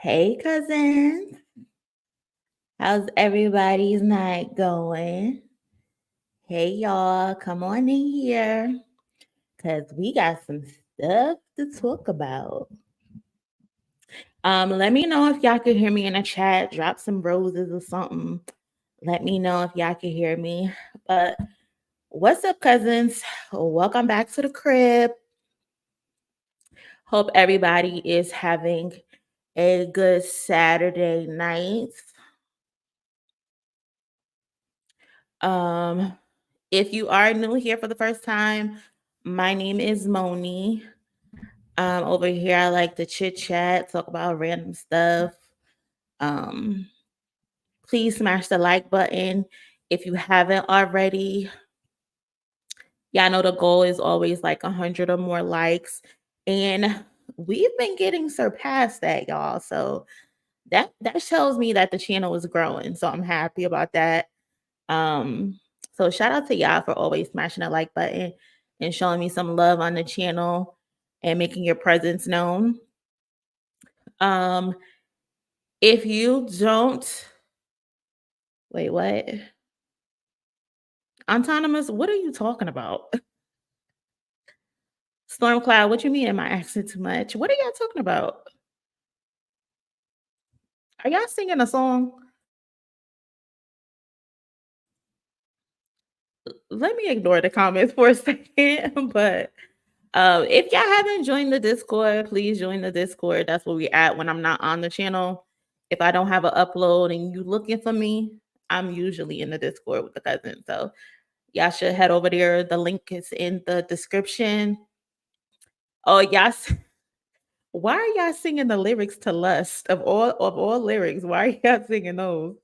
Hey, cousins. How's everybody's night going? Hey, y'all. Come on in here because we got some stuff to talk about. Let me know if y'all can hear me in the chat. Drop some roses or something. Let me know if y'all can hear me. But what's up, cousins? Welcome back to the crib. Hope everybody is having a good Saturday night. If you are new here for the first time, my name is Moni. Over here, I like to chit chat, talk about random stuff. Um, please smash the like button if you haven't already. Yeah, I know the goal is always like 100 or more likes, and we've been getting surpassed that, y'all. So that tells me that the channel is growing. So I'm happy about that. So shout out to y'all for always smashing the like button and showing me some love on the channel and making your presence known. Um, if you don't wait, what? Autonomous, what are you talking about? Stormcloud, what you mean? Am I asking too much? What are y'all talking about? Are y'all singing a song? Let me ignore the comments for a second, but if y'all haven't joined the Discord, please join the Discord. That's where we at when I'm not on the channel. If I don't have an upload and you looking for me, I'm usually in the Discord with the cousins. So y'all should head over there. The link is in the description. Oh, why are y'all singing the lyrics to Lust of all lyrics? Why are y'all singing those?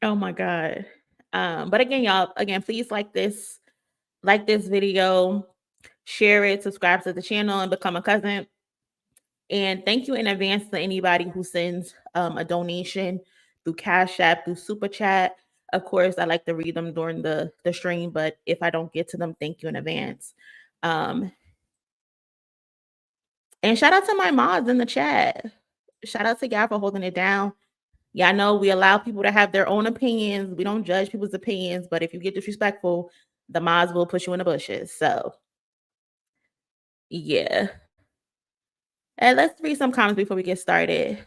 Oh my God. But again, y'all, please like this video, share it, subscribe to the channel, and become a cousin. And thank you in advance to anybody who sends a donation through Cash App, through Super Chat. Of course, I like to read them during the stream, but if I don't get to them, thank you in advance. And shout out to my mods in the chat. Shout out to y'all for holding it down. Y'all know we allow people to have their own opinions. We don't judge people's opinions, but if you get disrespectful, the mods will push you in the bushes. So, yeah. And let's read some comments before we get started.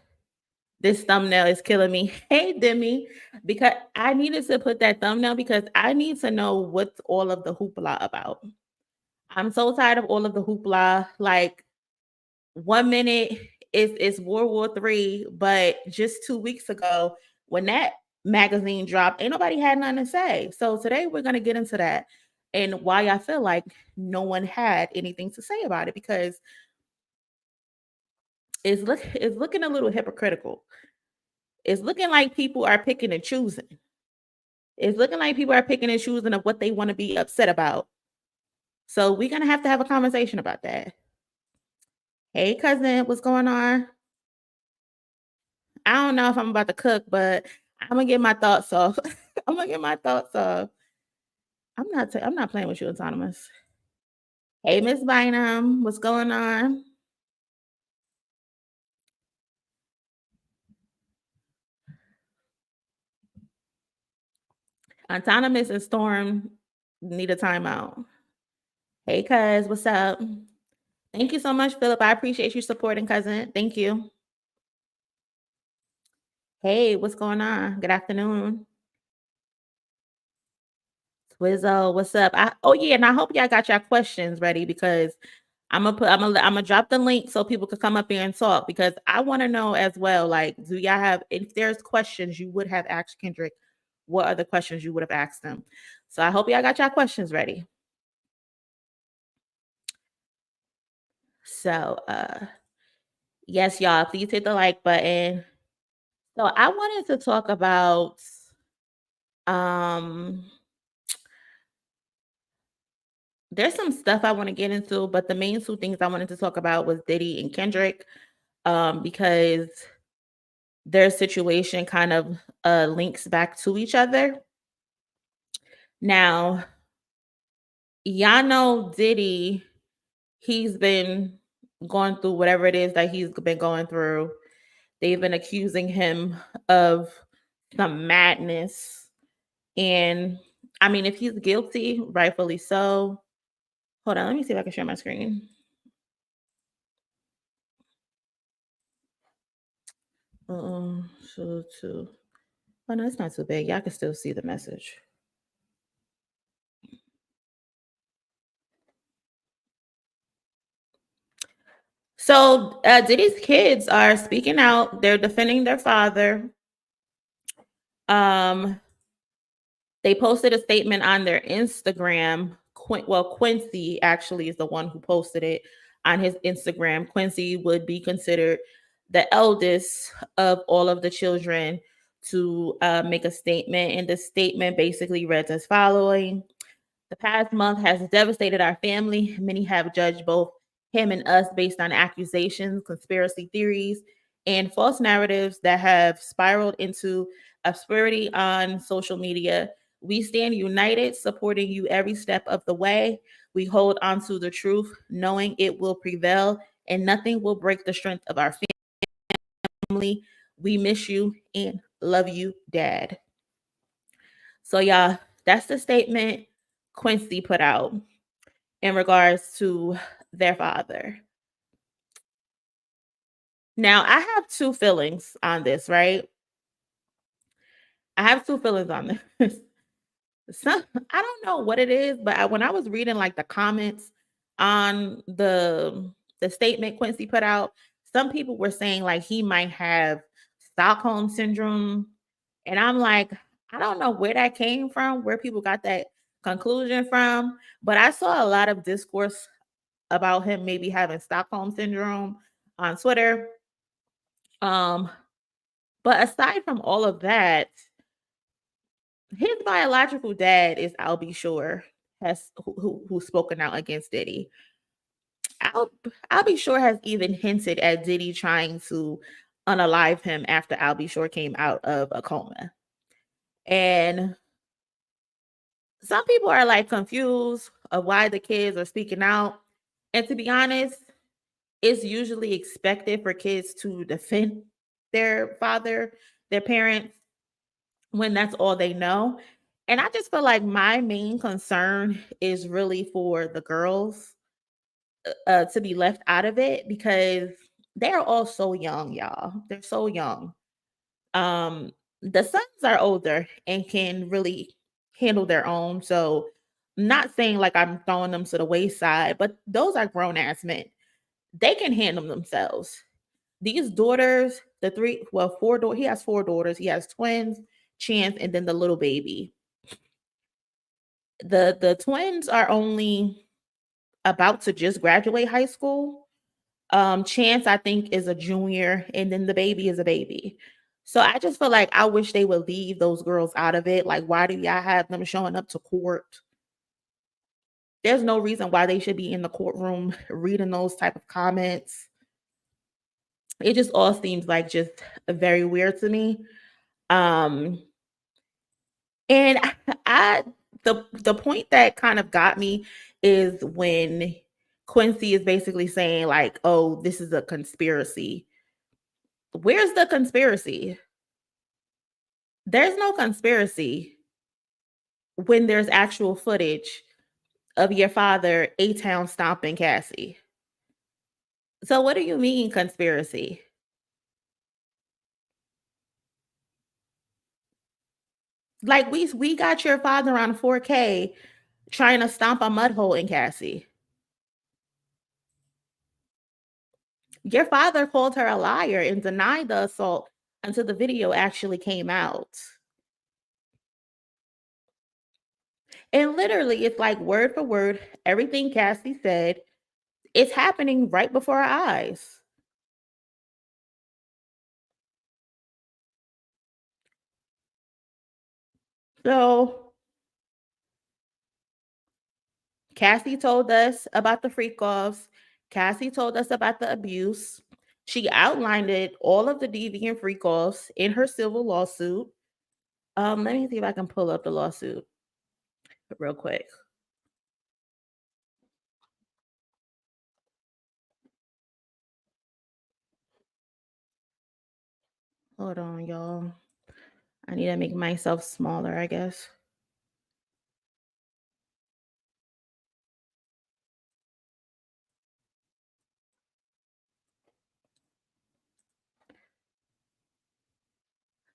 This thumbnail is killing me. Hey, Demi, because I needed to put that thumbnail because I need to know what's all of the hoopla about. I'm so tired of all of the hoopla. Like 1 minute it's World War III, but just 2 weeks ago when that magazine dropped, ain't nobody had nothing to say. So today we're gonna get into that and why I feel like no one had anything to say about it because it's looking a little hypocritical. It's looking like people are picking and choosing. It's looking like people are picking and choosing of what they want to be upset about. So we're gonna have to have a conversation about that. Hey, cousin, what's going on? I don't know if I'm about to cook, but I'm gonna get my thoughts off. I'm gonna get my thoughts off. I'm not playing with you, Autonomous. Hey, Miss Bynum, what's going on? Autonomous and Storm need a timeout. Hey, cuz, what's up? Thank you so much, Philip. I appreciate you supporting, cousin. Thank you. Hey, what's going on? Good afternoon. Swizzo, what's up? Oh yeah, and I hope y'all got your questions ready because I'm gonna drop the link so people can come up here and talk because I want to know as well. Like, do y'all have if there's questions you would have asked Kendrick, what are the questions you would have asked them? So I hope y'all got your questions ready. So yes, y'all, please hit the like button. So I wanted to talk about um there's some stuff I want to get into, but the main two things I wanted to talk about was Diddy and Kendrick, because their situation kind of links back to each other. Now, y'all know Diddy, he's been going through whatever it is that he's been going through. They've been accusing him of some madness. And I mean, if he's guilty, rightfully so. Hold on, let me see if I can share my screen. So to oh no, it's not too big. Y'all can still see the message. So Diddy's kids are speaking out. They're defending their father. Um, they posted a statement on their Instagram. Quincy actually is the one who posted it on his Instagram. Quincy would be considered the eldest of all of the children to make a statement. And the statement basically reads as following: the past month has devastated our family. Many have judged both him and us based on accusations, conspiracy theories, and false narratives that have spiraled into obscurity on social media. We stand united, supporting you every step of the way. We hold on to the truth, knowing it will prevail, and nothing will break the strength of our family. We miss you and love you, Dad. So, y'all, that's the statement Quincy put out in regards to their father. Now, I have two feelings on this, right? I have two feelings on this. Some, I don't know what it is, but when I was reading like the comments on the statement Quincy put out, some people were saying like he might have Stockholm syndrome, and I'm like, I don't know where that came from, where people got that conclusion from, but I saw a lot of discourse about him maybe having Stockholm syndrome on Twitter. Um, but aside from all of that, his biological dad is Albie Shore, who's spoken out against Diddy. Al, Albie Shore has even hinted at Diddy trying to unalive him after Albie Shore came out of a coma. And some people are like confused of why the kids are speaking out. And to be honest, it's usually expected for kids to defend their father, their parents, when that's all they know. And I just feel like my main concern is really for the girls to be left out of it because they're all so young, y'all. They're so young. The sons are older and can really handle their own. So, not saying like I'm throwing them to the wayside, but those are grown ass men. They can handle themselves. These daughters, the three, well, four daughters, he has four daughters. He has twins, Chance, and then the little baby. The twins are only about to just graduate high school. Chance, I think, is a junior, and then the baby is a baby. So I just feel like I wish they would leave those girls out of it. Like, why do y'all have them showing up to court? There's no reason why they should be in the courtroom reading those type of comments. It just all seems like just very weird to me. Um, and I the point that kind of got me is when Quincy is basically saying like, "Oh, this is a conspiracy." Where's the conspiracy? There's no conspiracy when there's actual footage of your father A-Town stomping Cassie. So what do you mean conspiracy? Like we got your father on 4K trying to stomp a mud hole in Cassie. Your father called her a liar and denied the assault until the video actually came out. And literally, it's like word for word, everything Cassie said, it's happening right before our eyes. So Cassie told us about the freak offs. Cassie told us about the abuse. She outlined it, all of the deviant freak offs in her civil lawsuit. Let me see if I can pull up the lawsuit real quick. Hold on, y'all. I need to make myself smaller, I guess.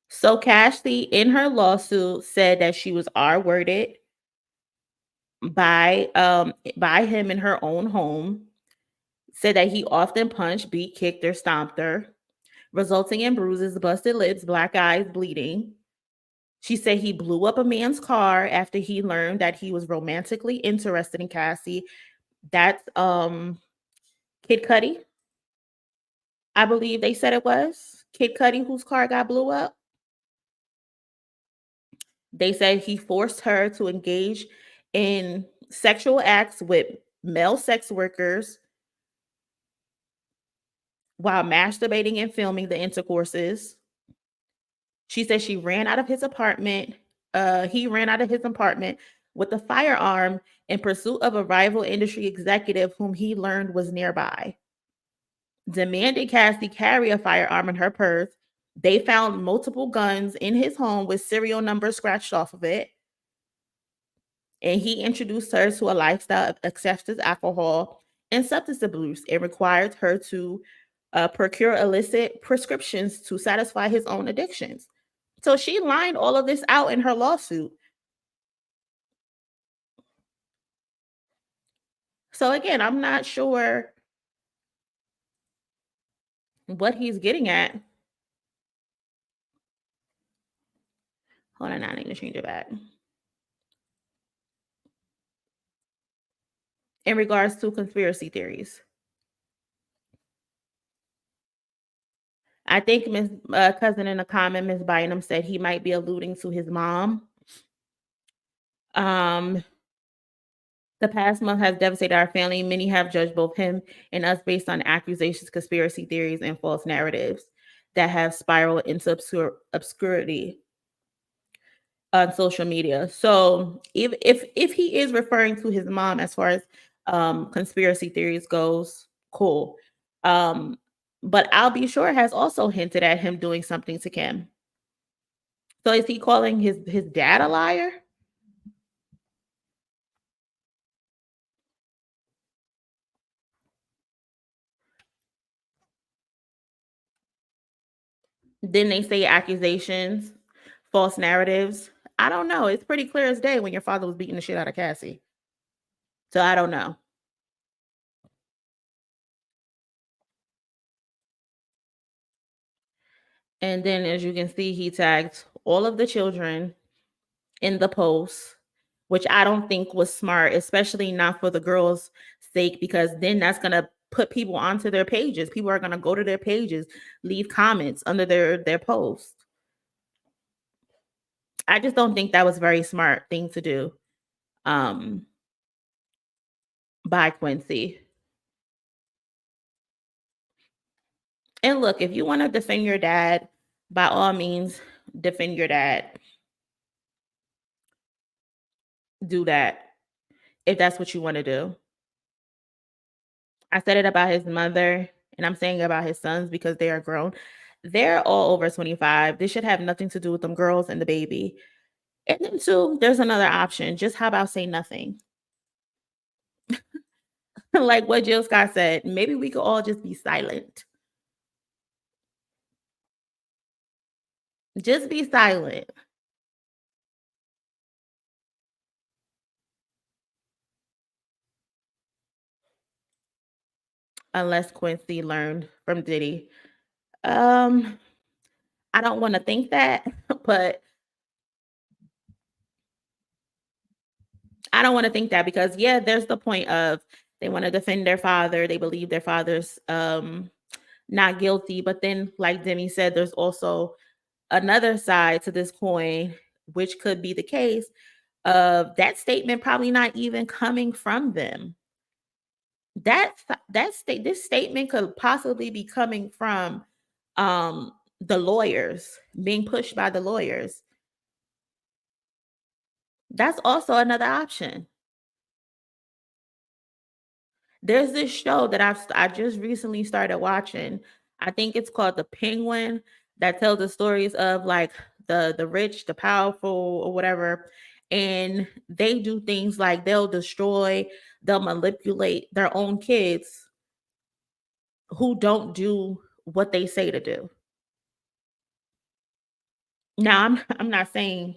So Cashley, in her lawsuit, said that she was R-worded by him in her own home, said that he often punched, beat, kicked, or stomped her, resulting in bruises, busted lips, black eyes, bleeding. She said he blew up a man's car after he learned that he was romantically interested in Cassie. That's Kid Cudi, I believe they said it was. Kid Cudi, whose car got blew up. They said he forced her to engage in sexual acts with male sex workers while masturbating and filming the intercourses. She said she ran out of his apartment. He ran out of his apartment with a firearm in pursuit of a rival industry executive whom he learned was nearby. Demanded Cassie carry a firearm in her purse. They found multiple guns in his home with serial numbers scratched off of it. And he introduced her to a lifestyle of excessive alcohol and substance abuse and required her to procure illicit prescriptions to satisfy his own addictions. So she lined all of this out in her lawsuit. So again, I'm not sure what he's getting at. Hold on, I need to change it back. In regards to conspiracy theories, I think Miss Cousin in a comment, Miss Bynum said he might be alluding to his mom. Um, the past month has devastated our family. Many have judged both him and us based on accusations, conspiracy theories, and false narratives that have spiraled into obscurity on social media. So if he is referring to his mom as far as conspiracy theories goes, cool. But I'll be sure has also hinted at him doing something to Kim. So is he calling his dad a liar? Then they say accusations, false narratives. I don't know. It's pretty clear as day when your father was beating the shit out of Cassie. So I don't know. And then as you can see, he tagged all of the children in the post, which I don't think was smart, especially not for the girls' sake, because then that's gonna put people onto their pages. People are gonna go to their pages, leave comments under their post. I just don't think that was a very smart thing to do um by Quincy. And look, if you want to defend your dad, by all means, defend your dad. Do that if that's what you want to do. I said it about his mother, and I'm saying about his sons because they are grown. They're all over 25. This should have nothing to do with them girls and the baby. And then, two, there's another option. Just how about say nothing? Like what Jill Scott said, maybe we could all just be silent. Just be silent. Unless Quincy learned from Diddy. Um, I don't want to think that, but I don't want to think that because yeah, there's the point of they want to defend their father. They believe their father's not guilty, but then like Demi said, there's also another side to this coin, which could be the case of that statement probably not even coming from them. This statement could possibly be coming from the lawyers, being pushed by the lawyers. That's also another option. There's this show that I just recently started watching. I think it's called The Penguin. that tell the stories of like the rich, the powerful, or whatever. And they do things like they'll manipulate their own kids who don't do what they say to do. Now, I'm not saying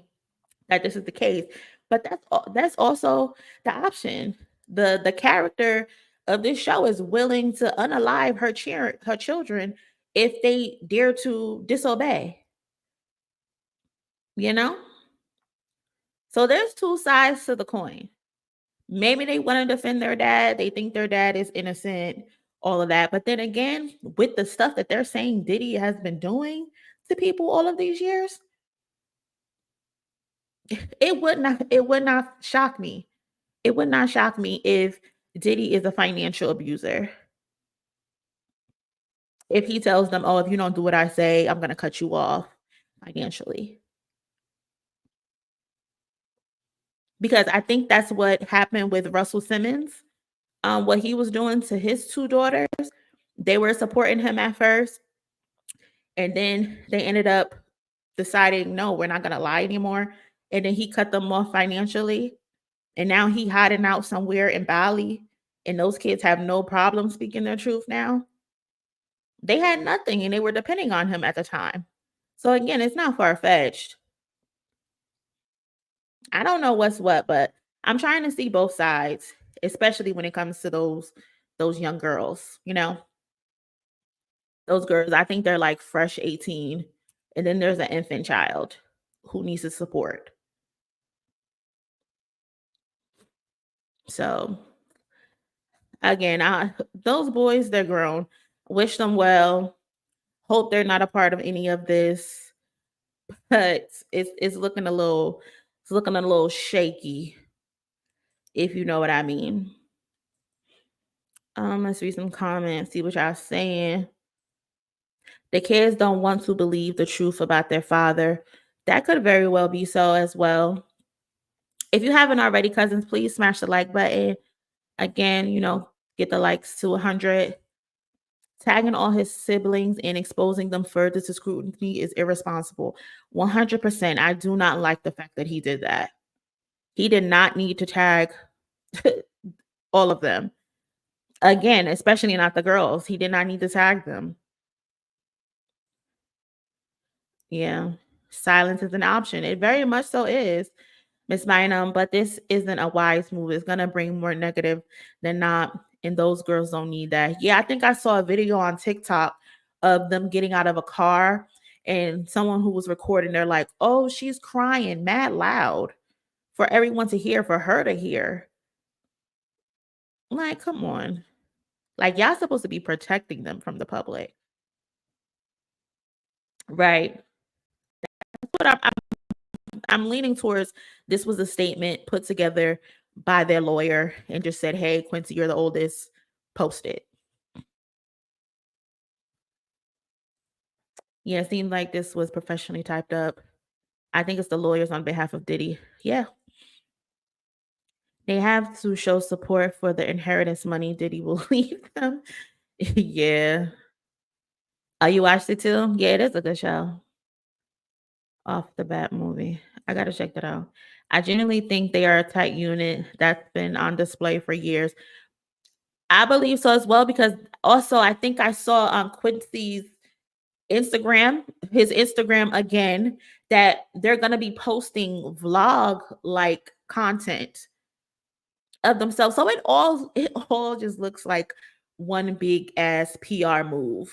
that this is the case, but that's also the option. The character of this show is willing to unalive her children if they dare to disobey, you know? So there's two sides to the coin. Maybe they want to defend their dad, they think their dad is innocent, all of that. But then again, with the stuff that they're saying Diddy has been doing to people all of these years, it would not shock me. It would not shock me if Diddy is a financial abuser. If he tells them, "Oh, if you don't do what I say, I'm gonna cut you off financially." Because I think that's what happened with Russell Simmons. What he was doing to his two daughters, they were supporting him at first, and then they ended up deciding, no, we're not gonna lie anymore. And then he cut them off financially. And now he hiding out somewhere in Bali, and those kids have no problem speaking their truth now. They had nothing and they were depending on him at the time. So again, it's not far-fetched. I don't know what's what, but I'm trying to see both sides, especially when it comes to those young girls, you know? Those girls, I think they're like fresh 18, and then there's an infant child who needs the support. So again, those boys, they're grown. Wish them well. Hope they're not a part of any of this, but it's looking a little shaky, if you know what I mean. Let's read some comments, see what y'all saying. The kids don't want to believe the truth about their father. That could very well be so as well. If you haven't already, cousins, please smash the like button. Again, get the likes to 100. Tagging all his siblings and exposing them further to scrutiny is irresponsible. 100%. I do not like the fact that he did that. He did not need to tag all of them. Again, especially not the girls. He did not need to tag them. Yeah. Silence is an option. It very much so is, Miss Bynum, but this isn't a wise move. It's gonna bring more negative than not, and those girls don't need that. Yeah, I think I saw a video on TikTok of them getting out of a car and someone who was recording, they're like, "Oh, she's crying mad loud for everyone to hear, for her to hear." Like, come on. Like, y'all supposed to be protecting them from the public. Right. That's what I'm leaning towards. This was a statement put together by their lawyer and just said, "Hey, Quincy, you're the oldest. Post it." Yeah, it seemed like this was professionally typed up. I think it's the lawyers on behalf of Diddy. Yeah. They have to show support for the inheritance money Diddy will leave them. Yeah. Oh, you watched it too? Yeah, it is a good show. Off the bat movie. I gotta check that out. I genuinely think they are a tight unit that's been on display for years. I believe so as well because also I think I saw on Quincy's Instagram, his Instagram again, that they're gonna be posting vlog like content of themselves. So it all just looks like one big ass PR move.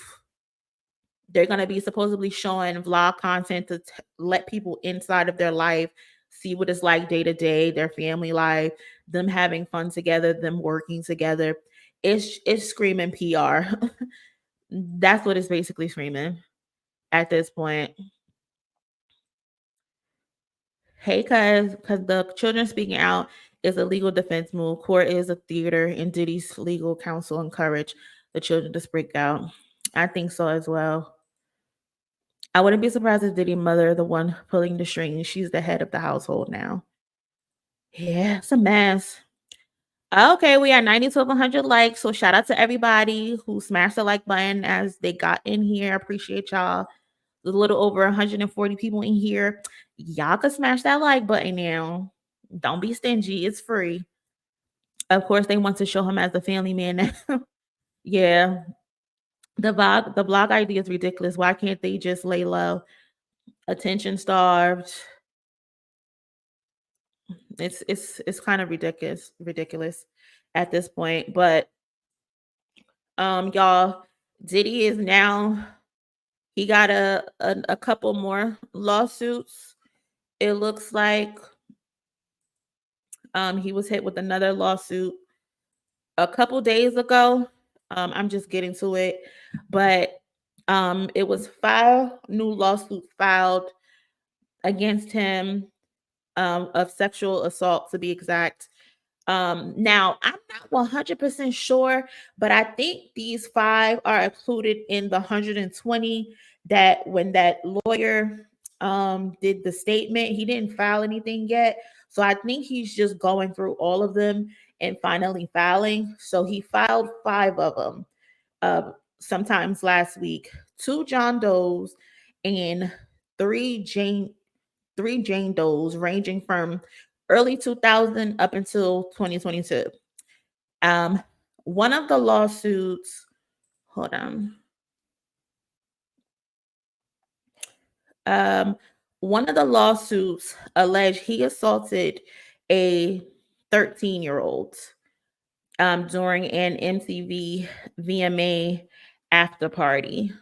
They're gonna be supposedly showing vlog content to let people inside of their life see what it's like day to day, their family life, them having fun together, them working together. It's screaming PR. That's what it's basically screaming at this point. Hey, cuz the children speaking out is a legal defense move. Court is a theater, and Diddy's legal counsel encourage the children to speak out. I think so as well. I wouldn't be surprised if Diddy mother the one pulling the strings. She's the head of the household now. Yeah, it's a mess. Okay, we are 90 to 100 likes. So shout out to everybody who smashed the like button as they got in here. Appreciate y'all. a little over 140 people in here. Y'all could smash that like button now. Don't be stingy. It's free. Of course, they want to show him as a family man now. Yeah. The blog idea is ridiculous. Why can't they just lay low? Attention starved. It's kind of ridiculous at this point. But y'all, Diddy is now, he got a couple more lawsuits. It looks like he was hit with another lawsuit a couple days ago. I'm just getting to it, but it was 5 new lawsuits filed against him, of sexual assault to be exact. Now I'm not 100% sure, but I think these 5 are included in the 120 that when that lawyer did the statement, he didn't file anything yet. So I think he's just going through all of them and finally filing. So he filed 5 of them sometimes last week, 2 John Does and 3 Jane Does, ranging from early 2000 up until 2022. Um, one of the lawsuits, hold on. One of the lawsuits alleged he assaulted a 13-year-old during an MTV VMA after party.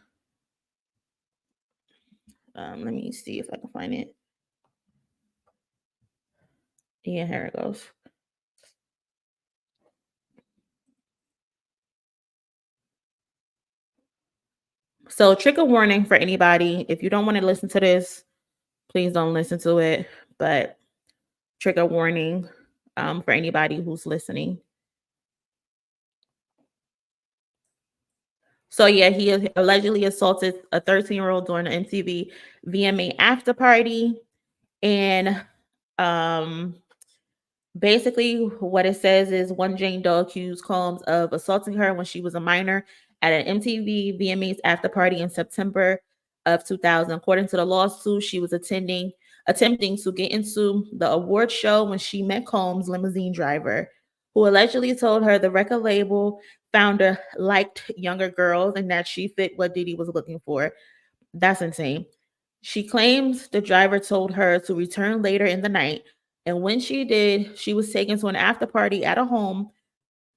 Let me see if I can find it. Yeah, here it goes. So, trigger warning for anybody. If you don't want to listen to this, please don't listen to it. But trigger warning for anybody who's listening. So, yeah, he allegedly assaulted a 13-year-old during an MTV VMA after party. And basically, what it says is one Jane Doe accused Combs of assaulting her when she was a minor at an MTV VMAs after party in September of 2000. According to the lawsuit, she was attempting to get into the award show when she met Combs' limousine driver, who allegedly told her the record label founder liked younger girls and that she fit what Diddy was looking for. That's insane. She claims the driver told her to return later in the night, and when she did, she was taken to an after party at a home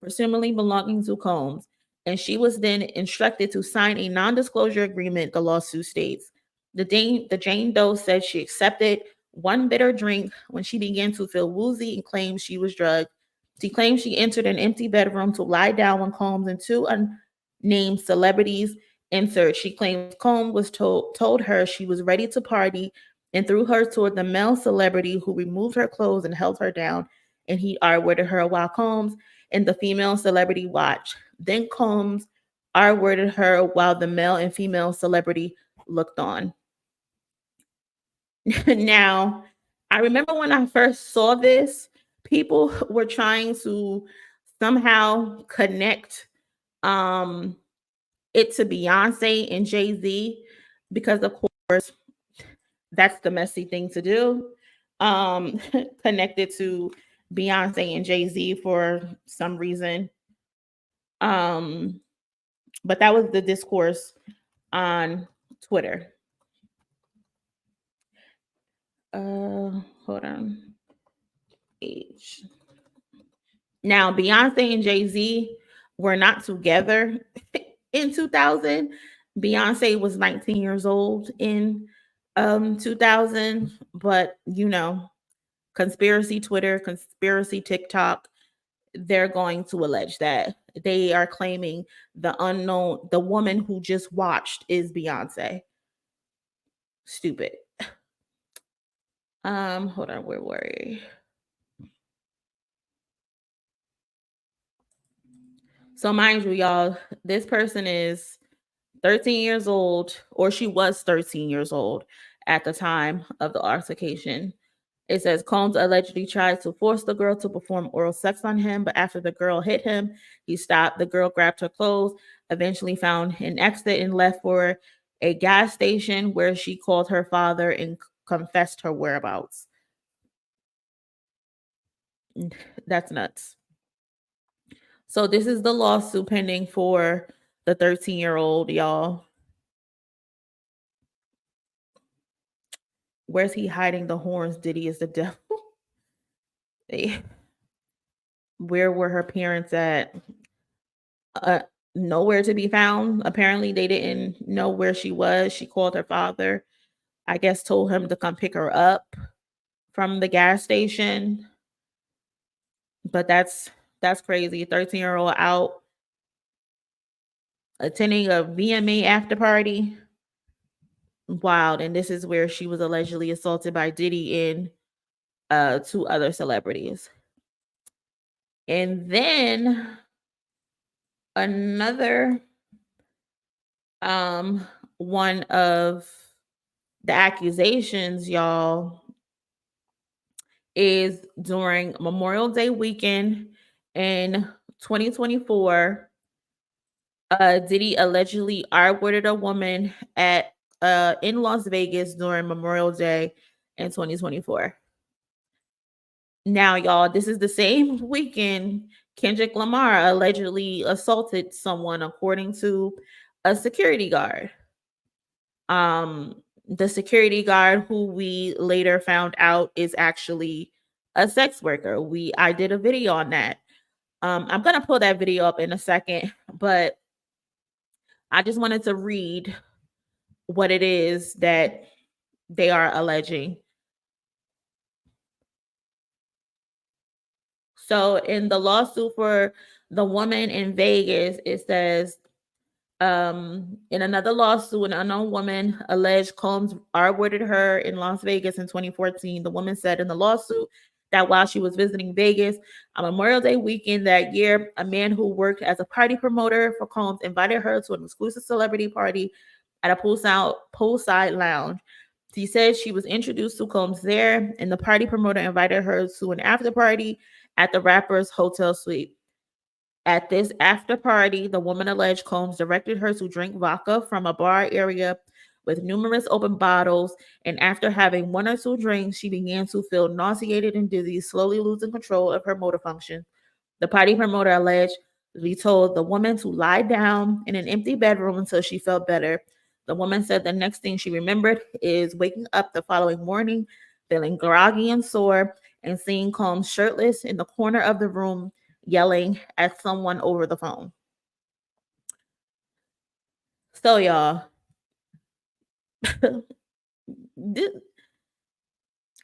presumably belonging to Combs, and she was then instructed to sign a non-disclosure agreement, the lawsuit states. The Jane Doe said she accepted one bitter drink when she began to feel woozy and claimed she was drugged. She claimed she entered an empty bedroom to lie down when Combs and 2 unnamed celebrities entered. She claims Combs was told her she was ready to party and threw her toward the male celebrity who removed her clothes and held her down, and he R-worded her while Combs and the female celebrity watched. Then Combs R-worded her while the male and female celebrity looked on. Now, I remember when I first saw this, people were trying to somehow connect it to Beyonce and Jay-Z because, of course, that's the messy thing to do. Connected to Beyonce and Jay-Z for some reason. But that was the discourse on Twitter. Hold on. Age. Now, Beyonce and Jay-Z were not together in 2000. Beyonce was 19 years old in 2000, but conspiracy Twitter, conspiracy TikTok, they're going to allege that they are claiming the woman who just watched is Beyonce. Stupid. Hold on, where were we? So mind you, y'all, this person is 13 years old, or she was 13 years old at the time of the altercation. It says Combs allegedly tried to force the girl to perform oral sex on him, but after the girl hit him, he stopped. The girl grabbed her clothes, eventually found an exit and left for a gas station where she called her father and confessed her whereabouts. That's nuts. So this is the lawsuit pending for the 13-year-old, y'all. Where's he hiding the horns? Diddy is the devil. Where were her parents at? Uh, Nowhere to be found. Apparently, they didn't know where she was. She called her father. I guess told him to come pick her up from the gas station. But that's crazy. 13-year-old out attending a VMA after party. Wild. And this is where she was allegedly assaulted by Diddy and two other celebrities. And then another one of the accusations, y'all, is during Memorial Day weekend in 2024. Diddy allegedly R-worded a woman at in Las Vegas during Memorial Day in 2024. Now, y'all, this is the same weekend Kendrick Lamar allegedly assaulted someone, according to a security guard. The security guard, who we later found out is actually a sex worker. I did a video on that. I'm gonna pull that video up in a second, but I just wanted to read what it is that they are alleging. So in the lawsuit for the woman in Vegas, it says, in another lawsuit, an unknown woman alleged Combs R-worded her in Las Vegas in 2014. The woman said in the lawsuit that while she was visiting Vegas on Memorial Day weekend that year, a man who worked as a party promoter for Combs invited her to an exclusive celebrity party at a poolside lounge. She said she was introduced to Combs there, and the party promoter invited her to an after party at the Rapper's hotel suite. At this after party, the woman alleged Combs directed her to drink vodka from a bar area with numerous open bottles, and after having one or two drinks, she began to feel nauseated and dizzy, slowly losing control of her motor function. The party promoter allegedly told the woman to lie down in an empty bedroom until she felt better. The woman said the next thing she remembered is waking up the following morning, feeling groggy and sore, and seeing Combs shirtless in the corner of the room, yelling at someone over the phone. So, y'all,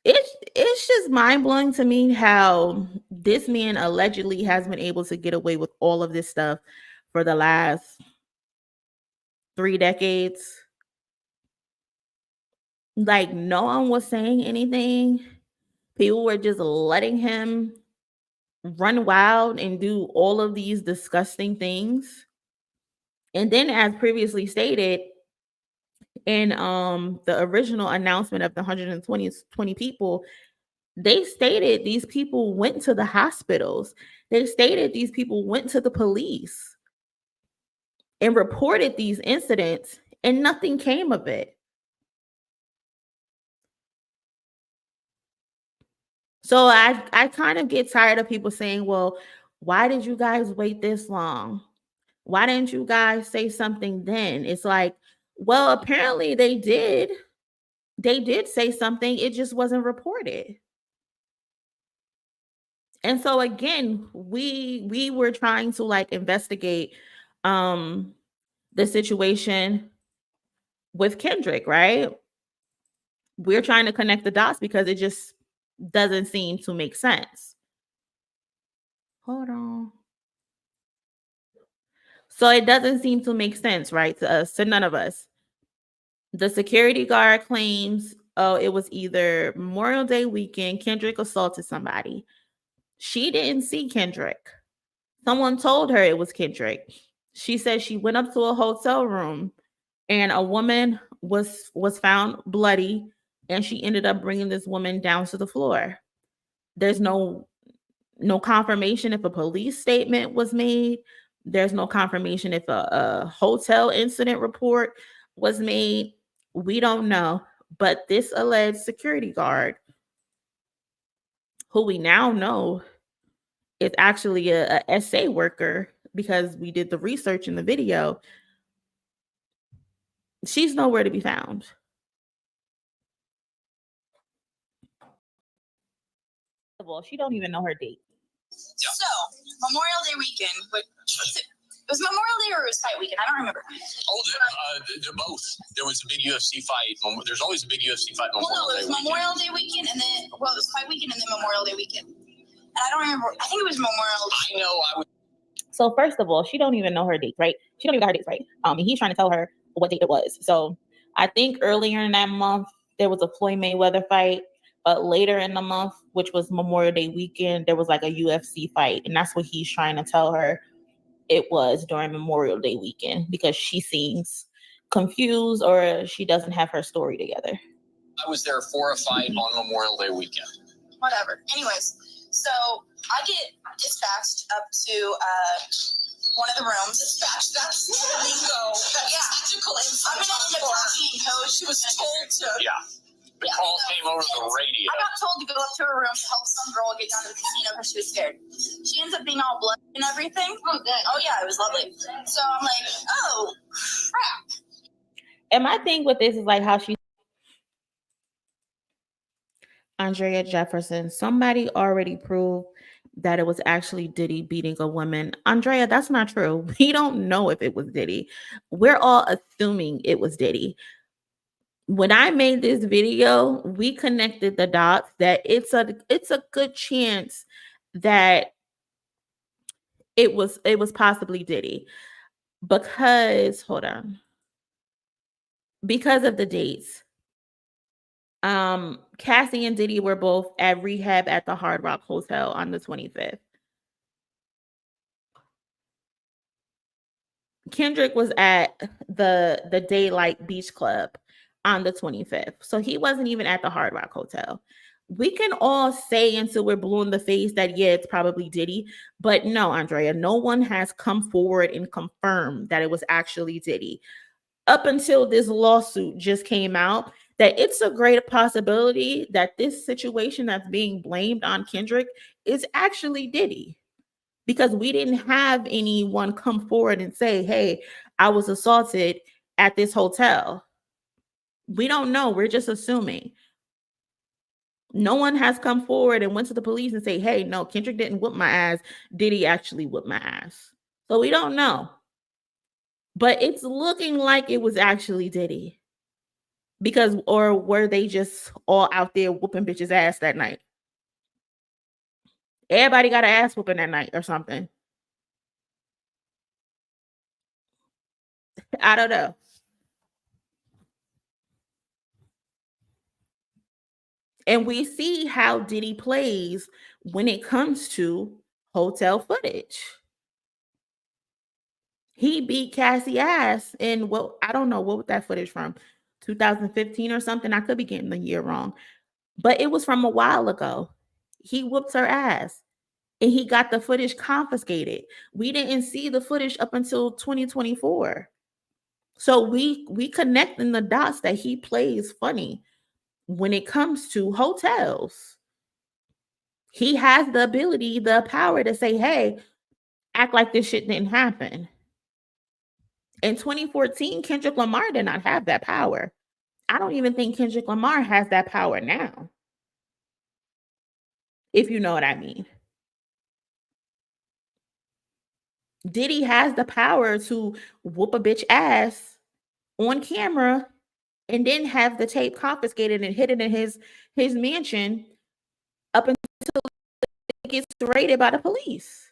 it's just mind-blowing to me how this man allegedly has been able to get away with all of this stuff for the last 3 decades. Like, no one was saying anything. People were just letting him run wild and do all of these disgusting things. And then, as previously stated, in the original announcement of the 120 people, they stated these people went to the hospitals. They stated these people went to the police and reported these incidents, and nothing came of it. So I kind of get tired of people saying, well, why did you guys wait this long? Why didn't you guys say something then? It's like, well, apparently they did. They did say something. It just wasn't reported. And so again, we were trying to like investigate the situation with Kendrick, right? We're trying to connect the dots because it just doesn't seem to make sense. Hold on. So it doesn't seem to make sense, right? To us, to none of us. The security guard claims, oh, it was either Memorial Day weekend, Kendrick assaulted somebody. She didn't see Kendrick. Someone told her it was Kendrick. She said she went up to a hotel room and a woman was found bloody, and she ended up bringing this woman down to the floor. There's no confirmation if a police statement was made. There's no confirmation if a hotel incident report was made, we don't know. But this alleged security guard, who we now know is actually a SA worker because we did the research in the video, she's nowhere to be found. Well, she don't even know her date. So, Memorial Day weekend, it was Memorial Day or it was fight weekend? I don't remember. Oh, they're both. There was a big UFC fight. There's always a big UFC fight. Well, no, it was Memorial Day weekend, and then it was fight weekend, and then Memorial Day weekend. And I don't remember. I think it was Memorial Day. I know. So first of all, she don't even know her date, right? She don't even know her dates, right? And he's trying to tell her what date it was. So I think earlier in that month there was a Floyd Mayweather fight, but later in the month, which was Memorial Day weekend, there was like a UFC fight, and that's what he's trying to tell her it was during Memorial Day weekend because she seems confused or she doesn't have her story together. I was there for a fight on Memorial Day weekend. Whatever. Anyways, so I get dispatched up to one of the rooms. Dispatched, that's lingo. Yeah. I'm in a Italian code. She was told to. Yeah. The call came over the radio. I got told to go up to her room to help some girl get down to the casino because she was scared. She ends up being all bloody and everything. Oh, good. Oh, yeah, it was lovely. So I'm like, oh, crap. And my thing with this is like how she... Andrea Jefferson, somebody already proved that it was actually Diddy beating a woman. Andrea, that's not true. We don't know if it was Diddy. We're all assuming it was Diddy. When I made this video, we connected the dots that it's a good chance that it was possibly Diddy because because of the dates. Cassie and Diddy were both at rehab at the Hard Rock Hotel on the 25th. Kendrick was at the Daylight Beach Club on the 25th. So he wasn't even at the Hard Rock Hotel. We can all say until we're blue in the face that, yeah, it's probably Diddy. But no, Andrea, no one has come forward and confirmed that it was actually Diddy. Up until this lawsuit just came out, that it's a great possibility that this situation that's being blamed on Kendrick is actually Diddy. Because we didn't have anyone come forward and say, hey, I was assaulted at this hotel. We don't know. We're just assuming. No one has come forward and went to the police and say, hey, no, Kendrick didn't whip my ass. Diddy actually whipped my ass. So we don't know. But it's looking like it was actually Diddy. Because, or were they just all out there whooping bitches' ass that night? Everybody got an ass whooping that night or something. I don't know. And we see how Diddy plays when it comes to hotel footage. He beat Cassie ass in I don't know, what was that footage from? 2015 or something? I could be getting the year wrong. But it was from a while ago. He whooped her ass. And he got the footage confiscated. We didn't see the footage up until 2024. So we connecting the dots that he plays funny when it comes to hotels. He has the ability, the power to say, hey, act like this shit didn't happen. In 2014, Kendrick Lamar did not have that power. I don't even think Kendrick Lamar has that power now. If you know what I mean. Diddy has the power to whoop a bitch ass on camera and then have the tape confiscated and hidden in his mansion up until it gets raided by the police.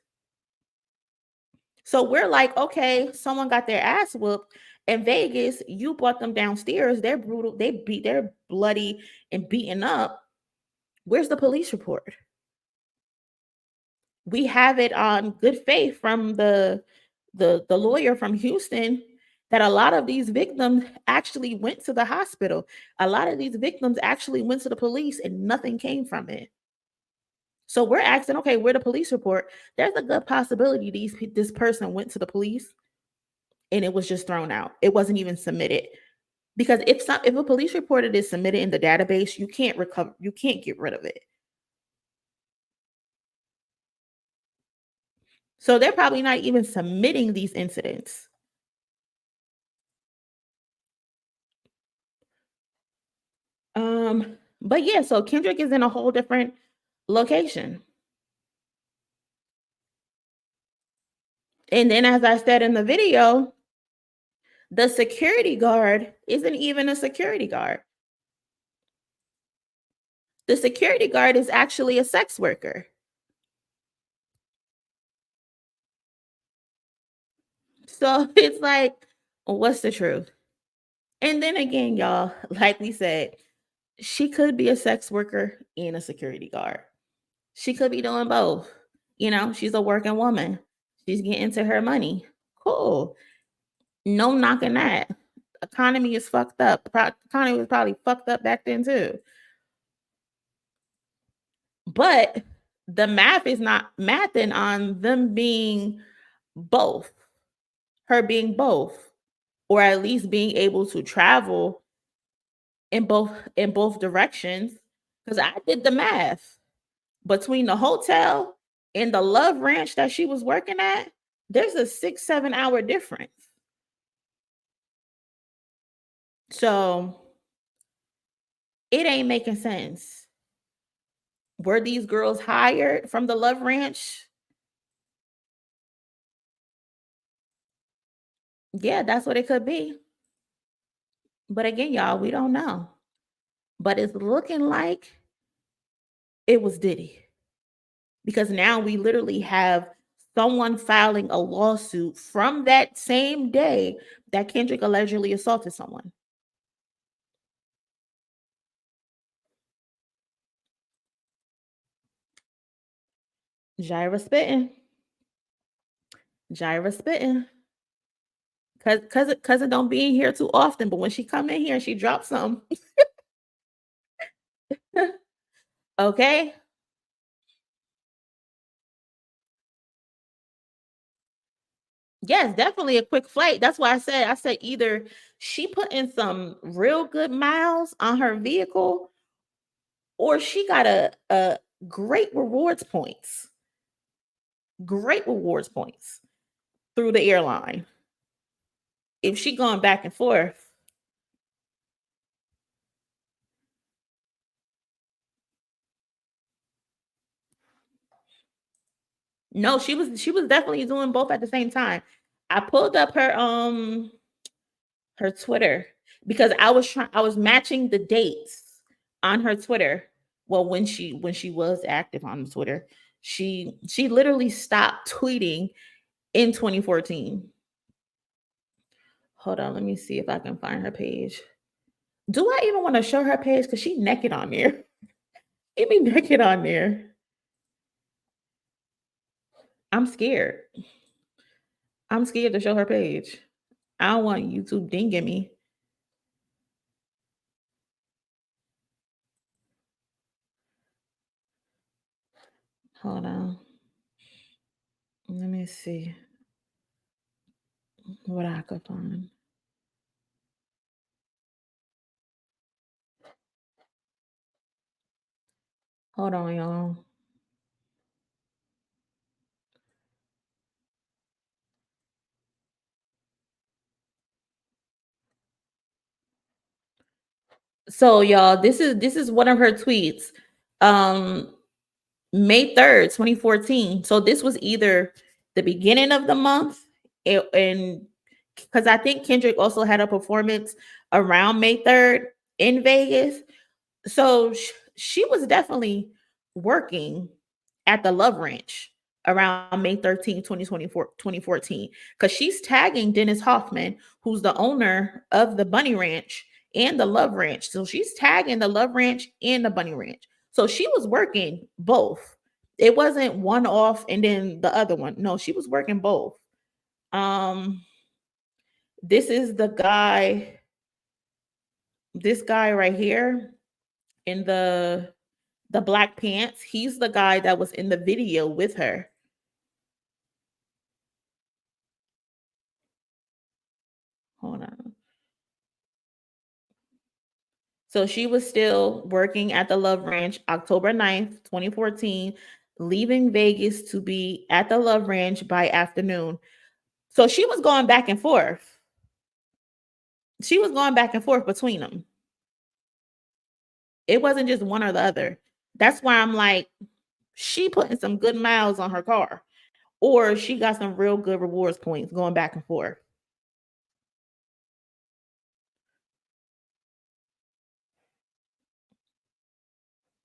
So we're like, okay, someone got their ass whooped in Vegas. You brought them downstairs. They're brutal. They're bloody and beaten up. Where's the police report? We have it on good faith from the lawyer from Houston that a lot of these victims actually went to the hospital. A lot of these victims actually went to the police and nothing came from it. So we're asking, okay, where the police report? There's a good possibility this person went to the police and it was just thrown out. It wasn't even submitted Because if a police report is submitted in the database, you can't get rid of it. So they're probably not even submitting these incidents. But yeah, so Kendrick is in a whole different location. And then, as I said in the video, the security guard isn't even a security guard. The security guard is actually a sex worker. So it's like, what's the truth? And then again, y'all, like we said, she could be a sex worker and a security guard. She could be doing both. You know, she's a working woman. She's getting to her money. Cool. No knocking that. Economy is fucked up. Economy was probably fucked up back then too. But the math is not mathing on them being both. Her being both, or at least being able to travel in both directions. Because I did the math between the hotel and the Love Ranch that she was working at. There's a 6-7 hour difference. So it ain't making sense. Were these girls hired from the Love Ranch? Yeah, that's what it could be. But again, y'all, we don't know. But it's looking like it was Diddy. Because now we literally have someone filing a lawsuit from that same day that Kendrick allegedly assaulted someone. Jaira spitting. Jaira spitting. Cousin don't be in here too often, but when she come in here, she drops some. Okay. Yes, definitely a quick flight. That's why I said either she put in some real good miles on her vehicle, or she got a great rewards points. Great rewards points through the airline. If she going back and forth. No, she was definitely doing both at the same time. I pulled up her Twitter because I was matching the dates on her Twitter. Well, when she was active on Twitter, she literally stopped tweeting in 2014. Hold on, let me see if I can find her page. Do I even want to show her page? Because she naked on there. She be naked on there. I'm scared. I'm scared to show her page. I don't want YouTube dinging me. Hold on. Let me see what I could find. Hold on, y'all. So, y'all, this is one of her tweets. May 3rd, 2014. So this was either the beginning of the month, and because I think Kendrick also had a performance around May 3rd in Vegas. So she was definitely working at the Love Ranch around May 13th, 2014, because she's tagging Dennis Hoffman, who's the owner of the Bunny Ranch and the Love Ranch. So she's tagging the Love Ranch and the Bunny Ranch. So she was working both. It wasn't one off and then the other one. No, she was working both. This is the guy, this guy right here in the black pants. He's the guy that was in the video with her. Hold on. So she was still working at the Love Ranch October 9th, 2014, leaving Vegas to be at the Love Ranch by afternoon. So she was going back and forth. She was going back and forth between them. It wasn't just one or the other. That's why I'm like, she putting some good miles on her car, or she got some real good rewards points going back and forth.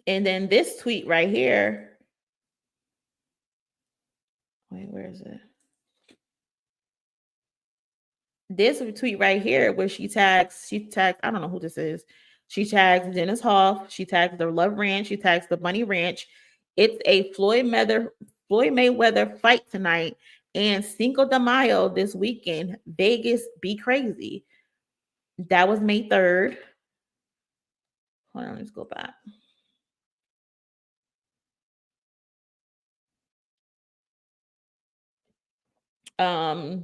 And then this tweet right here. Wait, where is it? This tweet right here where she tags, I don't know who this is. She tags Dennis Hoff, she tags the Love Ranch, she tags the Bunny Ranch. It's a Floyd Mayweather fight tonight and Cinco de Mayo this weekend. Vegas be crazy. That was May 3rd. Hold on, let's go back.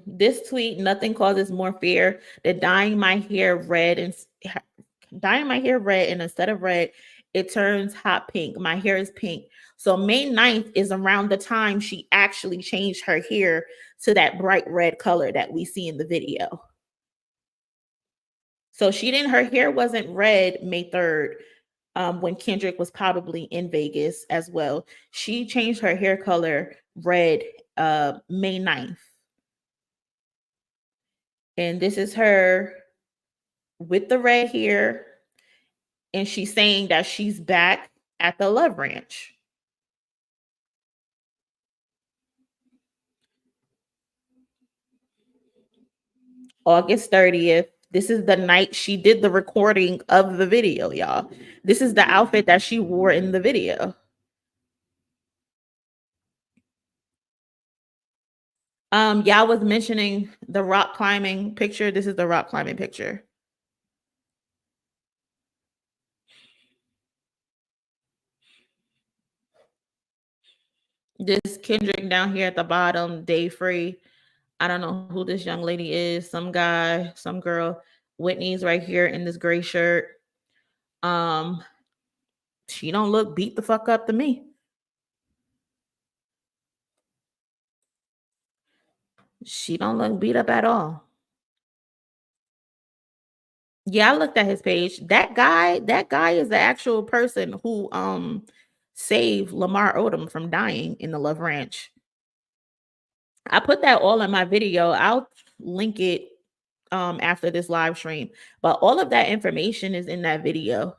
This tweet, nothing causes more fear than dyeing my hair red and instead of red, it turns hot pink. My hair is pink. So May 9th is around the time she actually changed her hair to that bright red color that we see in the video. So her hair wasn't red May 3rd. When Kendrick was probably in Vegas as well. She changed her hair color red May 9th. And this is her with the red hair. And she's saying that she's back at the Love Ranch. August 30th. This is the night she did the recording of the video, y'all. This is the outfit that she wore in the video. Y'all was mentioning the rock climbing picture. This is the rock climbing picture. This Kendrick down here at the bottom, day free. I don't know who this young lady is. Some guy, some girl. Whitney's right here in this gray shirt. She don't look beat the fuck up to me. She don't look beat up at all. Yeah, I looked at his page. That guy is the actual person who saved Lamar Odom from dying in the Love Ranch. I put that all in my video. I'll link it after this live stream. But all of that information is in that video.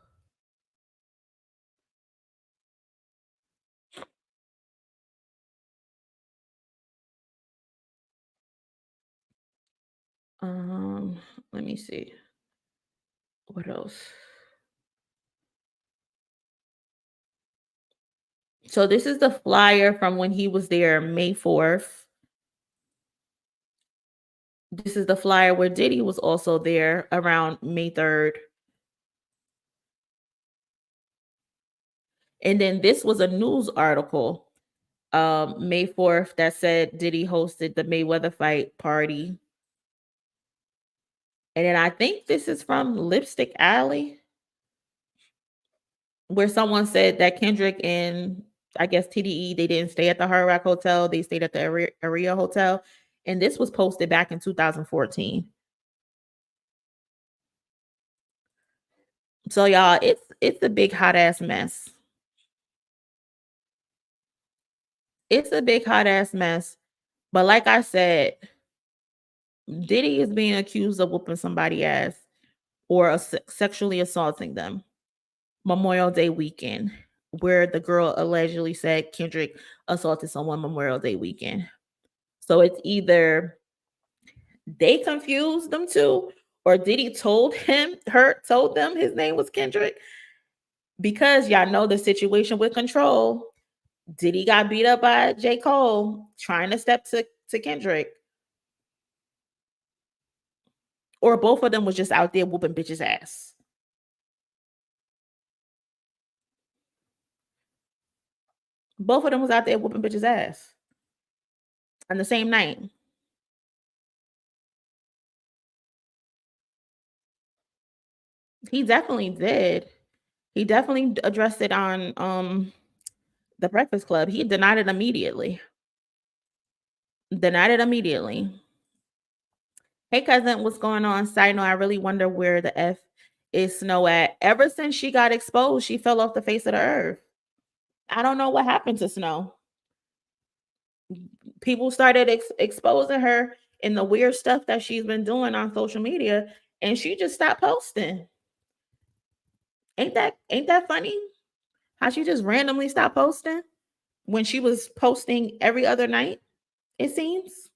Let me see. What else? So this is the flyer from when he was there May 4th. This is the flyer where Diddy was also there around May 3rd. And then this was a news article, May 4th, that said Diddy hosted the Mayweather fight party. And then I think this is from Lipstick Alley, where someone said that Kendrick and I guess TDE, they didn't stay at the Hard Rock Hotel. They stayed at the Area Hotel. And this was posted back in 2014. So y'all, it's a big hot ass mess. It's a big hot ass mess. But like I said, Diddy is being accused of whooping somebody's ass or sexually assaulting them Memorial Day weekend, where the girl allegedly said Kendrick assaulted someone Memorial Day weekend. So it's either they confused them two, or Diddy told them his name was Kendrick. Because y'all know the situation with Control. Diddy got beat up by J. Cole trying to step to Kendrick. Or both of them was just out there whooping bitches' ass. Both of them was out there whooping bitches' ass on the same night. He definitely did. He definitely addressed it on the Breakfast Club. He denied it immediately. Denied it immediately. Hey cousin, what's going on? Side note, I really wonder where the F is Snow at. Ever since she got exposed, she fell off the face of the earth. I don't know what happened to Snow. People started exposing her in the weird stuff that she's been doing on social media, and she just stopped posting. Ain't that funny? How she just randomly stopped posting when she was posting every other night, it seems.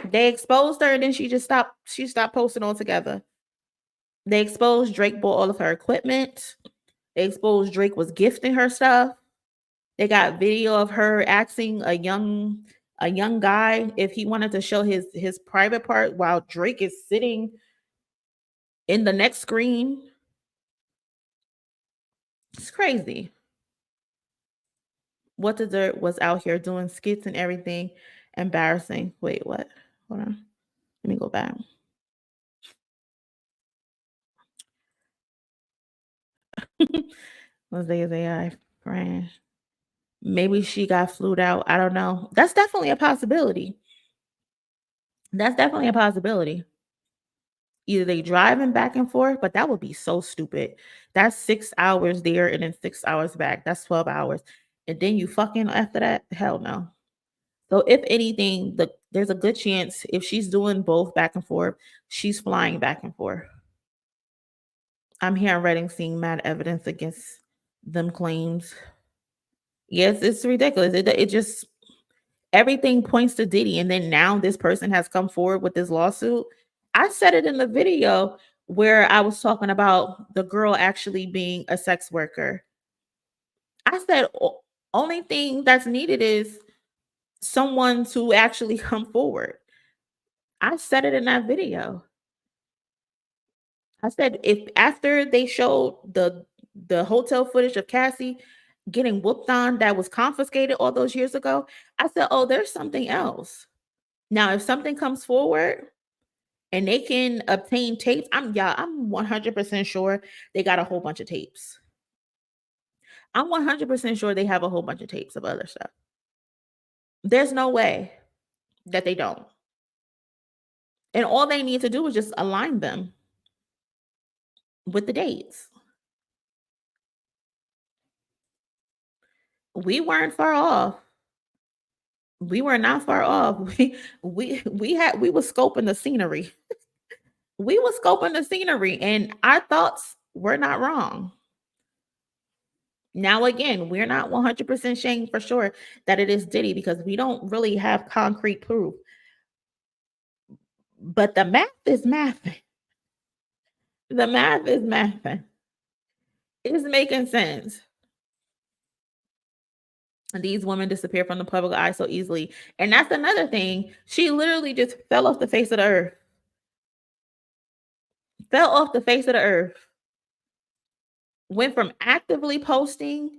They exposed her and then she stopped posting altogether. They exposed Drake bought all of her equipment. They exposed Drake was gifting her stuff. They got video of her asking a young guy if he wanted to show his private part while Drake is sitting in the next screen. It's crazy. What the Dirt was out here doing skits and everything. Embarrassing. Wait, what? Hold on. Let me go back. Mosaic's AI friend. Maybe she got flued out. I don't know. That's definitely a possibility. That's definitely a possibility. Either they driving back and forth, but that would be so stupid. That's 6 hours there and then 6 hours back. That's 12 hours. And then you fucking after that? Hell no. So if anything, there's a good chance if she's doing both back and forth, she's flying back and forth. I'm here on Redding seeing mad evidence against them claims. Yes, it's ridiculous. It just everything points to Diddy, and then now this person has come forward with this lawsuit. I said it in the video where I was talking about the girl actually being a sex worker. I said only thing that's needed is someone to actually come forward. I said it in that video. I said if after they showed the hotel footage of Cassie getting whooped on that was confiscated all those years ago, I said, oh, there's something else. Now, if something comes forward and they can obtain tapes, I'm 100% sure they got a whole bunch of tapes. I'm 100% sure they have a whole bunch of tapes of other stuff. There's no way that they don't. And all they need to do is just align them with the dates. We weren't far off. We were not far off. We were scoping the scenery. We were scoping the scenery, and our thoughts were not wrong. Now, again, we're not 100% saying for sure that it is Diddy because we don't really have concrete proof. But the math is mathing. The math is mathing. It's making sense. And these women disappear from the public eye so easily. And that's another thing. She literally just fell off the face of the earth. Fell off the face of the earth. Went from actively posting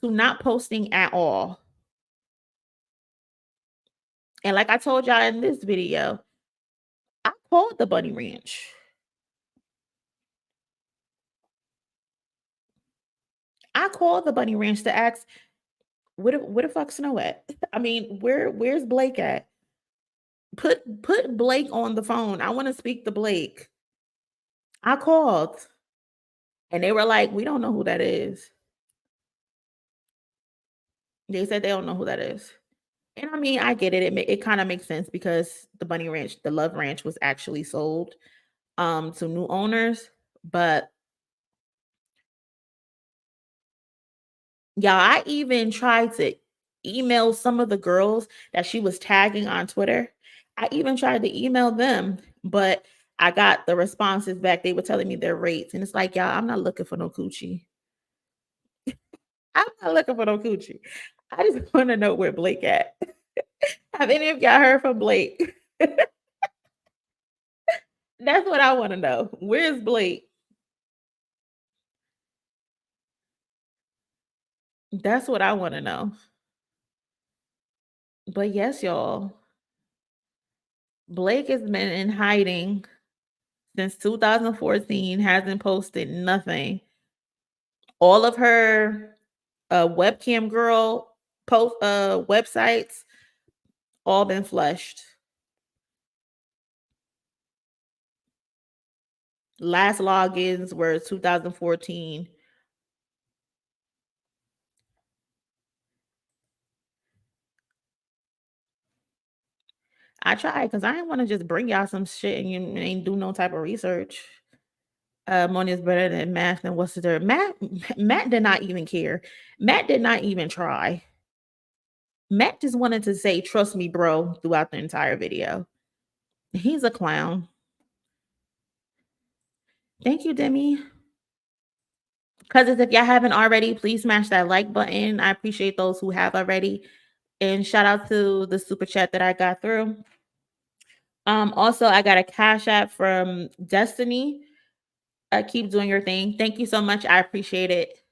to not posting at all. And like I told y'all in this video, I called the Bunny Ranch. I called the Bunny Ranch to ask, where the fuck Snow at? I mean, where's Blake at? Put Blake on the phone. I want to speak to Blake. I called. And they were like, we don't know who that is. They said they don't know who that is. And I mean, I get it. It kind of makes sense because the Bunny Ranch, the Love Ranch was actually sold to new owners. But yeah, I even tried to email some of the girls that she was tagging on Twitter. I even tried to email them, but I got the responses back. They were telling me their rates. And it's like, y'all, I'm not looking for no coochie. I'm not looking for no coochie. I just want to know where Blake at. Have any of y'all heard from Blake? That's what I want to know. Where's Blake? That's what I want to know. But yes, y'all, Blake has been in hiding since 2014, hasn't posted nothing. All of her webcam girl post websites all been flushed. Last logins were 2014. I tried because I didn't want to just bring y'all some shit and you ain't do no type of research. Money is better than math and what's there. Matt did not even care. Matt did not even try. Matt just wanted to say, trust me, bro, throughout the entire video. He's a clown. Thank you, Demi. Cousins, if y'all haven't already, please smash that like button. I appreciate those who have already. And shout out to the super chat that I got through. Also, I got a cash app from Destiny. Keep doing your thing. Thank you so much. I appreciate it.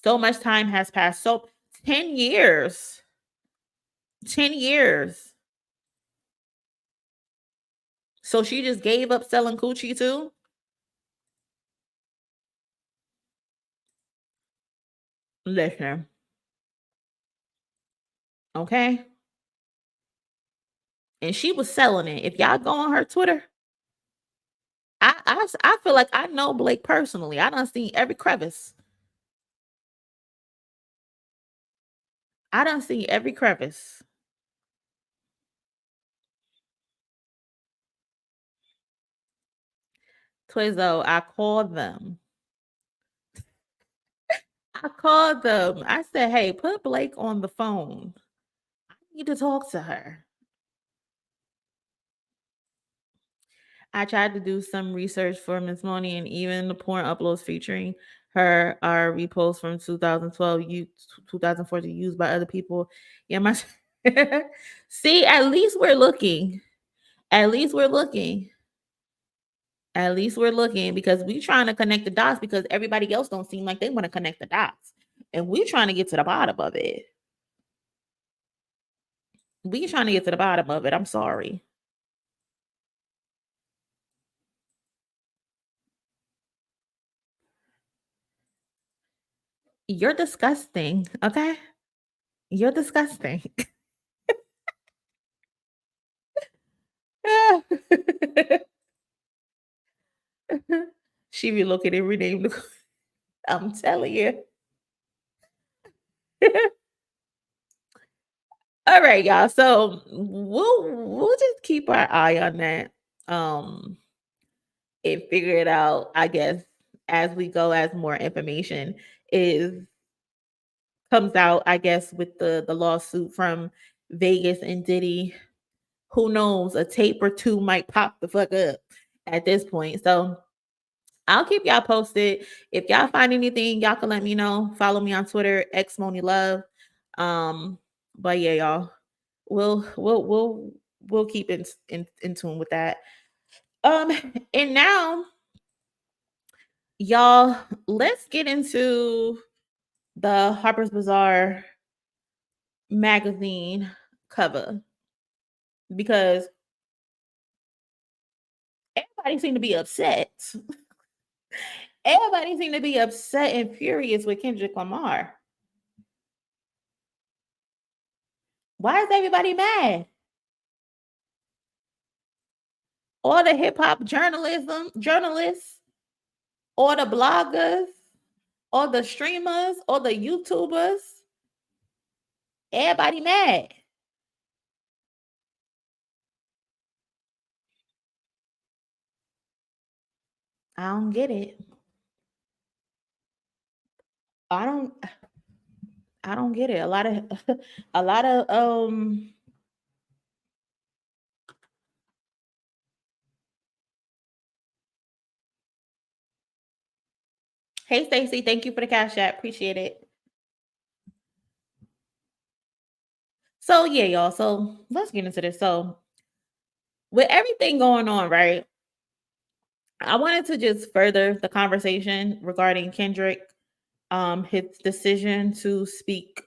So much time has passed. So 10 years. 10 years. So she just gave up selling coochie too? Listen. Okay. And she was selling it. If y'all go on her Twitter, I feel like I know Blake personally. I done seen every crevice. I done seen every crevice. Twizzo, I called them. I said, hey, put Blake on the phone. I need to talk to her. I tried to do some research for Miss Money, and even the porn uploads featuring her are reposts from 2012, 2014, used by other people. Yeah, my see, at least we're looking. At least we're looking. At least we're looking because we trying to connect the dots because everybody else don't seem like they want to connect the dots. And we trying to get to the bottom of it. We trying to get to the bottom of it. I'm sorry. You're disgusting, okay? You're disgusting. She relocated, renamed. I'm telling you. All right, y'all. So we'll just keep our eye on that. And figure it out, I guess, as we go, as more information comes out, I guess, with the lawsuit from Vegas and Diddy. Who knows? A tape or two might pop the fuck up at this point. So I'll keep y'all posted. If y'all find anything, y'all can let me know. Follow me on Twitter, xmonilove. But yeah, y'all, we'll keep in tune with that. And now, y'all, let's get into the Harper's Bazaar magazine cover because everybody seemed to be upset. Everybody seemed to be upset and furious with Kendrick Lamar. Why is everybody mad? All the hip hop journalists, all the bloggers, all the streamers, all the YouTubers, everybody mad. I don't get it. I don't get it. A lot of Hey Stacy, thank you for the cash app. Appreciate it. So yeah, y'all. So let's get into this. So with everything going on, right? I wanted to just further the conversation regarding Kendrick, his decision to speak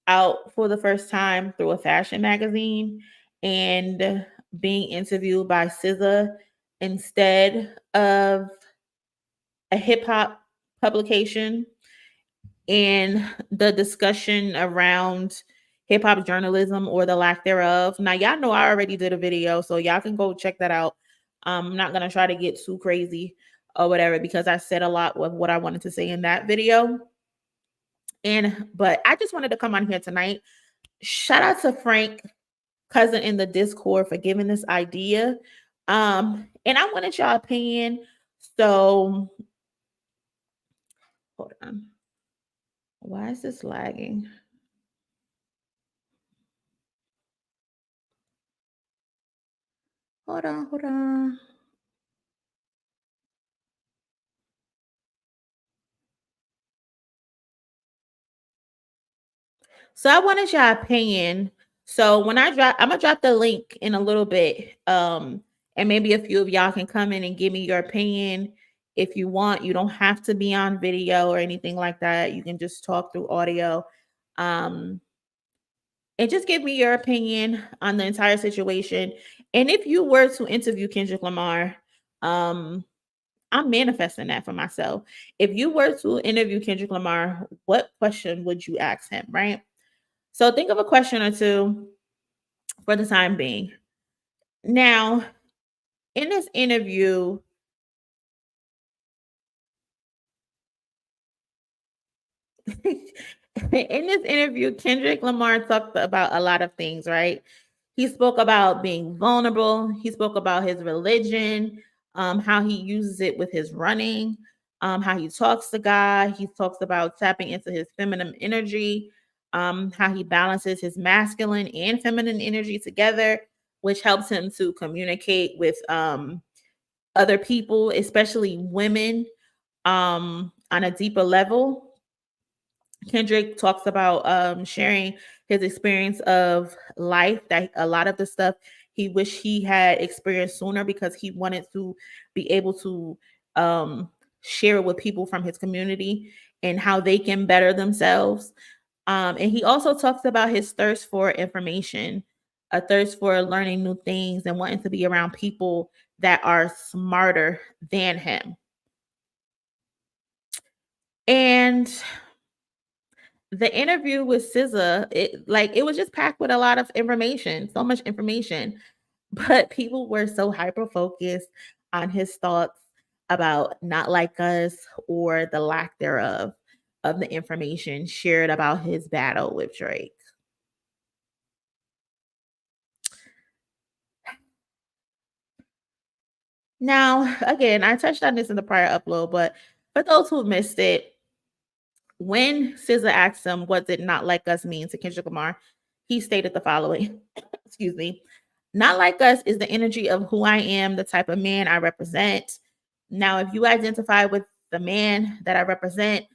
out for the first time through a fashion magazine, and being interviewed by SZA instead of a hip hop publication, and the discussion around hip hop journalism or the lack thereof. Now, y'all know I already did a video, so y'all can go check that out. I'm not going to try to get too crazy or whatever because I said a lot of what I wanted to say in that video. But I just wanted to come on here tonight. Shout out to Frank, cousin in the Discord, for giving this idea. And I wanted y'all opinion. So hold on. Why is this lagging? Hold on. So I wanted your opinion. So when I'm gonna drop the link in a little bit. And maybe a few of y'all can come in and give me your opinion if you want. You don't have to be on video or anything like that. You can just talk through audio. And just give me your opinion on the entire situation. And if you were to interview Kendrick Lamar, I'm manifesting that for myself. If you were to interview Kendrick Lamar, what question would you ask him, right? So think of a question or two for the time being. Now, in this interview, Kendrick Lamar talked about a lot of things, right? He spoke about being vulnerable. He spoke about his religion, how he uses it with his running, how he talks to God. He talks about tapping into his feminine energy, how he balances his masculine and feminine energy together, which helps him to communicate with other people, especially women, on a deeper level. Kendrick talks about sharing his experience of life, that a lot of the stuff he wished he had experienced sooner because he wanted to be able to share it with people from his community and how they can better themselves. And he also talks about his thirst for information, a thirst for learning new things and wanting to be around people that are smarter than him. And the interview with SZA, it was just packed with a lot of information, so much information, but people were so hyper focused on his thoughts about Not Like Us or the lack thereof of the information shared about his battle with Drake. Now, again, I touched on this in the prior upload, but for those who missed it, when SZA asked him what did Not Like Us mean to Kendrick Lamar, he stated the following. Excuse me. Not like us is the energy of who I am, the type of man I represent. Now, if you identify with the man that I represent,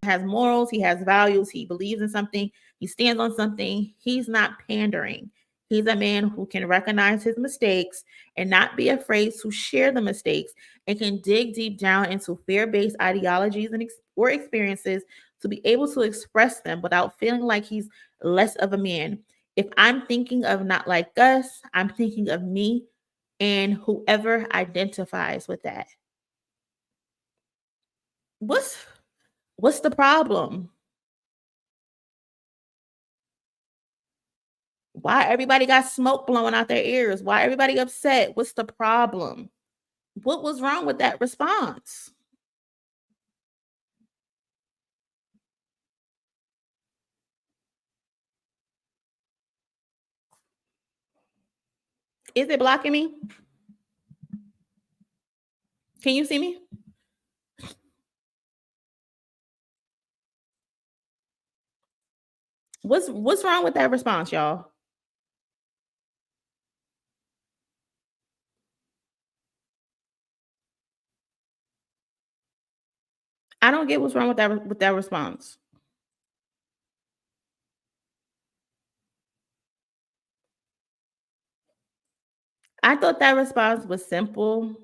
has morals, he has values, he believes in something, he stands on something, he's not pandering. He's a man who can recognize his mistakes and not be afraid to share the mistakes and can dig deep down into fear-based ideologies or experiences to be able to express them without feeling like he's less of a man. If I'm thinking of Not Like Us, I'm thinking of me and whoever identifies with that. What's the problem? Why everybody got smoke blowing out their ears? Why everybody upset? What's the problem? What was wrong with that response? Is it blocking me? Can you see me? What's wrong with that response, y'all? I don't get what's wrong with that response. I thought that response was simple.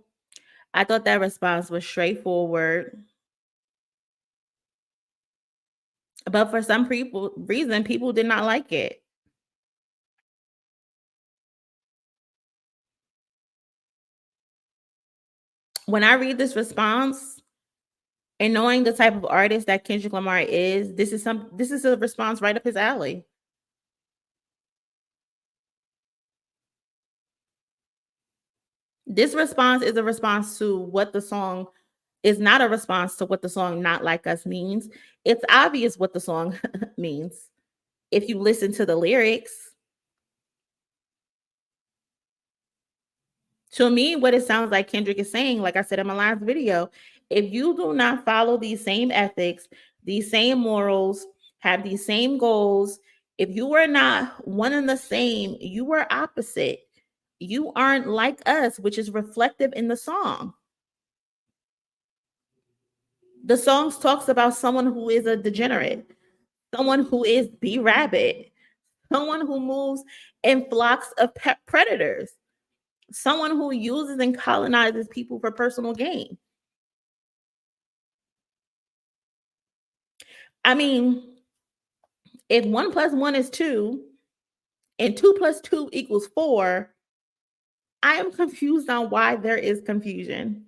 I thought that response was straightforward. But for some reason, people did not like it. when I read this response and knowing the type of artist that Kendrick Lamar is, this is a response right up his alley. This response is a response to what the song is not a response to what the song Not Like Us means. It's obvious what the song means if you listen to the lyrics. To me, what it sounds like Kendrick is saying, like I said in my last video, if you do not follow these same ethics, these same morals, have these same goals, if you are not one and the same, you are opposite. You aren't like us, which is reflective in the song. The song talks about someone who is a degenerate, someone who is B-Rabbit, someone who moves in flocks of predators, someone who uses and colonizes people for personal gain. I mean, if 1 + 1 is 2 and 2 + 2 equals 4, I am confused on why there is confusion.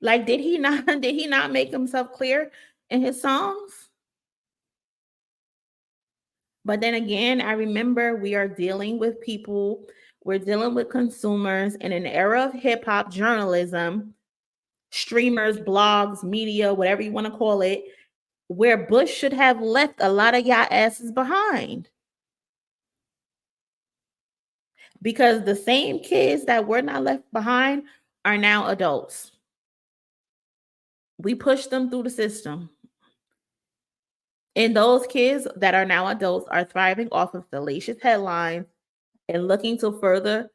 Like, did he not make himself clear in his songs? But then again, I remember we are dealing with people, we're dealing with consumers in an era of hip hop journalism, streamers, blogs, media, whatever you want to call it, where Bush should have left a lot of y'all asses behind. Because the same kids that were not left behind are now adults. We pushed them through the system. And those kids that are now adults are thriving off of salacious headlines and looking to further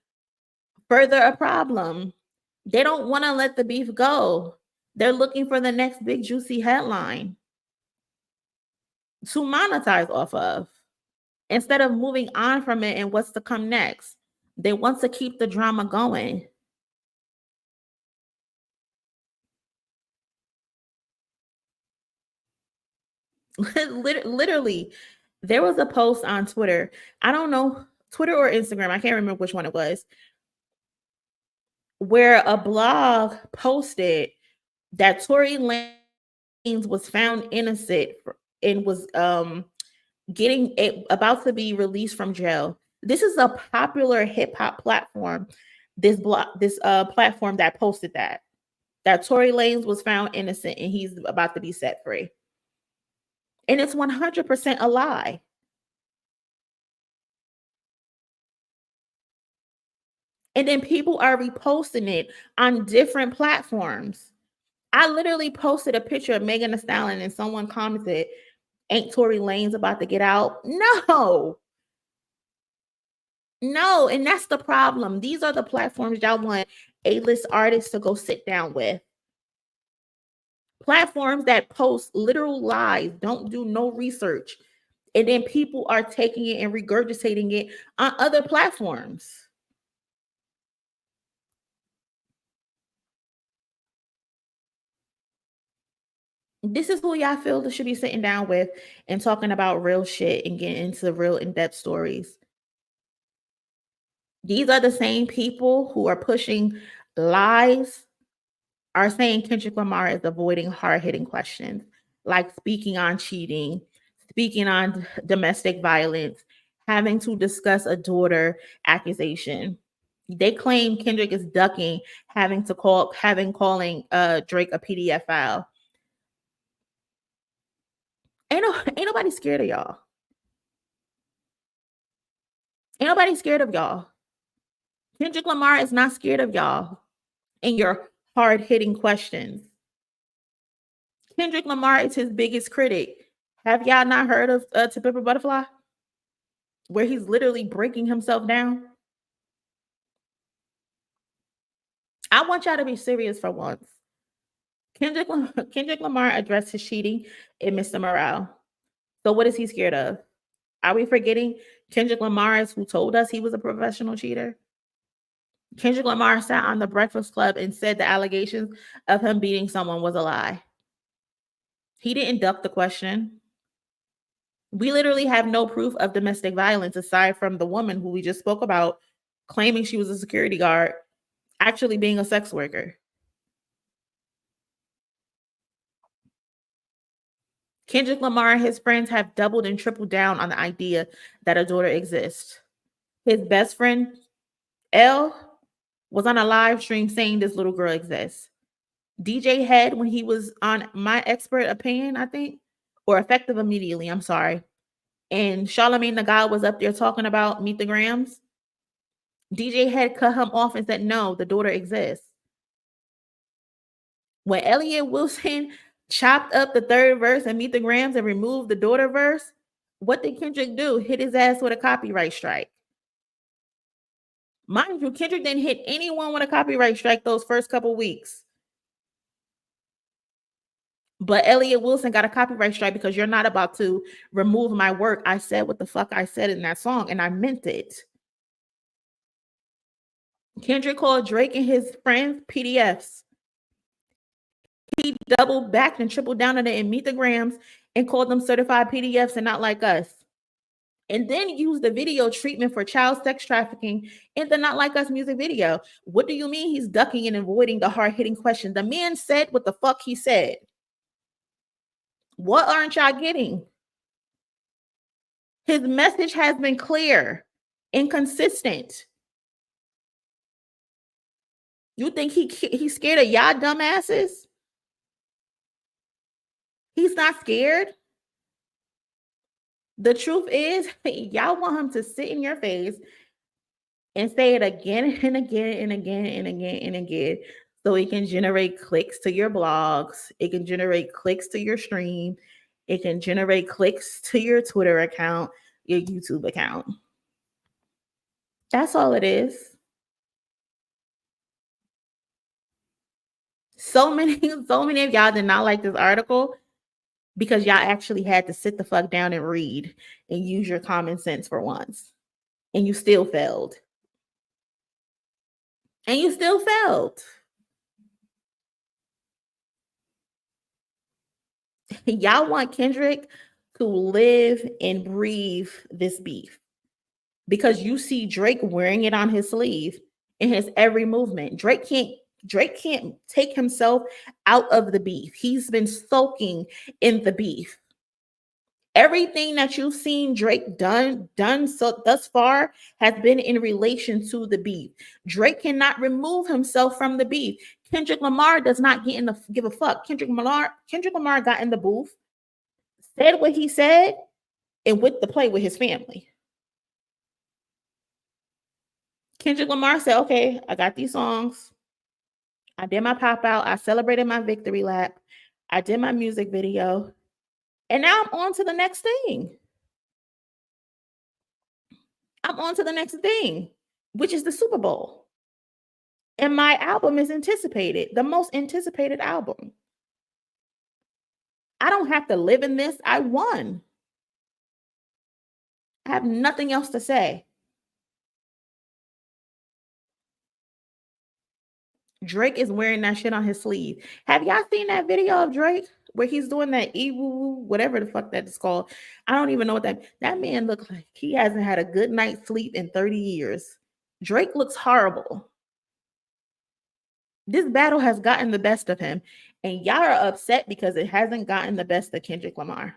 a problem. They don't want to let the beef go. They're looking for the next big juicy headline to monetize off of instead of moving on from it and what's to come next. They want to keep the drama going. Literally, there was a post on Twitter. I don't know, Twitter or Instagram, I can't remember which one it was, where a blog posted that Tory Lanez was found innocent and was getting about to be released from jail. This is a popular hip hop platform. This platform that posted that Tory Lanez was found innocent and he's about to be set free. And it's 100% a lie. And then people are reposting it on different platforms. I literally posted a picture of Megan Thee Stallion and someone commented, "Ain't Tory Lanez about to get out?" No. No, and that's the problem. These are the platforms y'all want A-list artists to go sit down with. Platforms that post literal lies, don't do no research, and then people are taking it and regurgitating it on other platforms. This is who y'all feel that should be sitting down with and talking about real shit and getting into real in-depth stories. These are the same people who are pushing lies, are saying Kendrick Lamar is avoiding hard-hitting questions, like speaking on cheating, speaking on domestic violence, having to discuss a daughter accusation. They claim Kendrick is ducking calling Drake a PDF file. Ain't nobody scared of y'all. Ain't nobody scared of y'all. Kendrick Lamar is not scared of y'all and your hard-hitting questions. Kendrick Lamar is his biggest critic. Have y'all not heard of To Pimp a Butterfly? Where he's literally breaking himself down? I want y'all to be serious for once. Kendrick Lamar addressed his cheating and Mr. Morale. So what is he scared of? Are we forgetting Kendrick Lamar is who told us he was a professional cheater? Kendrick Lamar sat on the Breakfast Club and said the allegations of him beating someone was a lie. He didn't duck the question. We literally have no proof of domestic violence aside from the woman who we just spoke about claiming she was a security guard actually being a sex worker. Kendrick Lamar and his friends have doubled and tripled down on the idea that a daughter exists. His best friend, L, was on a live stream saying this little girl exists. DJ Head, when he was on My Expert Opinion, I think, or Effective Immediately, I'm sorry, and Charlamagne the God was up there talking about Meet the Grams, DJ Head cut him off and said, no, the daughter exists. When Elliott Wilson chopped up the third verse and Meet the Grams and removed the daughter verse, what did Kendrick do? Hit his ass with a copyright strike. Mind you, Kendrick didn't hit anyone with a copyright strike those first couple weeks. But Elliott Wilson got a copyright strike because you're not about to remove my work. I said what the fuck I said in that song, and I meant it. Kendrick called Drake and his friends PDFs. He doubled back and tripled down on it and Meet the Grams and called them certified PDFs and not like us. And then used the video treatment for child sex trafficking in the Not Like Us music video. What do you mean he's ducking and avoiding the hard-hitting question? The man said what the fuck he said. What aren't y'all getting? His message has been clear and consistent. You think he's scared of y'all dumbasses? He's not scared. The truth is, y'all want him to sit in your face and say it again and again and again and again and again so it can generate clicks to your blogs. It can generate clicks to your stream. It can generate clicks to your Twitter account, your YouTube account. That's all it is. So many of y'all did not like this article because y'all actually had to sit the fuck down and read and use your common sense for once. And you still failed. And you still failed. Y'all want Kendrick to live and breathe this beef because you see Drake wearing it on his sleeve in his every movement. Drake can't take himself out of the beef. He's been soaking in the beef. Everything that you've seen Drake done so thus far has been in relation to the beef. Drake cannot remove himself from the beef. Kendrick Lamar does not give a fuck. Kendrick Lamar got in the booth, said what he said, and went to play with his family. Kendrick Lamar said, okay, I got these songs. I did my pop out. I celebrated my victory lap. I did my music video. And now I'm on to the next thing. I'm on to the next thing, which is the Super Bowl. And my album is anticipated, the most anticipated album. I don't have to live in this. I won. I have nothing else to say. Drake is wearing that shit on his sleeve. Have y'all seen that video of Drake where he's doing that whatever the fuck that is called? I don't even know what that man looks like. He hasn't had a good night's sleep in 30 years. Drake looks horrible. This battle has gotten the best of him, and y'all are upset because it hasn't gotten the best of Kendrick Lamar.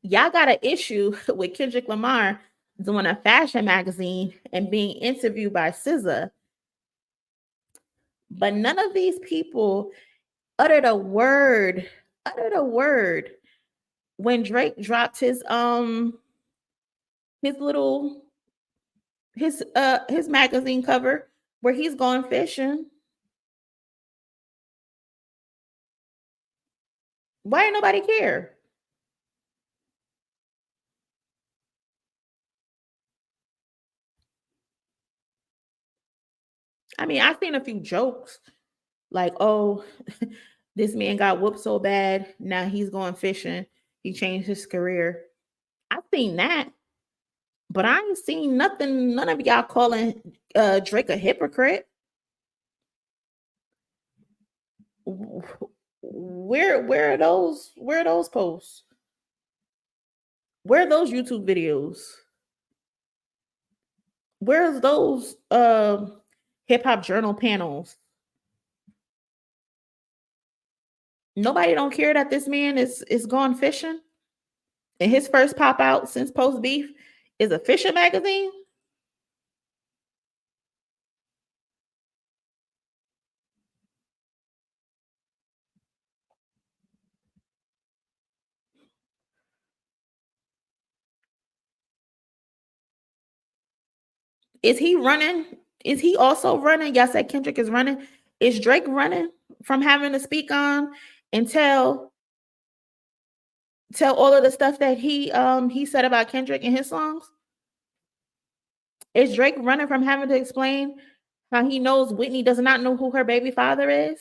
Y'all got an issue with Kendrick Lamar doing a fashion magazine and being interviewed by SZA. But none of these people uttered a word when Drake dropped his magazine cover where he's going fishing. Why ain't nobody care? I mean, I've seen a few jokes like, oh, this man got whooped so bad, now he's going fishing. He changed his career. I've seen that. But I ain't seen nothing, none of y'all calling Drake a hypocrite. Where are those posts? Where are those YouTube videos? Where's those hip hop journal panels? Nobody don't care that this man is gone fishing, and his first pop out since post beef is a fishing magazine. Is he running? Is he also running? Y'all said Kendrick is running. Is Drake running from having to speak on and tell all of the stuff that he said about Kendrick in his songs? Is Drake running from having to explain how he knows Whitney does not know who her baby father is?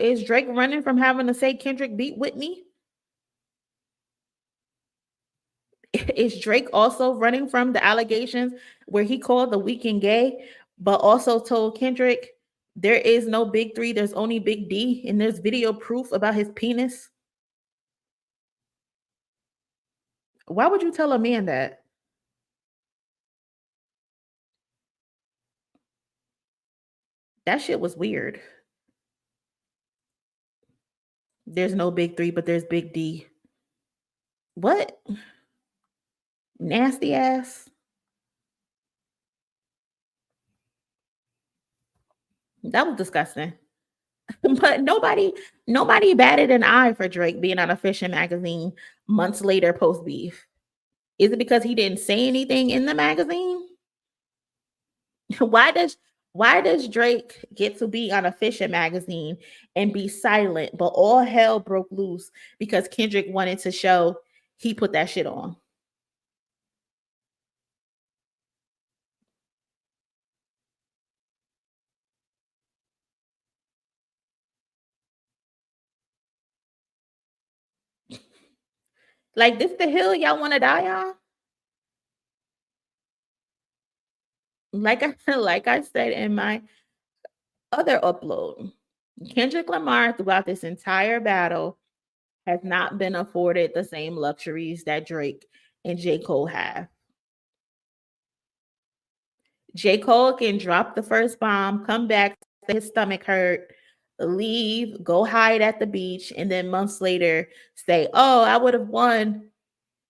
Is Drake running from having to say Kendrick beat Whitney? Is Drake also running from the allegations where he called the Weeknd gay, but also told Kendrick there is no big three, there's only big D, and there's video proof about his penis? Why would you tell a man that? That shit was weird. There's no big three, but there's big D. What? Nasty ass. That was disgusting. But nobody batted an eye for Drake being on a fishing magazine months later post beef. Is it because he didn't say anything in the magazine? Why does Drake get to be on a fishing magazine and be silent, but all hell broke loose because Kendrick wanted to show he put that shit on? Like, this the hill y'all want to die on? Like I said in my other upload, Kendrick Lamar throughout this entire battle has not been afforded the same luxuries that Drake and J. Cole have. J. Cole can drop the first bomb, come back, say his stomach hurt, leave, go hide at the beach, and then months later say, "Oh, I would have won."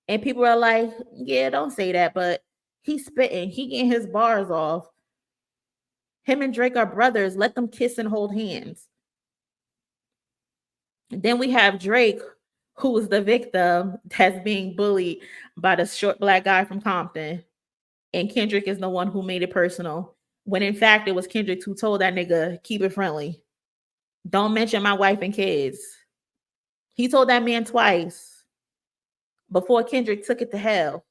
And people are like, "Yeah, don't say that," but he's spitting, he getting his bars off. Him and Drake are brothers. Let them kiss and hold hands. Then we have Drake, who is the victim that's being bullied by the short black guy from Compton. And Kendrick is the one who made it personal. When in fact, it was Kendrick who told that nigga, keep it friendly. Don't mention my wife and kids. He told that man twice before Kendrick took it to hell.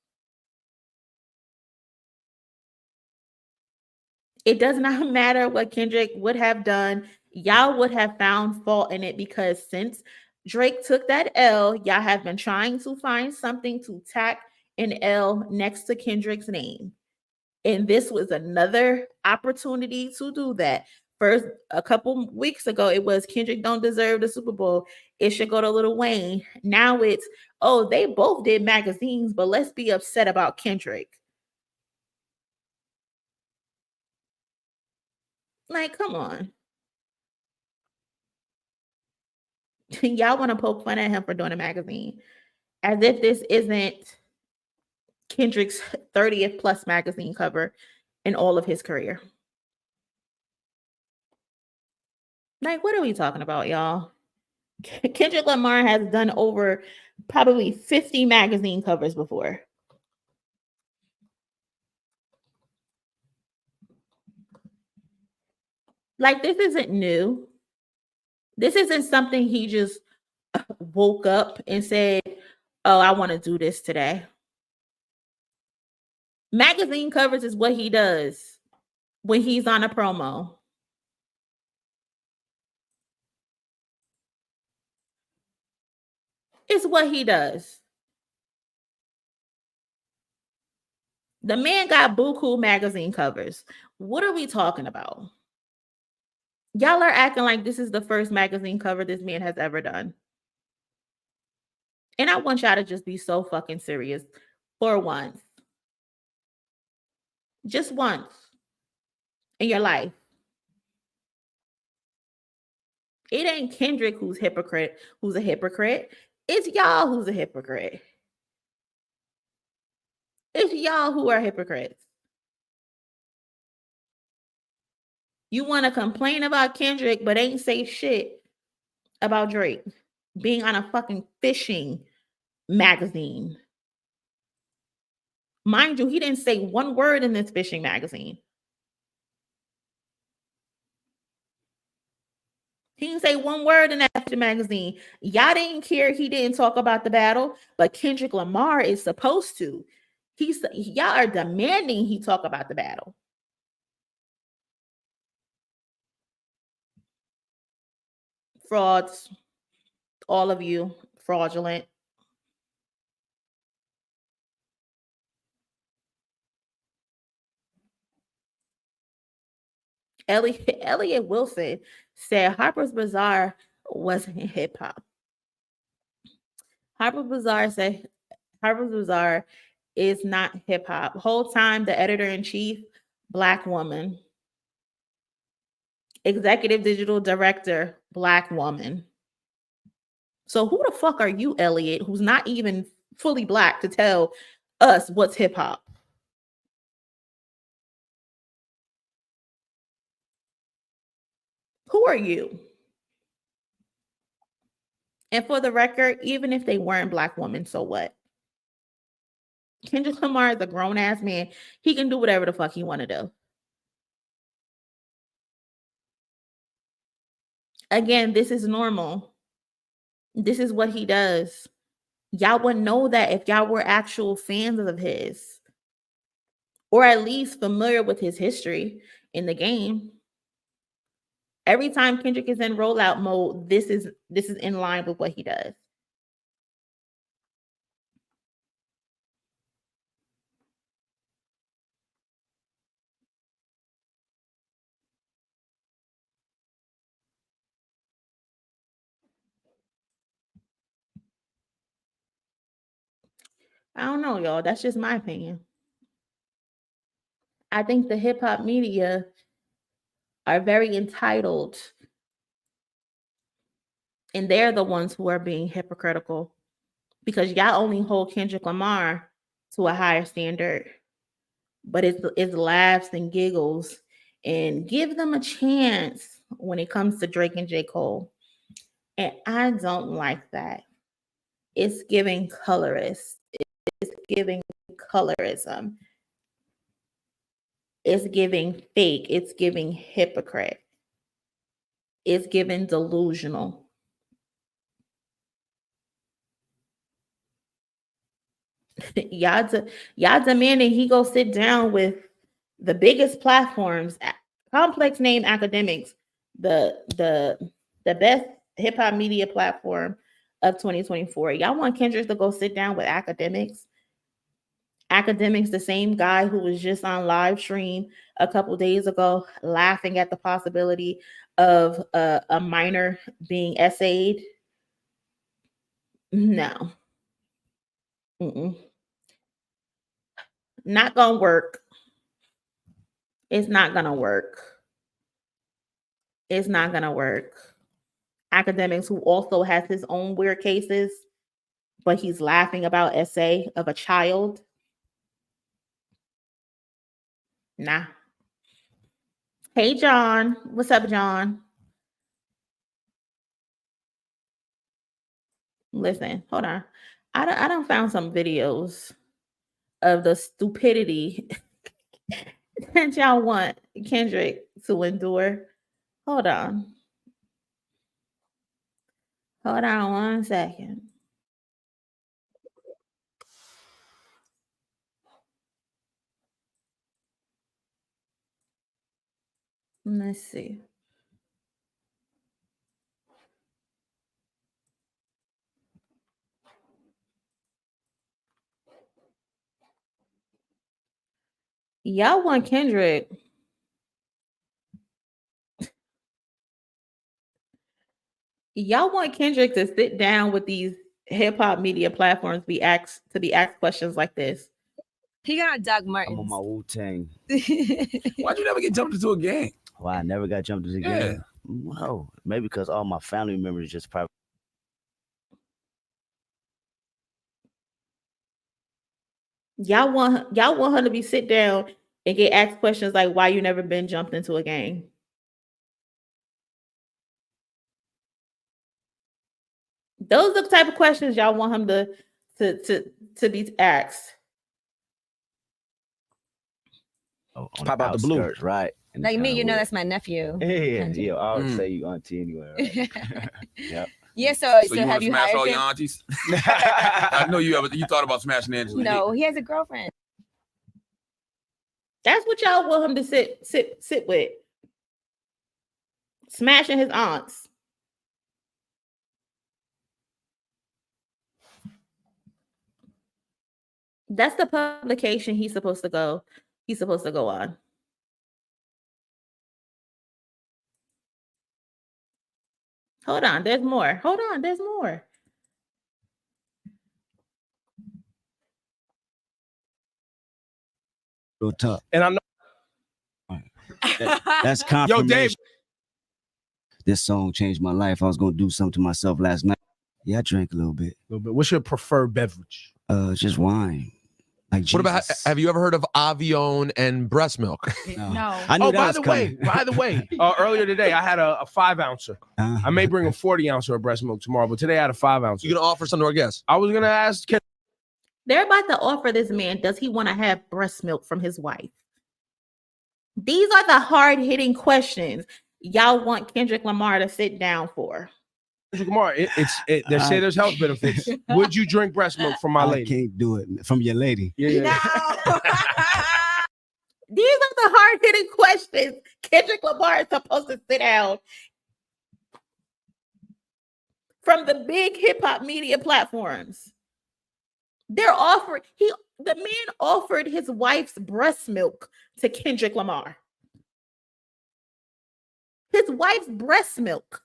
It does not matter what Kendrick would have done. Y'all would have found fault in it because since Drake took that L, y'all have been trying to find something to tack an L next to Kendrick's name. And this was another opportunity to do that. First, a couple weeks ago, it was Kendrick don't deserve the Super Bowl. It should go to Lil Wayne. Now it's, oh, they both did magazines, but let's be upset about Kendrick. Like, come on. Y'all want to poke fun at him for doing a magazine. As if this isn't Kendrick's 30th plus magazine cover in all of his career. Like, what are we talking about, y'all? Kendrick Lamar has done over probably 50 magazine covers before. Like, this isn't new. This isn't something he just woke up and said, oh, I want to do this today. Magazine covers is what he does when he's on a promo. It's what he does. The man got buku magazine covers. What are we talking about? Y'all are acting like this is the first magazine cover this man has ever done. And I want y'all to just be so fucking serious for once. Just once in your life. It ain't Kendrick who's a hypocrite. It's y'all who's a hypocrite. It's y'all who are hypocrites. You want to complain about Kendrick, but ain't say shit about Drake being on a fucking fishing magazine. Mind you, he didn't say one word in this fishing magazine. He didn't say one word in that fishing magazine. Y'all didn't care he didn't talk about the battle, but Kendrick Lamar is supposed to. Y'all are demanding he talk about the battle. Frauds, all of you, fraudulent. Elliott Wilson said Harper's Bazaar wasn't hip hop. Harper's Bazaar is not hip hop. Whole time the editor-in-chief, Black woman. Executive digital director, Black woman. So who the fuck are you, Elliott, who's not even fully Black, to tell us what's hip hop? Who are you? And for the record, even if they weren't Black women, so what? Kendrick Lamar is a grown-ass man. He can do whatever the fuck he want to do. Again, this is normal. This is what he does. Y'all wouldn't know that if y'all were actual fans of his, or at least familiar with his history in the game. Every time Kendrick is in rollout mode, this is in line with what he does. I don't know, y'all. That's just my opinion. I think the hip hop media are very entitled, and they're the ones who are being hypocritical because y'all only hold Kendrick Lamar to a higher standard, but it's laughs and giggles, and give them a chance when it comes to Drake and J. Cole. And I don't like that. It's giving colorist. It's giving colorism. It's giving fake. It's giving hypocrite. It's giving delusional. y'all demanding he go sit down with the biggest platforms, complex name academics, the best hip hop media platform of 2024. Y'all want Kendrick to go sit down with academics? Academics, the same guy who was just on live stream a couple days ago laughing at the possibility of a minor being essayed. No. Mm-mm. Not gonna work. It's not gonna work. It's not gonna work. Academics who also has his own weird cases, but he's laughing about essay of a child. Nah. Hey, John. What's up, John? Listen, hold on. I don't found some videos of the stupidity that y'all want Kendrick to endure. Hold on. Hold on 1 second. Let's see. Y'all want Kendrick. Y'all want Kendrick to sit down with these hip hop media platforms, be asked questions like this. He got Doug I'm Martens. on my Wu-Tang. Why'd you never get jumped into a gang? Why I never got jumped into a Yeah. gang? No, maybe because all my family members just probably. Y'all want her to be sit down and get asked questions like why you never been jumped into a gang. Those are the type of questions y'all want him to be asked. Pop out the blue, right? Like me, you know, that's my nephew. Yeah. I always say you auntie anyway. Right? Yep. Yeah. So you have want to you smash hired all him? your aunties? I know you thought about smashing Angela. No, he has a girlfriend. That's what y'all want him to sit with. Smashing his aunts. That's the publication he's supposed to go on. Hold on, there's more. Real tough. And I know That's confirmation. Yo, Dave. This song changed my life. I was gonna do something to myself last night. Yeah, I drank a little bit. What's your preferred beverage? Just wine. Like what about? Have you ever heard of Avion and breast milk? No. I knew that by was the coming. way, earlier today I had a 5-ouncer. I may bring a 40-ouncer of breast milk tomorrow, but today I had a 5-ouncer. You gonna offer some to our guests? I was gonna ask. They're about to offer this man, does he want to have breast milk from his wife? These are the hard-hitting questions y'all want Kendrick Lamar to sit down for. Kendrick Lamar, they say there's health benefits. Would you drink breast milk from my lady? I can't do it from your lady. Yeah. No. These are the hard-hitting questions Kendrick Lamar is supposed to sit down from the big hip-hop media platforms. They're offering, the man offered his wife's breast milk to Kendrick Lamar. His wife's breast milk.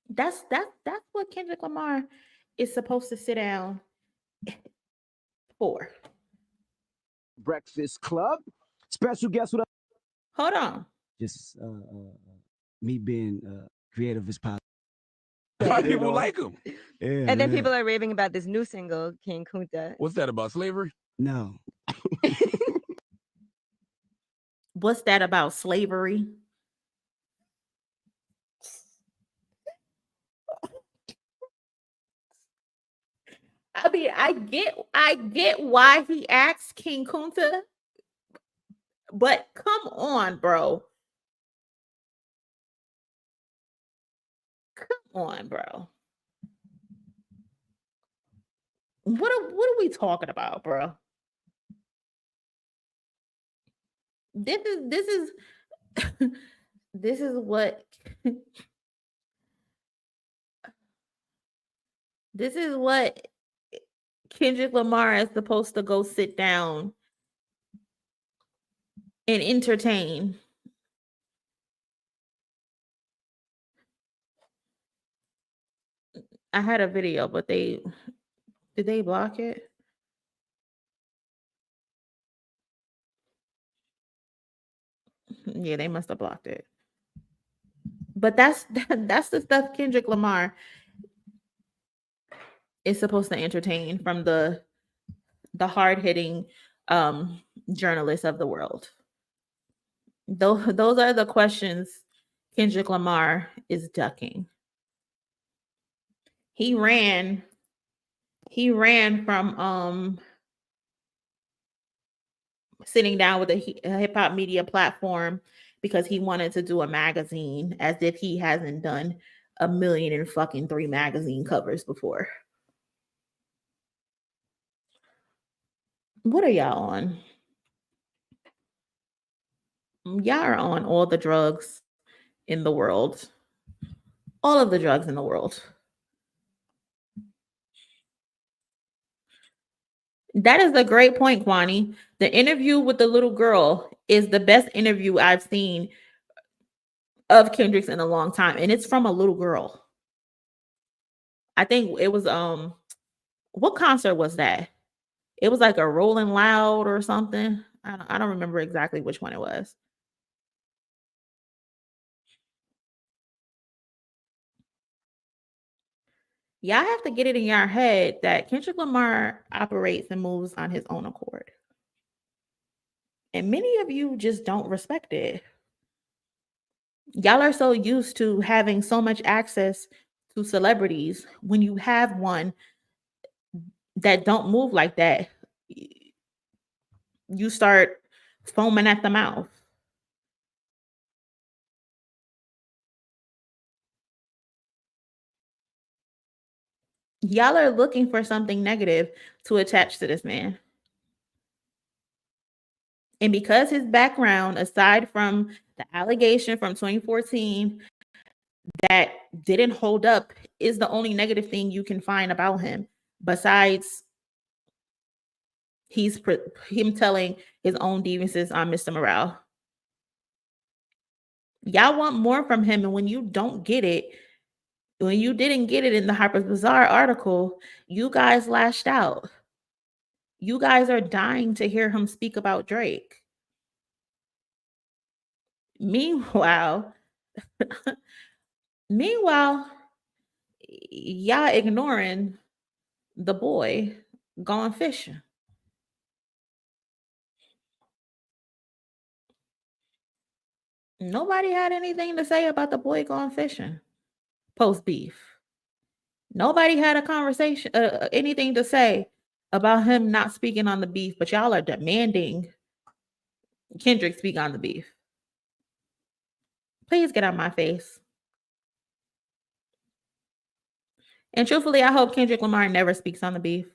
That's what Kendrick Lamar is supposed to sit down for. Breakfast Club. Special guest with us. Hold on. Just me being creative is possible. A lot of people like him. Yeah, And then people are raving about this new single, King Kunta. What's that about? Slavery? No. What's that about? Slavery? I mean, I get why he asked King Kunta, but come on, bro. Come on, bro. What are we talking about, bro? This is this is what this is what Kendrick Lamar is supposed to go sit down and entertain. I had a video, but did they block it? Yeah, they must have blocked it. But that's the stuff Kendrick Lamar is supposed to entertain from the hard-hitting journalists of the world. Those are the questions Kendrick Lamar is ducking. He ran from sitting down with a hip hop media platform because he wanted to do a magazine, as if he hasn't done 1,000,003 magazine covers before. What are y'all on? Y'all are on all the drugs in the world. all of the drugs in the world. That is a great point, Kwani. The interview with the little girl is the best interview I've seen of Kendrick's in a long time, and it's from a little girl. I think it was what concert was that? It was like a Rolling Loud or something. I don't remember exactly which one it was. Y'all have to get it in your head that Kendrick Lamar operates and moves on his own accord. And many of you just don't respect it. Y'all are so used to having so much access to celebrities. When you have one that don't move like that, you start foaming at the mouth. Y'all are looking for something negative to attach to this man. And because his background, aside from the allegation from 2014 that didn't hold up, is the only negative thing you can find about him, besides him telling his own grievances on Mr. Morale. Y'all want more from him, and when you don't get it, when you didn't get it in the Harpers Bazaar article, you guys lashed out. You guys are dying to hear him speak about Drake. Meanwhile, y'all ignoring the boy going fishing. Nobody had anything to say about the boy going fishing post beef. Nobody had a conversation, anything to say about him not speaking on the beef, but y'all are demanding Kendrick speak on the beef. Please get out my face. And truthfully, I hope Kendrick Lamar never speaks on the beef.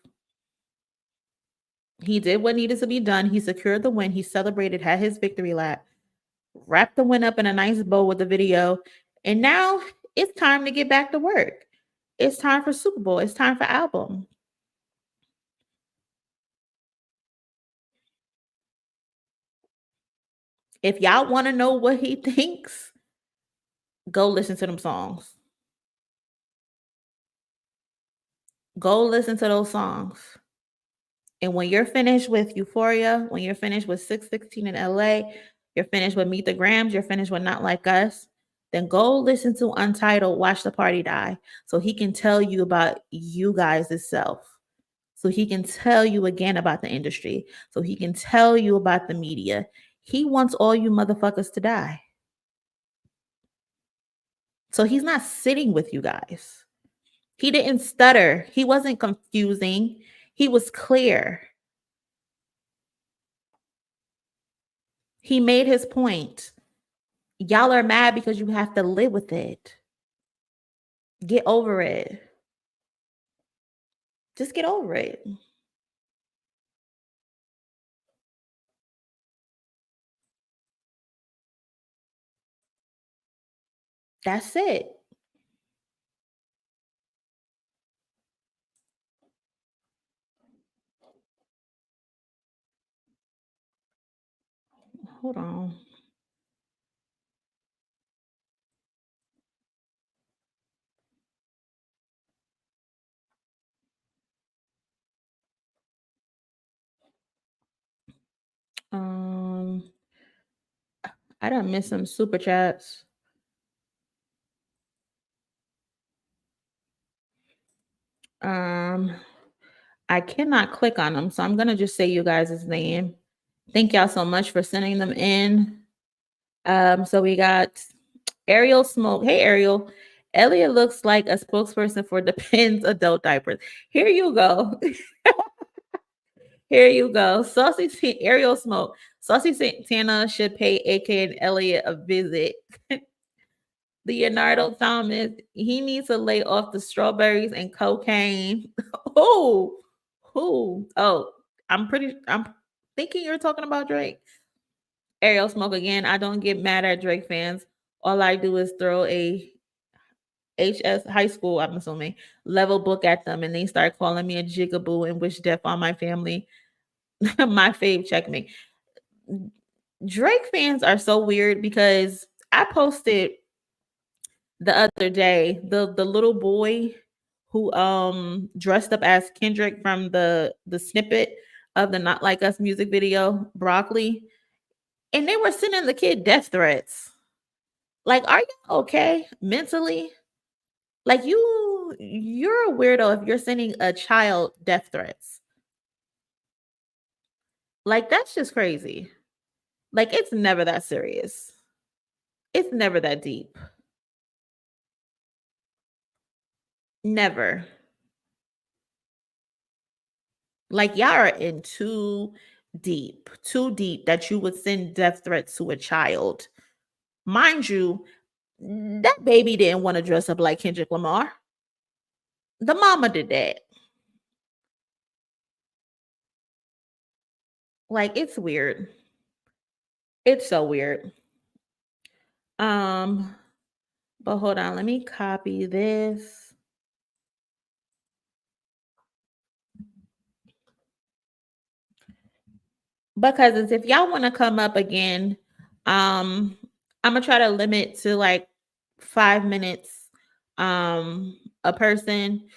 He did what needed to be done. He secured the win. He celebrated, had his victory lap, wrapped the win up in a nice bow with the video. And now it's time to get back to work. It's time for Super Bowl. It's time for album. If y'all want to know what he thinks, go listen to them songs. Go listen to those songs. And when you're finished with Euphoria, when you're finished with 616 in LA, you're finished with Meet the Grams, you're finished with Not Like Us, then go listen to Untitled, Watch the Party Die, so he can tell you about you guys itself. So he can tell you again about the industry. So he can tell you about the media. He wants all you motherfuckers to die. So he's not sitting with you guys. He didn't stutter. He wasn't confusing. He was clear. He made his point. Y'all are mad because you have to live with it. Get over it. Just get over it. That's it. Hold on. I done missed some super chats. I cannot click on them, so I'm gonna just say you guys' name. Thank y'all so much for sending them in. So we got Ariel Smoke. Hey Ariel, Elliott looks like a spokesperson for Depends adult diapers. Here you go. Here you go. Ariel Smoke. Saucy Santana should pay AK and Elliott a visit. Leonardo Thomas, he needs to lay off the strawberries and cocaine. Oh, I'm thinking you're talking about Drake. Ariel Smoke again. I don't get mad at Drake fans. All I do is throw a HS high school, I'm assuming, level book at them, and they start calling me a jigaboo and wish death on my family. My fave checkmate. Drake fans are so weird because I posted the other day the little boy who dressed up as Kendrick from the snippet of the Not Like Us music video, Broccoli, and they were sending the kid death threats. Like, are you okay mentally? Like, you're a weirdo if you're sending a child death threats. Like, that's just crazy. Like, it's never that serious. It's never that deep. Never. Like, y'all are in too deep that you would send death threats to a child. Mind you, that baby didn't want to dress up like Kendrick Lamar. The mama did that. Like, it's weird. It's so weird. But hold on, let me copy this. Because if y'all want to come up again, I'm gonna try to limit to like 5 minutes a person.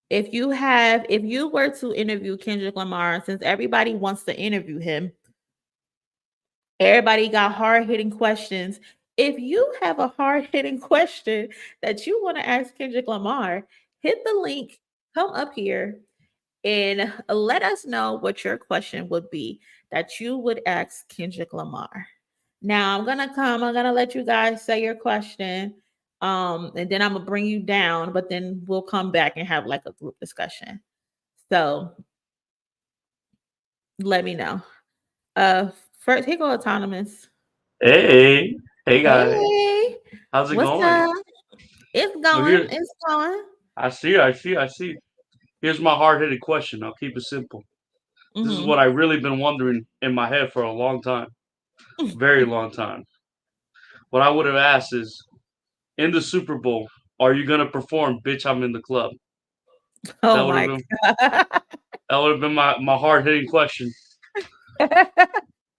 If you were to interview Kendrick Lamar, since everybody wants to interview him, everybody got hard-hitting questions. If you have a hard-hitting question that you want to ask Kendrick Lamar, hit the link, come up here, and let us know what your question would be that you would ask Kendrick Lamar. Now I'm gonna let you guys say your question. And then I'm gonna bring you down, but then we'll come back and have like a group discussion. So let me know. First, here go Autonomous. Hey guys, Hey, how's it what's going? up? It's So going, here, it's going. I see. Here's my hard-hitting question. I'll keep it simple. This is Mm-hmm. what I really been wondering in my head for a long time, very long time. What I would have asked is, in the Super Bowl, are you gonna perform "Bitch, I'm in the Club"? That Oh would have my been god. my hard-hitting question.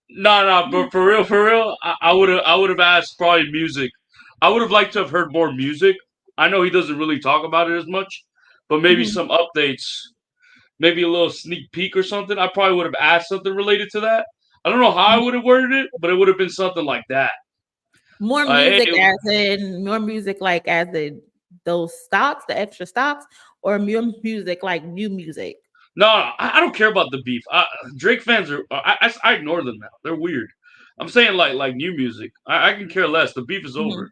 No, but for real, I would have asked probably music. I would have liked to have heard more music. I know he doesn't really talk about it as much, but maybe Mhm. some updates, maybe a little sneak peek or something. I probably would have asked something related to that. I don't know how I would have worded it, but it would have been something like that. More Hey, music like as in those stocks, the extra stocks, or more music like new music. no, I don't care about the beef. Drake fans are. I ignore them now. They're weird. I'm saying like new music. I can care less. The beef is over.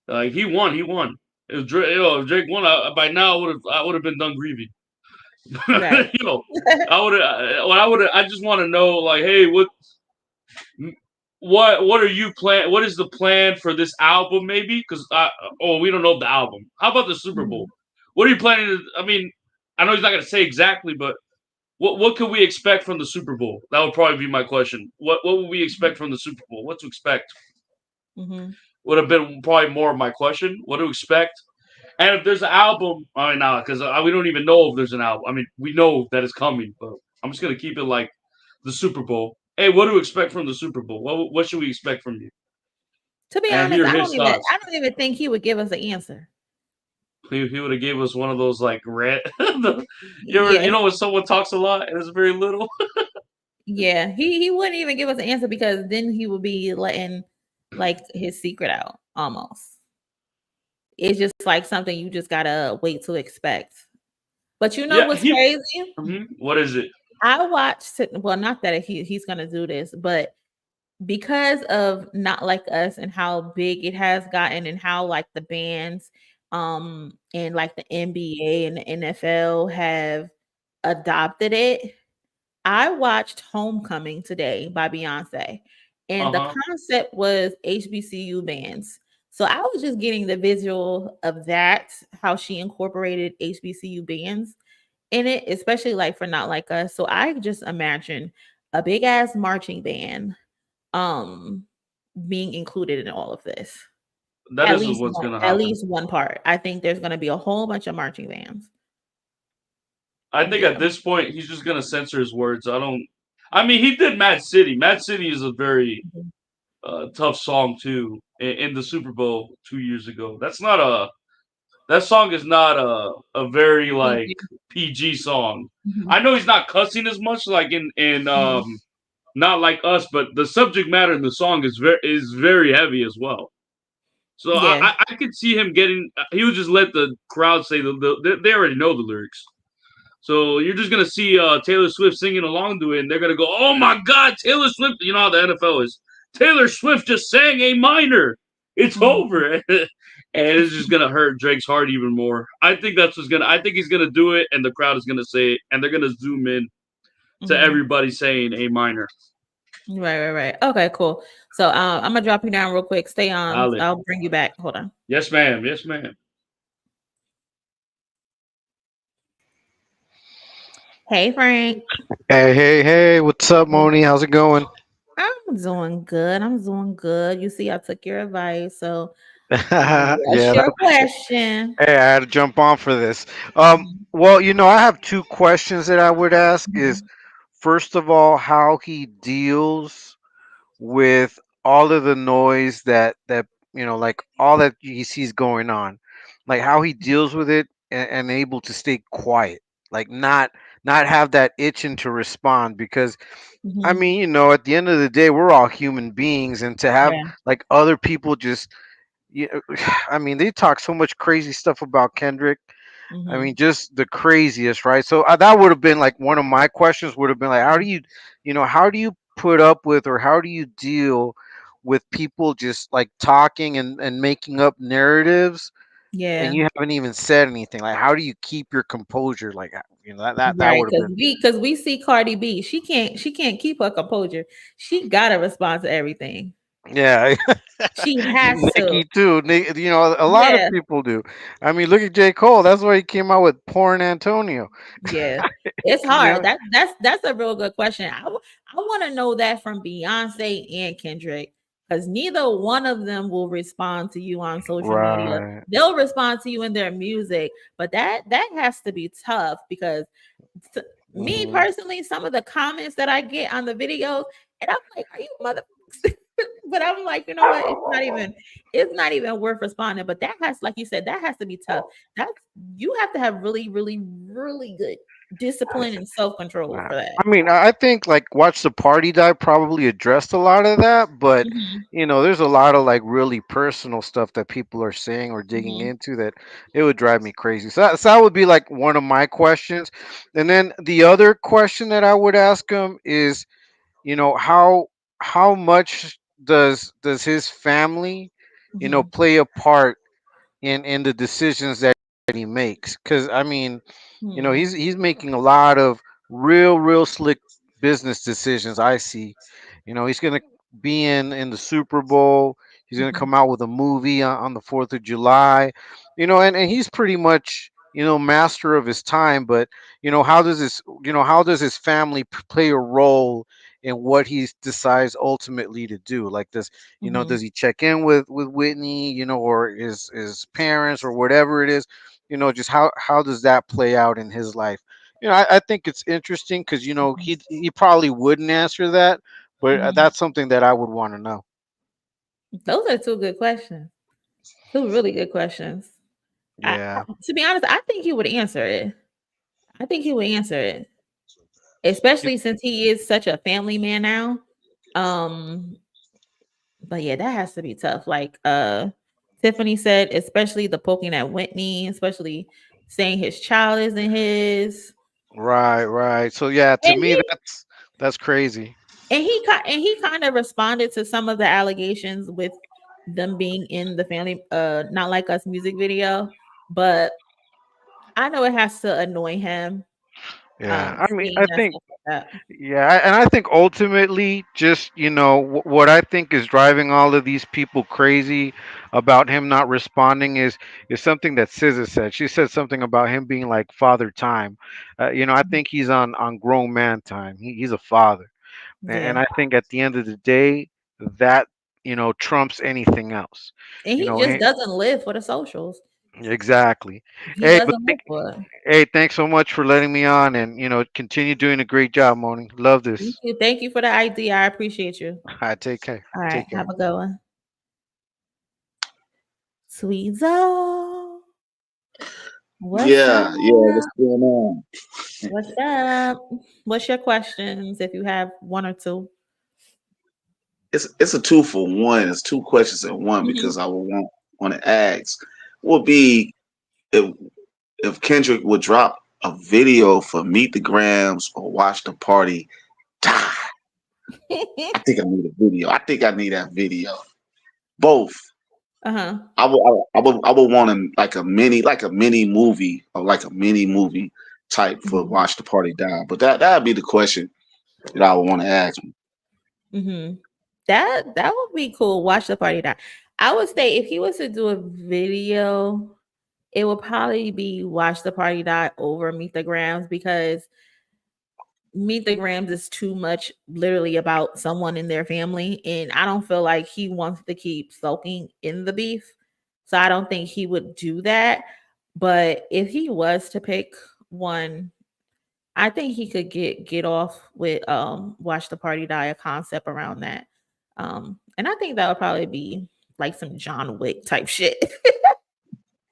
Like he won. If Drake won, by now I would have been done grieving. Right. I would have. I just want to know, like, hey, what are you plan? What is the plan for this album? Maybe because we don't know the album. How about the Super Bowl? What are you planning to? I mean, I know he's not gonna say exactly, but what could we expect from the Super Bowl? That would probably be my question. What would we expect from the Super Bowl? What to expect? Would have been probably more of my question. What to expect? And if there's an album, I mean, now because we don't even know if there's an album. I mean, we know that it's coming, but I'm just gonna keep it like the Super Bowl. Hey, what do we expect from the Super Bowl? What should we expect from you? To be And honest, hear his thoughts. I don't even think he would give us an answer. He would have gave us one of those like red. Yeah. You know when someone talks a lot and it's very little. Yeah. He wouldn't even give us an answer because then he would be letting like his secret out almost. It's just like something you just gotta wait to expect. But you know Yeah, what's crazy? What is it? I watched it. Well, not that he's gonna do this, but because of Not Like Us and how big it has gotten and how like the bands and like the NBA and the NFL have adopted it. I watched Homecoming today by Beyonce, and the concept was HBCU bands. So I was just getting the visual of that, how she incorporated HBCU bands in it, especially like for Not Like Us. So I just imagine a big ass marching band being included in all of this. That is what's gonna At happen. least one part. I think there's gonna be a whole bunch of marching bands. I think Yeah. at this point he's just gonna censor his words. I mean, he did Mad City. Mad City is a very tough song too. In the Super Bowl 2 years ago, that song is not a very like PG song. I know he's not cussing as much like in Not Like Us, but the subject matter in the song is very heavy as well. So Yeah. I could see him getting. He would just let the crowd say they already know the lyrics. So you're just gonna see Taylor Swift singing along to it, and they're gonna go, "Oh my God, Taylor Swift!" You know how the NFL is. Taylor Swift just sang A minor. It's over, and it's just gonna hurt Drake's heart even more. I think that's what's gonna. I think he's gonna do it, and the crowd is gonna say it, and they're gonna zoom in to everybody saying A minor. Right. Okay, cool. So I'm gonna drop you down real quick. Stay on. Solid. I'll bring you back. Hold on. Yes, ma'am. Yes, ma'am. Hey, Frank. Hey, what's up, Moni? How's it going? I'm doing good. You see, I took your advice. So what's Yeah, your question? hey, I had to jump on for this. Well, I have two questions that I would ask is first of all, how he deals with all of the noise that like all that he sees going on, like how he deals with it and able to stay quiet, like not have that itching to respond because I mean, at the end of the day, we're all human beings, and to have Yeah. like other people just, you know, I mean, they talk so much crazy stuff about Kendrick. I mean, just the craziest, right? So that would have been like one of my questions. Would have been like, how do you put up with, or how do you deal with people just like talking and making up narratives, and Yeah. you haven't even said anything? Like, how do you keep your composure? Like, that Right, would have been. because we see Cardi B, she can't keep her composure. She gotta respond to everything. Yeah, She has to. Nicki too. A lot of Yeah, people do. I mean, look at J. Cole. That's why he came out with "Porn Antonio." yeah. It's You hard. know? That's a real good question. I want to know that from Beyonce and Kendrick, because neither one of them will respond to you on social media. Right. They'll respond to you in their music, but that has to be tough because me Mhm. personally, some of the comments that I get on the videos, and I'm like, "Are you mother?" But I'm like, you know what? It's not even worth responding. But that has, like you said, that has to be tough. That's You have to have really, really, really good discipline and self control Wow. for that. I mean, I think like Watch the Party Die probably addressed a lot of that, but Mhm, there's a lot of like really personal stuff that people are saying or digging mhm, into that it would drive me crazy. So that would be like one of my questions. And then the other question that I would ask him is, how much does his family, mhm, play a part in the decisions that he makes? Because I mean, mhm, he's making a lot of real slick business decisions. I see. He's gonna be in the Super Bowl. He's gonna mhm, come out with a movie on the 4th of July. And he's pretty much master of his time. But how does his family play a role in what he decides ultimately to do? Like, does mhm. he check in with Whitney, or his parents or whatever it is? Just how does that play out in his life? I think it's interesting because he probably wouldn't answer that, but Mhm. that's something that I would want to know. Those are two good questions. Two really good questions. Yeah. To be honest, I think he would answer it. I think he would answer it, especially since he is such a family man now. Um, but yeah, that has to be tough. Like Tiffany said, especially the poking at Whitney, especially saying his child isn't his. Right. So yeah, to And me that's crazy. he kind of responded to some of the allegations with them being in the family Not Like Us music video, but I know it has to annoy him Yeah. I mean, seeing I that think stuff like that. yeah, and I think ultimately, just what I think is driving all of these people crazy about him not responding is something that SZA said. She said something about him being like father time. I think he's on grown man time. He's a father, and Yeah. I think at the end of the day, that trumps anything else. And he just doesn't live for the socials. Exactly. He Hey, but doesn't live for it. hey, thanks so much for letting me on, and continue doing a great job, Moni. Love this. Thank you for the idea. I appreciate you. All right, take care. All right, Take care. have a good one. Sweezo. What's Yeah, up? what's going on? What's up? What's your questions if you have one or two? It's a 2-for-1. It's two questions in one because I would want to ask would be if Kendrick would drop a video for Meet the Grams or Watch the Party Die. I think I need a video. I think I need that video. Both. Uh-huh. I would want like a mini movie or like a mini movie type for Watch the Party Die. But that'd be the question that I would want to ask me. Mm-hmm. That would be cool. Watch the Party Die. I would say if he was to do a video, it would probably be Watch the Party Die over Meet the Grams, because Meet the Grams is too much literally about someone in their family, and I don't feel like he wants to keep sulking in the beef. So I don't think he would do that. But if he was to pick one, I think he could get off with Watch the Party Die, a concept around that. And I think that would probably be like some John Wick type shit.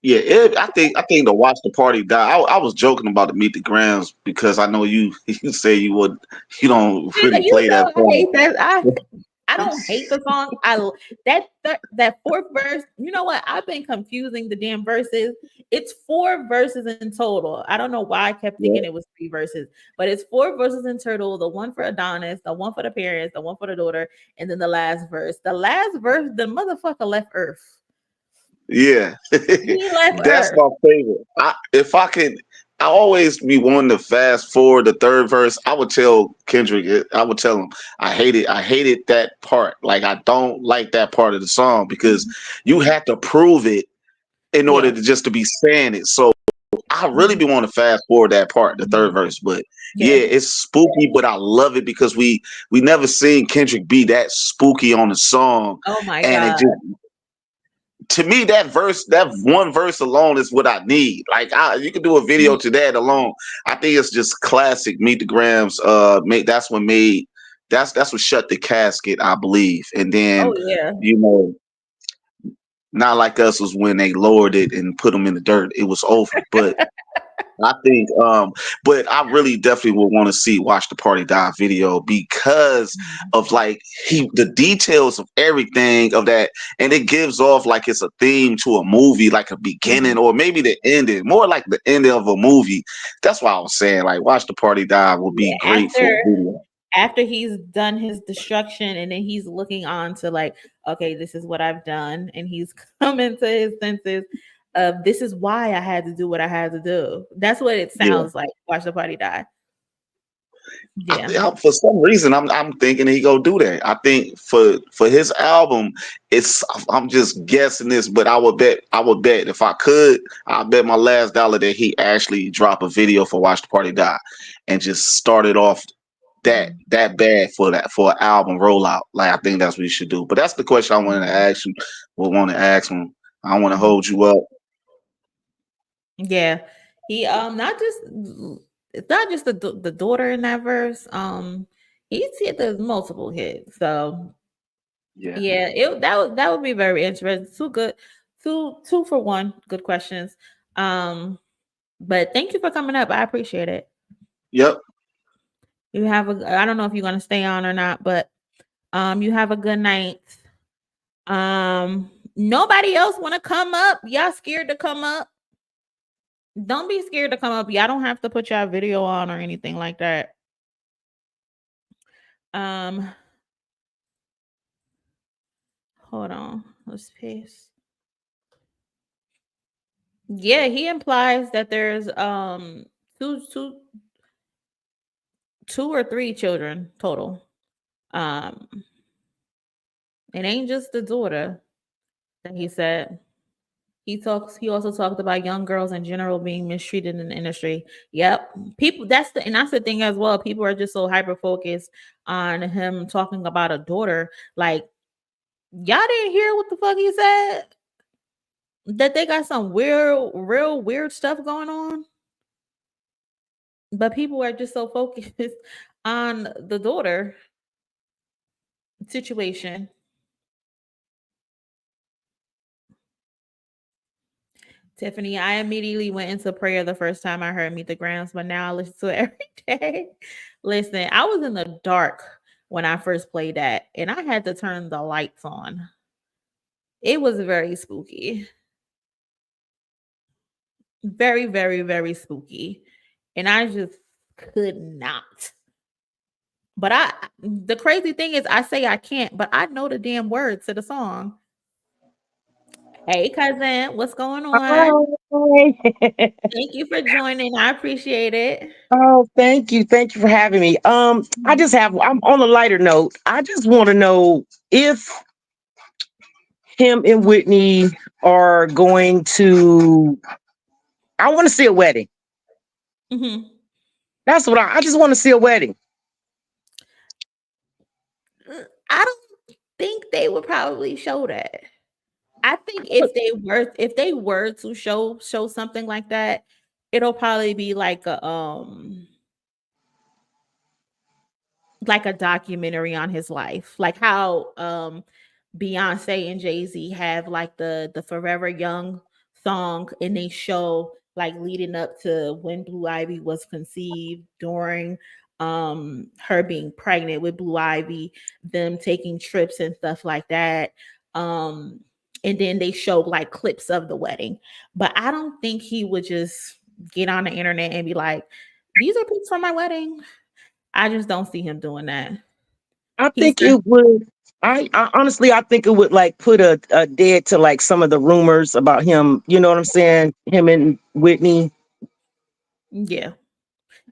Yeah, I think the Watch the Party Die. I was joking about the Meet the Grams because I know you say you don't really play that I song. hate that. I don't hate the song. That fourth verse. You know what? I've been confusing the damn verses. It's 4 verses in total. I don't know why I kept thinking it was 3 verses, but it's 4 verses in total. The one for Adonis, the one for the parents, the one for the daughter, and then the last verse. The last verse, the motherfucker left Earth. Yeah, He left that's Earth. my favorite. I always be wanting to fast forward the third verse. I would tell Kendrick, I would tell him, I hated that part. Like, I don't like that part of the song because you have to prove it in order to just to be saying it. So I really be wanting to fast forward that part, the third verse. But yeah, it's spooky, but I love it because we never seen Kendrick be that spooky on the song. Oh my and God. it just, to me, that one verse alone is what I need. Like, you can do a video to that alone. I think it's just classic. Meet the Grams. That's what shut the casket, I believe. And then, Not Like Us was when they lowered it and put them in the dirt. It was over. But I think, but I really definitely would want to see Watch the Party Die video because of like the details of everything of that, and it gives off like it's a theme to a movie, like a beginning or maybe the ending, more like the ending of a movie. That's why I was saying like Watch the Party Die would be great for a video. After he's done his destruction and then he's looking on to like, okay, this is what I've done, and he's coming to his senses. This is why I had to do what I had to do. That's what it sounds like. Watch the Party Die. Yeah. For some reason, I'm thinking he go do that. I think for his album, I'm just guessing this, but I would bet if I could, I bet my last dollar that he actually drop a video for Watch the Party Die, and just started off that bad for an album rollout. Like, I think that's what you should do. But that's the question I wanted to ask you. I don't want to hold you up. Yeah, he it's not just the daughter in that verse. He's hit the multiple hits. So that would be very interesting. Two for one. Good questions. But thank you for coming up. I appreciate it. Yep. You have I don't know if you're gonna stay on or not, but you have a good night. Nobody else want to come up? Y'all scared to come up? Don't be scared to come up. Y'all don't have to put your video on or anything like that. Hold on. Let's paste. Yeah, he implies that there's two or 3 children total. It ain't just the daughter that he said. He also talked about young girls in general being mistreated in the industry. Yep. That's the thing as well. People are just so hyper focused on him talking about a daughter. Like, Y'all didn't hear what the fuck he said? That they got some real weird stuff going on. But people are just so focused on the daughter situation. Tiffany, I immediately went into prayer the first time I heard Meet the Grams, but now I listen to it every day. Listen, I was in the dark when I first played that, and I had to turn the lights on. It was very spooky. Very, very, very spooky. And I just could not. But the crazy thing is I say I can't, but I know the damn words to the song. Hey cousin, what's going on? Thank you for joining. I appreciate it. Oh, thank you. Thank you for having me. I'm on a lighter note. I just want to know if him and Whitney are going to, I want to see a wedding. Mm-hmm. That's what I just want to see a wedding. I don't think they would probably show that. I think if they were to show something like that, it'll probably be like a documentary on his life, like how Beyonce and Jay-Z have like the Forever Young song, and they show like leading up to when Blue Ivy was conceived, during her being pregnant with Blue Ivy, them taking trips and stuff like that. And then they show like clips of the wedding. But I don't think he would just get on the internet and be like, these are pics from my wedding. I just don't see him doing that. I think it would. I honestly, I think it would like put a dead to like some of the rumors about him. You know what I'm saying? Him and Whitney. Yeah,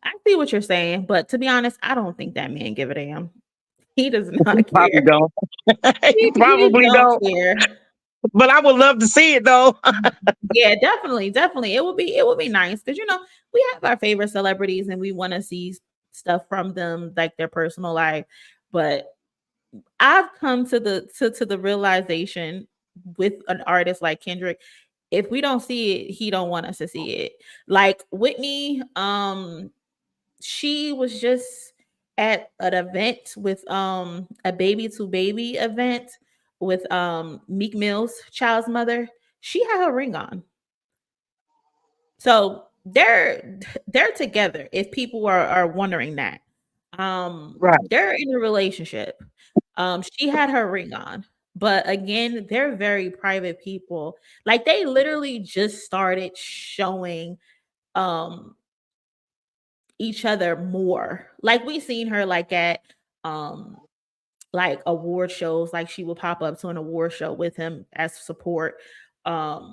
I see what you're saying, but to be honest, I don't think that man give a damn. He does not care. Probably don't. He Probably don't care. But I would love to see it though. Yeah, definitely. It would be nice because we have our favorite celebrities and we want to see stuff from them, like their personal life. But I've come to the realization with an artist like Kendrick, if we don't see it, he don't want us to see it. Like Whitney, she was just at an event with a baby to baby event with Meek Mill's child's mother. She had her ring on. So they're together, if people are wondering that. Right. They're in a relationship. She had her ring on. But again, they're very private people. Like they literally just started showing each other more. Like we seen her like at like award shows, like she would pop up to an award show with him as support. But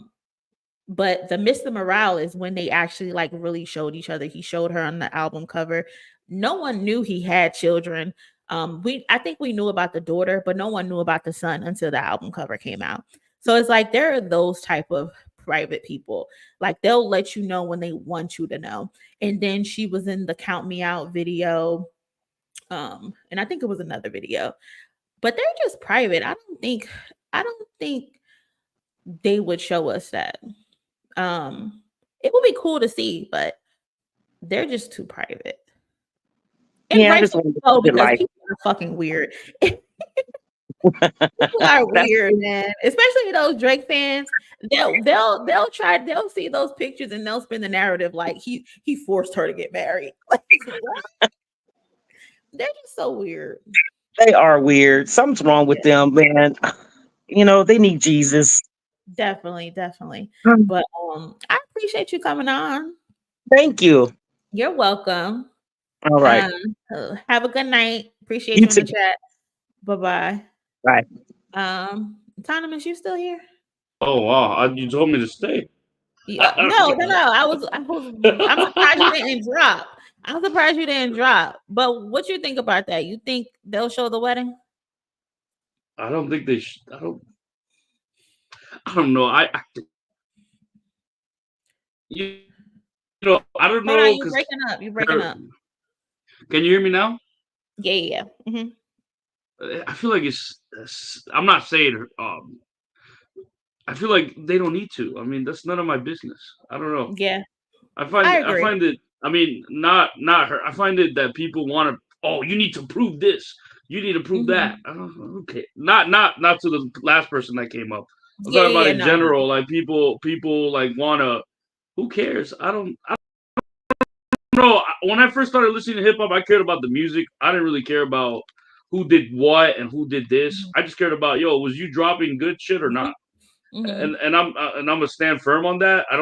the Mr. Morale is when they actually like really showed each other. He showed her on the album cover. No one knew he had children. I think we knew about the daughter, but no one knew about the son until the album cover came out. So it's like there are those type of private people. Like they'll let you know when they want you to know. And then she was in the Count Me Out video. And I think it was another video. But they're just private. I don't think they would show us that. It would be cool to see, but they're just too private. And yeah, I just want to because like people are fucking weird. People are weird, man. Especially those Drake fans. They'll see those pictures and they'll spin the narrative like he forced her to get married. Like, they're just so weird. They are weird. Something's wrong with them, man. They need Jesus. Definitely. But I appreciate you coming on. Thank you. You're welcome. All right. Have a good night. Appreciate you in the chat. Bye-bye. Bye. Autonomous, you still here? Oh wow! You told me to stay. Yeah. No. I'm surprised you didn't drop. I'm surprised you didn't drop. But what you think about that? You think they'll show the wedding? I don't think they. I don't know. You know. I don't know. You breaking up. You breaking up. Can you hear me now? Yeah. Mm-hmm. I feel like I'm not saying. I feel like they don't need to. I mean, that's none of my business. I don't know. Yeah, I I I agree. find it. I mean, not her. I find it that people want to. Oh, you need to prove this. You need to prove Hmm. that. Okay, not to the last person that came up. I'm Yeah, talking yeah, about yeah, in no, no. general. Like people like wanna. Who cares? I don't know. When I first started listening to hip hop, I cared about the music. I didn't really care about who did what and who did this. I just cared about, yo, was you dropping good shit or not? Hmm. And I'm gonna stand firm on that. I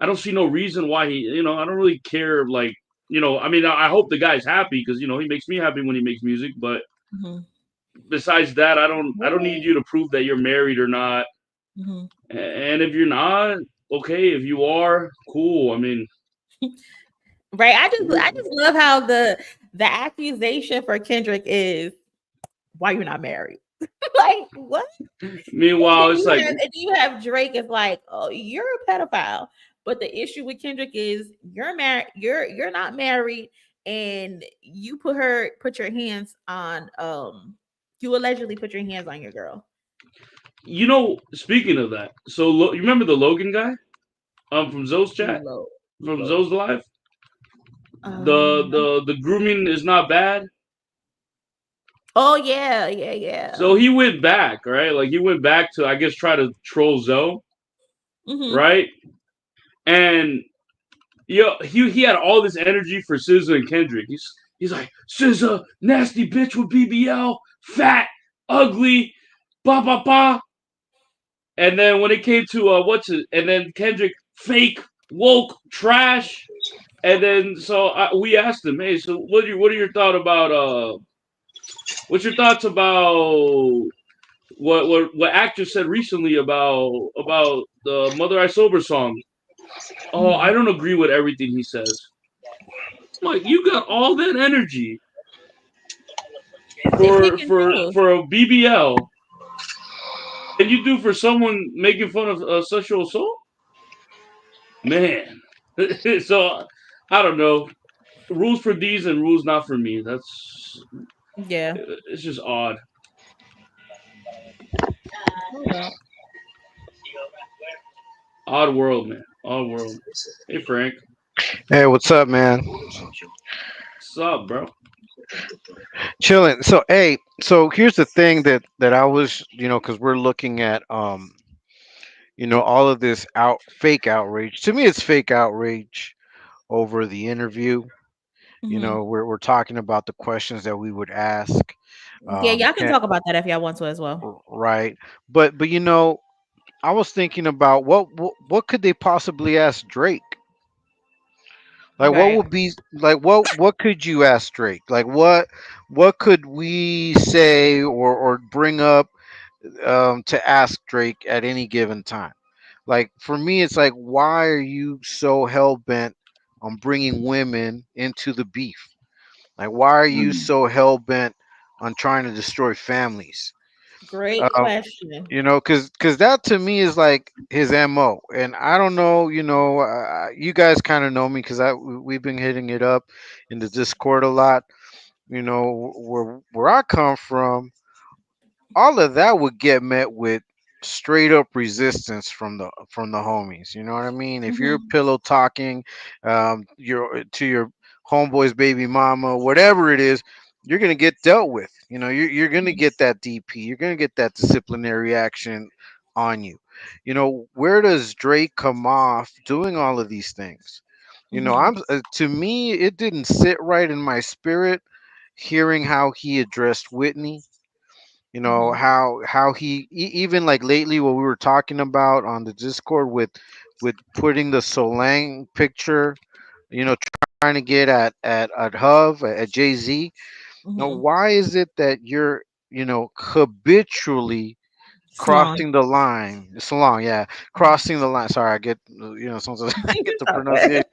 don't see no reason why I don't really care. Like, I mean, I hope the guy's happy because he makes me happy when he makes music. But Hmm. besides that, I don't need you to prove that you're married or not. Hmm. And if you're not, okay. If you are, cool. I mean, Right. I just love how the accusation for Kendrick is why you're not married. Like what? And meanwhile, then it's like, you have Drake is like, oh, you're a pedophile. But the issue with Kendrick is you're married, you're not married, and you put your hands on you allegedly put your hands on your girl. speaking of that, so you remember the Logan guy, from Zoe's chat, Low, from low. Zoe's live. The grooming is not bad. Oh yeah, yeah, yeah. So he went back, right? Like he went back to, I guess, try to troll Zoe, Mm-hmm. right? And he had all this energy for SZA and Kendrick. He's like, SZA, nasty bitch with BBL, fat, ugly, ba ba ba. And then when it came to and then Kendrick, fake, woke, trash. And then we asked him, hey, so what are your thoughts about what's your thoughts about what actors said recently about the Mother I Sober song? Oh, I don't agree with everything he says. I'm like, you got all that energy They pick and choose. for a BBL, and you do for someone making fun of sexual assault, man. So I don't know. Rules for these and rules not for me. Yeah. It's just odd. Hold up. Odd world, man. Odd world. Hey Frank, Hey, what's up, man? what's up, bro? Chilling. So, hey, so here's the thing that I was, because we're looking at, all of this fake outrage. To me, it's fake outrage over the interview. Hmm. We're talking about the questions that we would ask. Yeah, y'all can Can't, talk about that if y'all want to as well. right? But I was thinking about what could they possibly ask Drake? Like what Right. would be like what could you ask Drake? Like what could we say or bring up to ask Drake at any given time? Like for me, it's like why are you so hell bent on bringing women into the beef? Like why are you so hell bent on trying to destroy families? Great question. Because that to me is like his mo, and I don't know, you guys kind of know me because we've been hitting it up in the Discord a lot. Where I come from, all of that would get met with straight up resistance from the homies. You know what I mean? If you're Hmm. pillow talking, your to your homeboy's baby mama, whatever it is, you're gonna get dealt with. You're gonna get that DP. You're gonna get that disciplinary action on you. Where does Drake come off doing all of these things? Hmm. I'm to me, it didn't sit right in my spirit hearing how he addressed Whitney. Hmm. How he even like lately what we were talking about on the Discord with putting the Solang picture, trying to get at Hov at Jay-Z. Now Hmm. why is it that you're habitually Salon. crossing the line? Salon, yeah, crossing the line. Sorry, I get sometimes I get the pronunciation.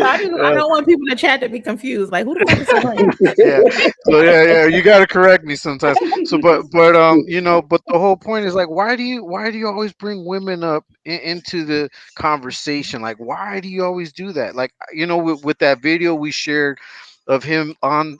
I don't want people in the chat to be confused. Like, who the fuck is Soleil? Yeah. So yeah, you got to correct me sometimes. So, but the whole point is like, why do you always bring women up into the conversation? Like, why do you always do that? Like, with that video we shared of him on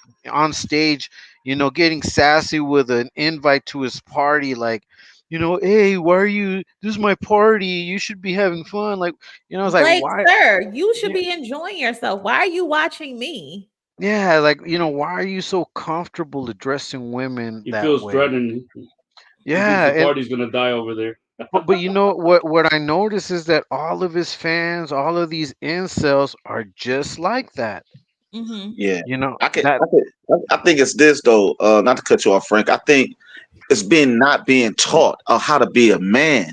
stage, getting sassy with an invite to his party, like, hey, why are you? This is my party. You should be having fun. Like, it's like, Like, why? sir, you should Yeah, be enjoying yourself. Why are you watching me? yeah, like, why are you so comfortable addressing women He that feels way? threatened. He thinks Yeah, the and party's gonna die over there. but you know what I notice is that all of his fans, all of these incels are just like that. Mm-hmm. Yeah, I can. That I think it's this though. Not to cut you off, Frank. I think it's been not being taught how to be a man.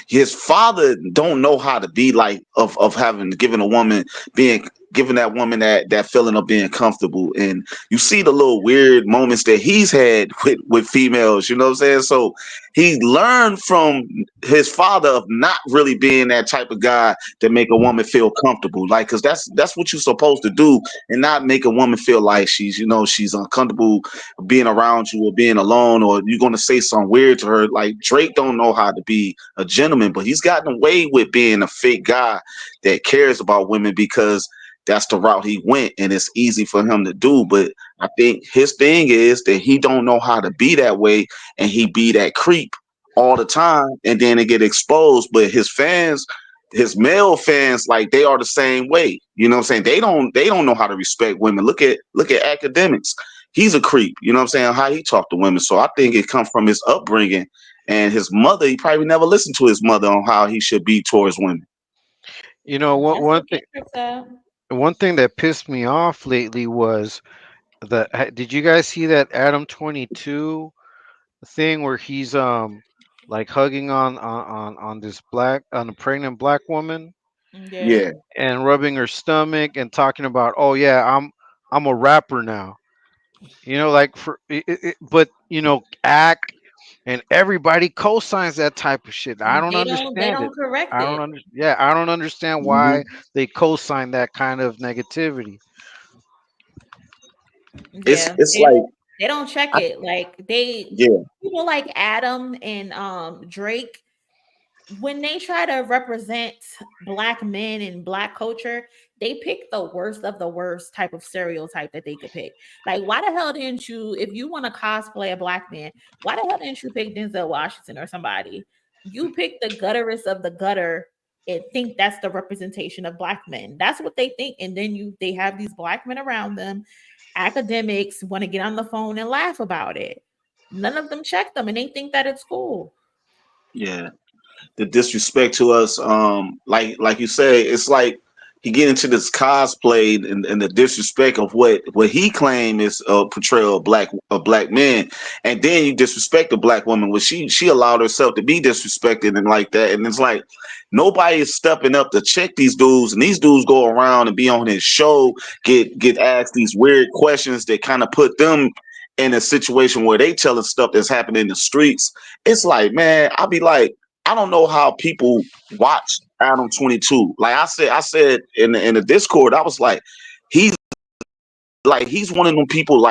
His father don't know how to be like of having given a woman being giving that woman that feeling of being comfortable. And you see the little weird moments that he's had with females, you know what I'm saying? So he learned from his father of not really being that type of guy that make a woman feel comfortable. Like, cause that's what you're supposed to do, and not make a woman feel like she's uncomfortable being around you or being alone, or you're gonna say something weird to her. Like Drake don't know how to be a gentleman, but he's gotten away with being a fake guy that cares about women because that's the route he went and it's easy for him to do. But I think his thing is that he don't know how to be that way, and he be that creep all the time, and then it get exposed. But his fans, his male fans, like they are the same way. You know what I'm saying? They don't know how to respect women. Look at academics. He's a creep. You know what I'm saying? How he talk to women. So I think it comes from his upbringing and his mother. He probably never listened to his mother on how he should be towards women. what That's one what thing Kendrick said. one thing that pissed me off lately was did you guys see that Adam 22 thing where he's like hugging on this on a pregnant black woman Yeah. Yeah, and rubbing her stomach and talking about, oh yeah, I'm a rapper now. Like but act and everybody co-signs that type of shit. I don't They understand it. don't correct it. I don't understand hmm why they co-sign that kind of negativity. Yeah. it's like They don't check I, it. Like they yeah, people like Adam and Drake, when they try to represent black men and black culture, they pick the worst of the worst type of stereotype that they could pick. Like, why the hell didn't you, if you want to cosplay a black man, why the hell didn't you pick Denzel Washington or somebody? You pick the gutterest of the gutter and think that's the representation of black men. That's what they think. And then they have these black men around them. Academics want to get on the phone and laugh about it. None of them check them and they think that it's cool. yeah. The disrespect to us, like you say, it's like he get into this cosplay and the disrespect of what he claim is a portrayal of black men, and then you disrespect a black woman when she allowed herself to be disrespected and like that, and it's like nobody is stepping up to check these dudes, and these dudes go around and be on his show, get asked these weird questions that kind of put them in a situation where they telling stuff that's happening in the streets. It's like, man, I'll be like, I don't know how people watch Adam 22. Like I said in the Discord, I was he's he's one of them people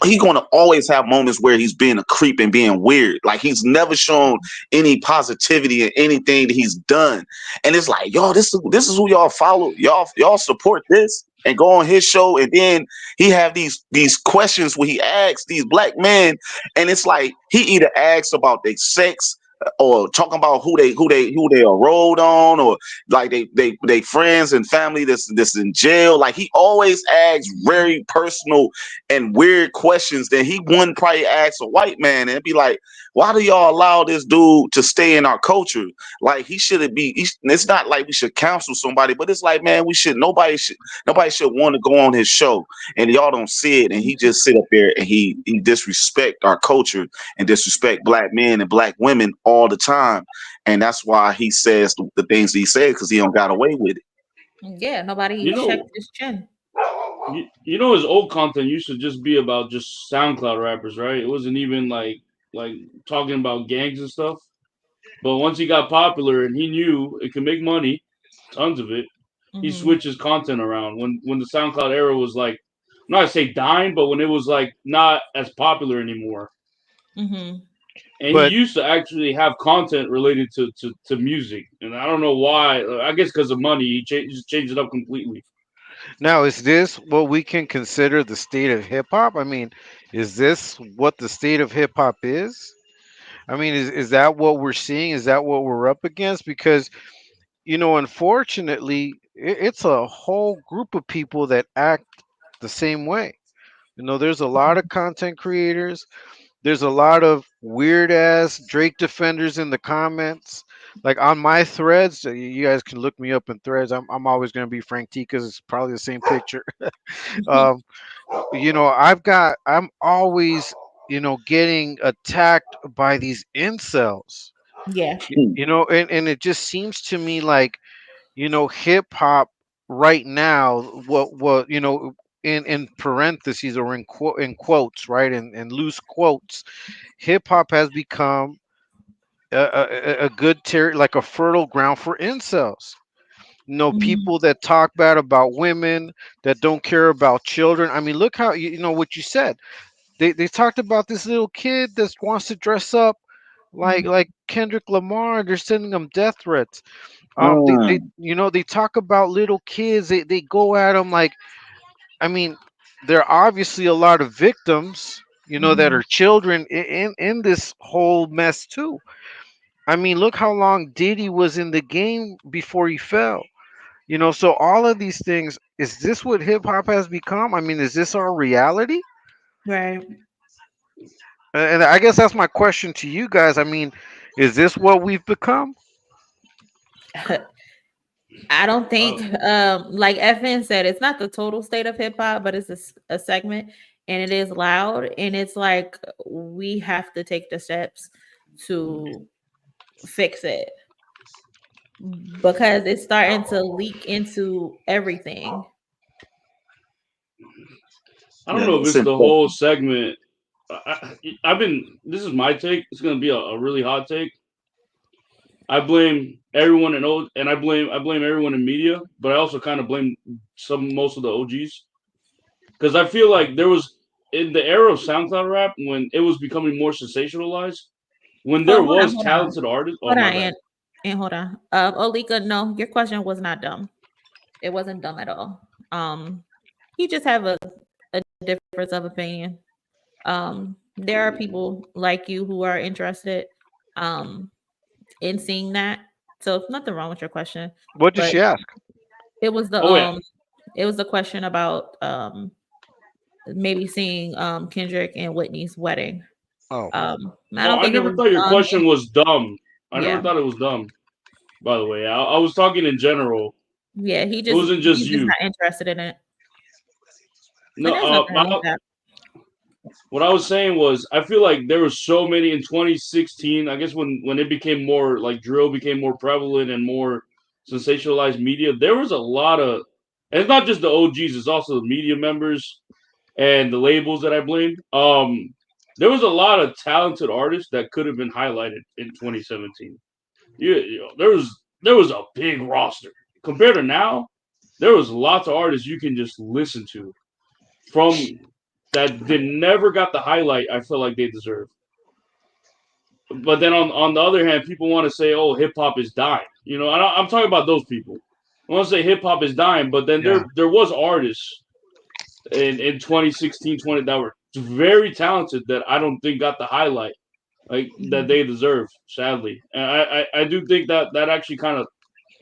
he's gonna always have moments where he's being a creep and being weird. Like he's never shown any positivity in anything that he's done. And it's like, yo, this is who y'all follow. Y'all support this and go on his show, and then he have these questions where he asks these black men, and it's like he either asks about their sex or talking about who they are rolled on, or like they friends and family that's in jail. Like he always asks very personal and weird questions that he wouldn't probably ask a white man, and it'd be like, why do y'all allow this dude to stay in our culture? Like he shouldn't be. It's not like we should counsel somebody, but it's like, man, we should. Nobody should want to go on his show, and y'all don't see it, and he just sit up there and he disrespect our culture and disrespect black men and black women all the time, and that's why he says the things he says, because he don't got away with it. Yeah, nobody You checked know, his chin. his old content used to just be about just SoundCloud rappers, right? It wasn't even like talking about gangs and stuff. But once he got popular and he knew it could make money, tons of it, he Mm-hmm. switched his content around. When the SoundCloud era was like, I'm not to say dying, but when it was like not as popular anymore. Mm-hmm. And he But used to actually have content related to music, and I don't know why. I guess because of money, he just changed it up completely. Now, is this what we can consider the state of hip hop? I mean, is this what the state of hip hop is? I mean, is that what we're seeing? Is that what we're up against? Because, unfortunately, it's a whole group of people that act the same way. There's a lot of content creators. There's a lot of weird ass Drake defenders in the comments. Like on my threads, you guys can look me up in threads. I'm always going to be Frank T because it's probably the same picture. um, I'm always, getting attacked by these incels. Yeah. And it just seems to me like, hip hop right now, what in parentheses or in quotes, right, in loose quotes, hip hop has become a good like a fertile ground for incels. People that talk bad about women, that don't care about children. I mean, look how what you said. They talked about this little kid that wants to dress up like Kendrick Lamar. They're sending them death threats. They talk about little kids. They go at them like, I mean, there are obviously a lot of victims, that are children in this whole mess too. I mean, look how long Diddy was in the game before he fell. So all of these things, is this what hip hop has become? I mean, is this our reality? Right. And I guess that's my question to you guys. I mean, is this what we've become? I don't think, like FN said, it's not the total state of hip hop, but it's a segment, and it is loud, and it's like we have to take the steps to fix it because it's starting to leak into everything. I don't know if it's the whole segment. I've been. This is my take. It's gonna be a really hot take. I blame everyone and I blame everyone in media, but I also kind of blame most of the OGs because I feel like there was in the era of SoundCloud rap when it was becoming more sensationalized, when there was talented artists. Oh, Hold my on, bad. and hold on. Olika, no, your question was not dumb. It wasn't dumb at all. You just have a difference of opinion. There are people like you who are interested in seeing that. So nothing wrong with your question. What did she ask? It was the it was the question about maybe seeing Kendrick and Whitney's wedding. Oh. I don't think I never thought your question was dumb. I never thought it was dumb. By the way, I was talking in general. Yeah, it wasn't just he's you. not interested in it. No, what I was saying was I feel like there were so many in 2016. I guess when it became more like drill became more prevalent and more sensationalized media, there was a lot of, and it's not just the OGs, it's also the media members and the labels that I blamed. There was a lot of talented artists that could have been highlighted in 2017. There was a big roster compared to now. There was lots of artists you can just listen to from that they never got the highlight I feel like they deserve. But then on the other hand, people want to say, "Oh, hip hop is dying." I'm talking about those people. I want to say hip hop is dying, but then there was artists in 2016, 20 that were very talented that I don't think got the highlight that they deserve. Sadly, and I do think that actually kind of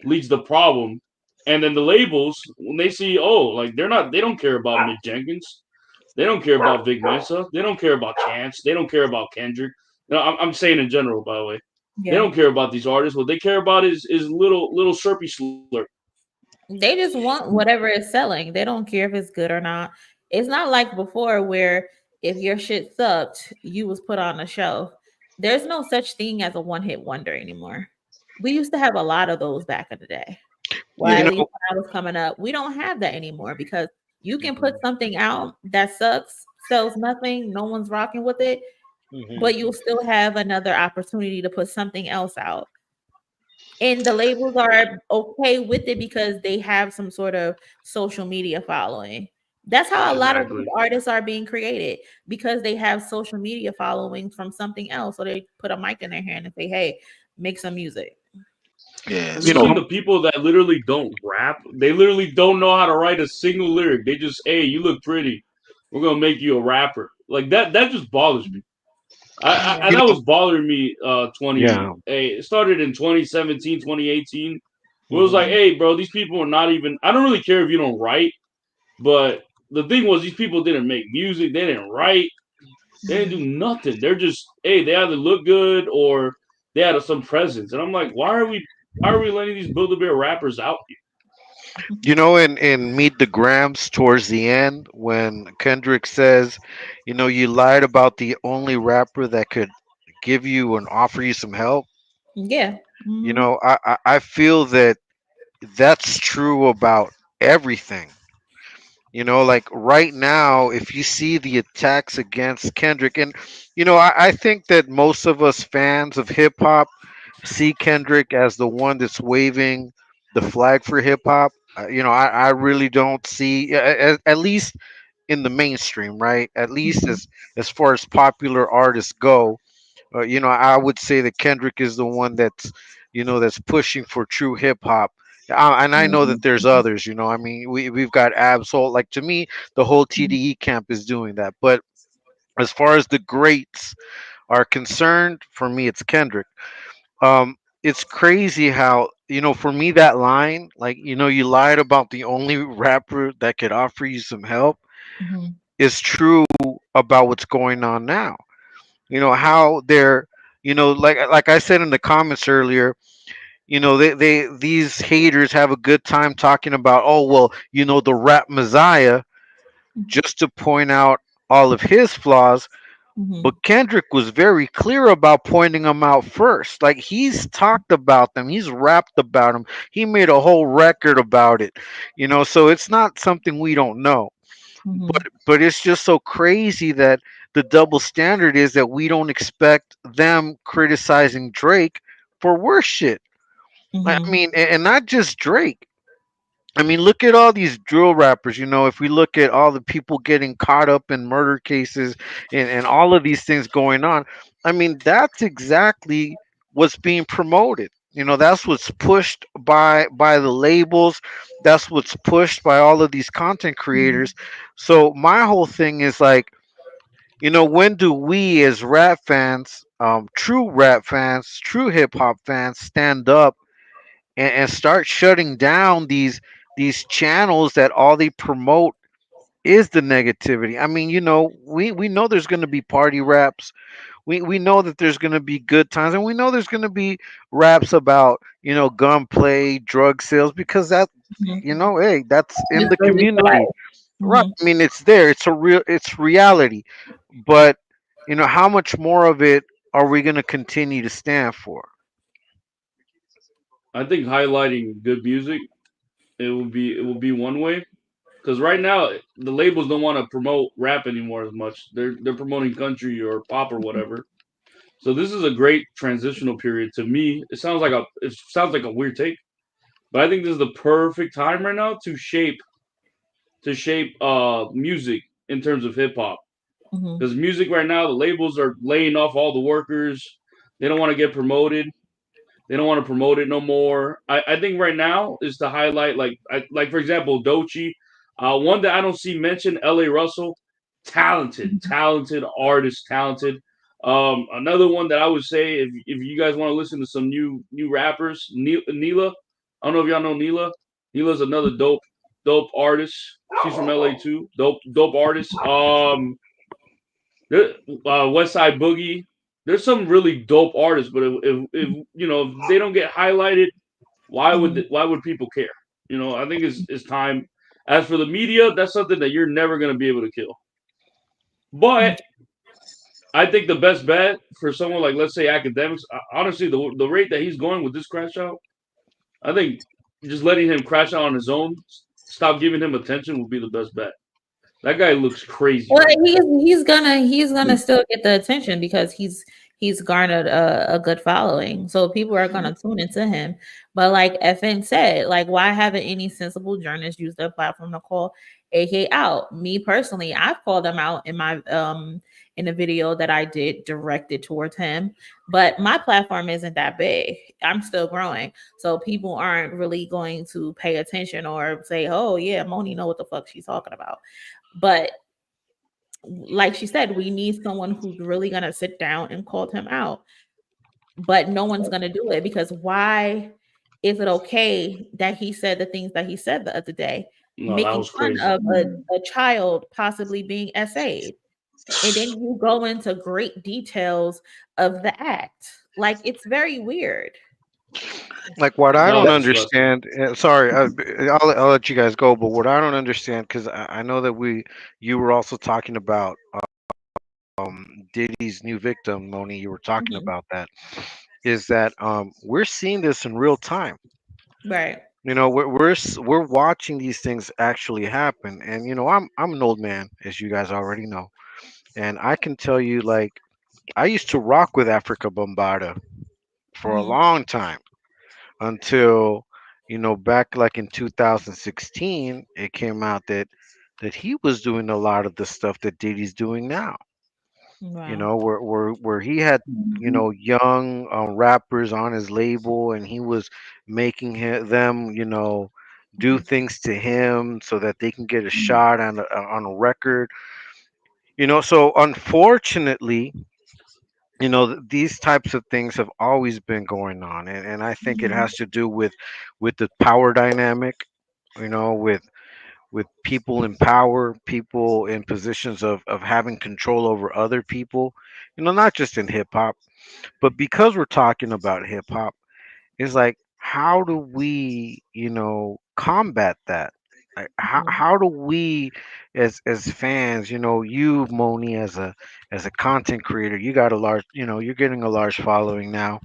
leads the problem. And then the labels, when they see, they don't care about Mick Jenkins. They don't care about Vic Mensa. They don't care about Chance. They don't care about Kendrick. I'm saying in general, by the way. Yeah. They don't care about these artists. What they care about is little Sherpy Slurp. They just want whatever is selling. They don't care if it's good or not. It's not like before where if your shit sucked, you was put on a show. There's no such thing as a one-hit wonder anymore. We used to have a lot of those back in the day. Well, at least when I was coming up, we don't have that anymore because you can put something out that sucks, sells nothing, no one's rocking with it, but you'll still have another opportunity to put something else out. And the labels are okay with it because they have some sort of social media following. That's how a lot of these artists are being created because they have social media following from something else. So they put a mic in their hand and say, "Hey, make some music." Yeah, Have you seen the people that literally don't rap? They literally don't know how to write a single lyric. They just, hey, you look pretty. We're gonna make you a rapper. Like that. That just bothers me. That was bothering me. It started in 2017, 2018. It was like, hey, bro, these people are not even. I don't really care if you don't write, but the thing was, these people didn't make music. They didn't write. They didn't do nothing. They're just, hey, they either look good or they had some presence. And I'm like, why are we letting these Build-A-Bear rappers out here? You know, in Meet the Grams towards the end, when Kendrick says, you know, you lied about the only rapper that could give you and offer you some help. Yeah. You know, I feel that that's true about everything. You know, like right now, if you see the attacks against Kendrick, and you know, I think that most of us fans of hip hop see Kendrick as the one that's waving the flag for hip hop. You know, I really don't see, at least in the mainstream, right? At least as far as popular artists go, you know, I would say that Kendrick is the one that's, you know, that's pushing for true hip hop. And I know that there's others, you know. I mean, we've got Absol. Like to me, the whole TDE camp is doing that. But as far as the greats are concerned, for me, it's Kendrick. It's crazy how, you know, for me that line, like, you know, you lied about the only rapper that could offer you some help, is true about what's going on now. You know how they're, you know, like I said in the comments earlier, you know, they these haters have a good time talking about, oh well, you know, the rap messiah, just to point out all of his flaws. But Kendrick was very clear about pointing them out first. Like he's talked about them, he's rapped about them, he made a whole record about it. You know, so it's not something we don't know. But it's just so crazy that the double standard is that we don't expect them criticizing Drake for worse shit. I mean, and not just Drake. I mean, look at all these drill rappers. You know, if we look at all the people getting caught up in murder cases and all of these things going on, I mean, that's exactly what's being promoted. You know, that's what's pushed by the labels. That's what's pushed by all of these content creators. So my whole thing is like, you know, when do we as rap fans, true rap fans, true hip hop fans, stand up and start shutting down these channels that all they promote is the negativity? I mean, you know, we know there's going to be party raps. We know that there's going to be good times, and we know there's going to be raps about, you know, gunplay, drug sales, because that, you know, hey, that's in the community. Right. I mean, it's there. It's reality. But, you know, how much more of it are we going to continue to stand for? I think highlighting good music, it will be one way. Because right now the labels don't want to promote rap anymore as much. They're promoting country or pop or whatever. So this is a great transitional period to me. It sounds like a weird take, but I think this is the perfect time right now to shape music in terms of hip hop. Because music right now, the labels are laying off all the workers. They don't want to get promoted. They don't want to promote it no more. I think right now is to highlight like for example Dochi, one that I don't see mentioned, L.A. Russell, talented artist, talented. Another one that I would say, if you guys want to listen to some new rappers, Neela. I don't know if y'all know Neela. Neela's another dope artist. She's from LA too. Dope artist. West Side Boogie. There's some really dope artists, but if you know, if they don't get highlighted, why would people care? You know, I think it's time. As for the media, that's something that you're never gonna be able to kill. But I think the best bet for someone like, let's say, academics, honestly, the rate that he's going with this crash out, I think just letting him crash out on his own, stop giving him attention, would be the best bet. That guy looks crazy. Well, he's gonna still get the attention because he's garnered a good following. So people are gonna tune into him. But like FN said, like why haven't any sensible journalists used their platform to call AK out? Me personally, I've called them out in my in a video that I did directed towards him. But my platform isn't that big. I'm still growing. So people aren't really going to pay attention or say, oh yeah, Moni know what the fuck she's talking about. But like she said, we need someone who's really gonna sit down and call him out. But no one's gonna do it because why is it okay that he said the things that he said the other day, No, that making was fun crazy. of a child possibly being SA'd? And then you go into great details of the act. Like it's very weird. Like what I No, don't that's disgusting. understand. Sorry, I'll let you guys go. But what I don't understand, because I know that you were also talking about Diddy's new victim, Moni. You were talking Mhm. about that. Is that we're seeing this in real time. Right. You know, we're watching these things actually happen. And you know, I'm an old man, as you guys already know, and I can tell you, like, I used to rock with Africa Bombada for a Mhm. long time until, you know, back like in 2016, it came out that he was doing a lot of the stuff that Diddy's doing now. You Wow. know, where he had, you know, young rappers on his label, and he was making them, you know, do things to him so that they can get a shot on a record. You know, so unfortunately, you know, these types of things have always been going on, and I think it Mhm. has to do with the power dynamic, you know, with people in power, people in positions of having control over other people, you know, not just in hip hop, but because we're talking about hip hop, it's like, how do we, you know, combat that? Like, how do we, as fans, you know, you, Moni, as a content creator, you got a large, you know, you're getting a large following now.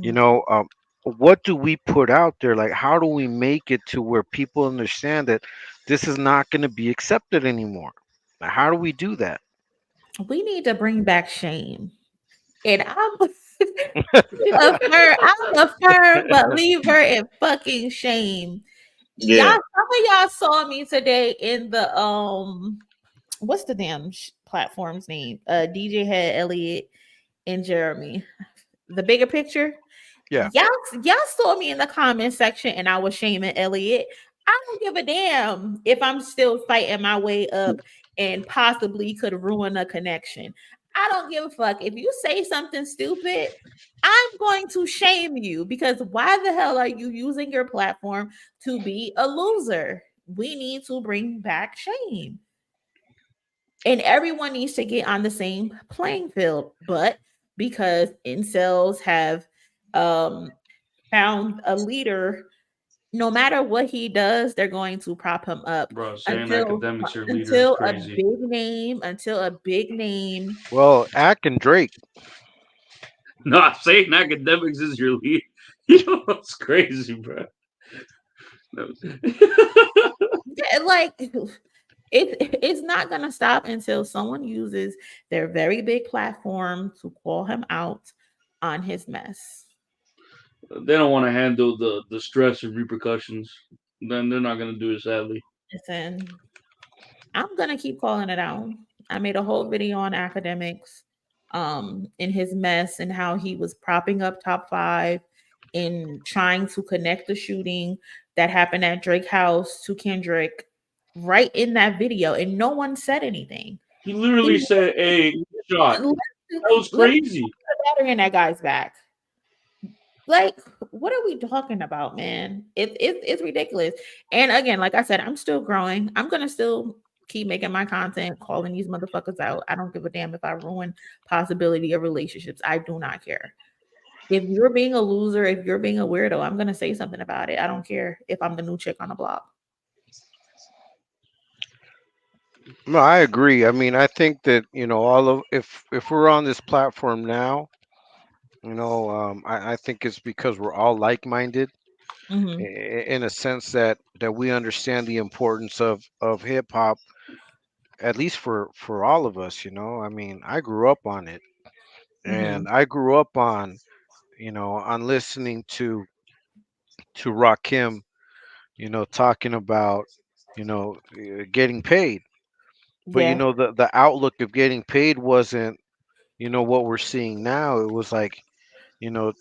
You Mhm. know, what do we put out there? Like, how do we make it to where people understand that this is not going to be accepted anymore? Like, how do we do that? We need to bring back shame. And I'm a firm believer in fucking shame. Y'all, Yeah. some of y'all saw me today in the what's the damn platform's name? DJ had Elliott and Jeremy. The bigger picture. Yeah. Y'all saw me in the comment section and I was shaming Elliott. I don't give a damn if I'm still fighting my way up and possibly could ruin a connection. I don't give a fuck. If you say something stupid, I'm going to shame you because why the hell are you using your platform to be a loser? We need to bring back shame. And everyone needs to get on the same playing field. But because incels have um found a leader, no matter what he does, they're going to prop him up Bro, saying until academics are leader is until a crazy. big name, until a big name. Well, Ack and Drake. No, I'm saying academics is your leader. You know what's crazy, bro? No. Like it's not gonna stop until someone uses their very big platform to call him out on his mess. They don't want to handle the stress and repercussions. Then they're not gonna do it, sadly. Listen, I'm gonna keep calling it out. I made a whole video on academics, in his mess and how he was propping up top five and trying to connect the shooting that happened at Drake house to Kendrick right in that video, and no one said anything. He literally He said, "Hey, shot." literally, That was literally crazy. put a battery in that guy's back. Like, what are we talking about, man? It's ridiculous. And again, like I said, I'm still growing. I'm gonna still keep making my content, calling these motherfuckers out. I don't give a damn if I ruin possibility of relationships. I do not care. If you're being a loser, if you're being a weirdo, I'm gonna say something about it. I don't care if I'm the new chick on the block. No, I agree. I mean, I think that, you know, all of, if we're on this platform now, you know, I think it's because we're all like-minded, Mhm. in a sense that we understand the importance of hip hop, at least for all of us. You know, I mean, I grew up on it. and I grew up on, on listening to Rakim, talking about, getting paid. But Yeah. the outlook of getting paid wasn't, what we're seeing now. It was like, you know,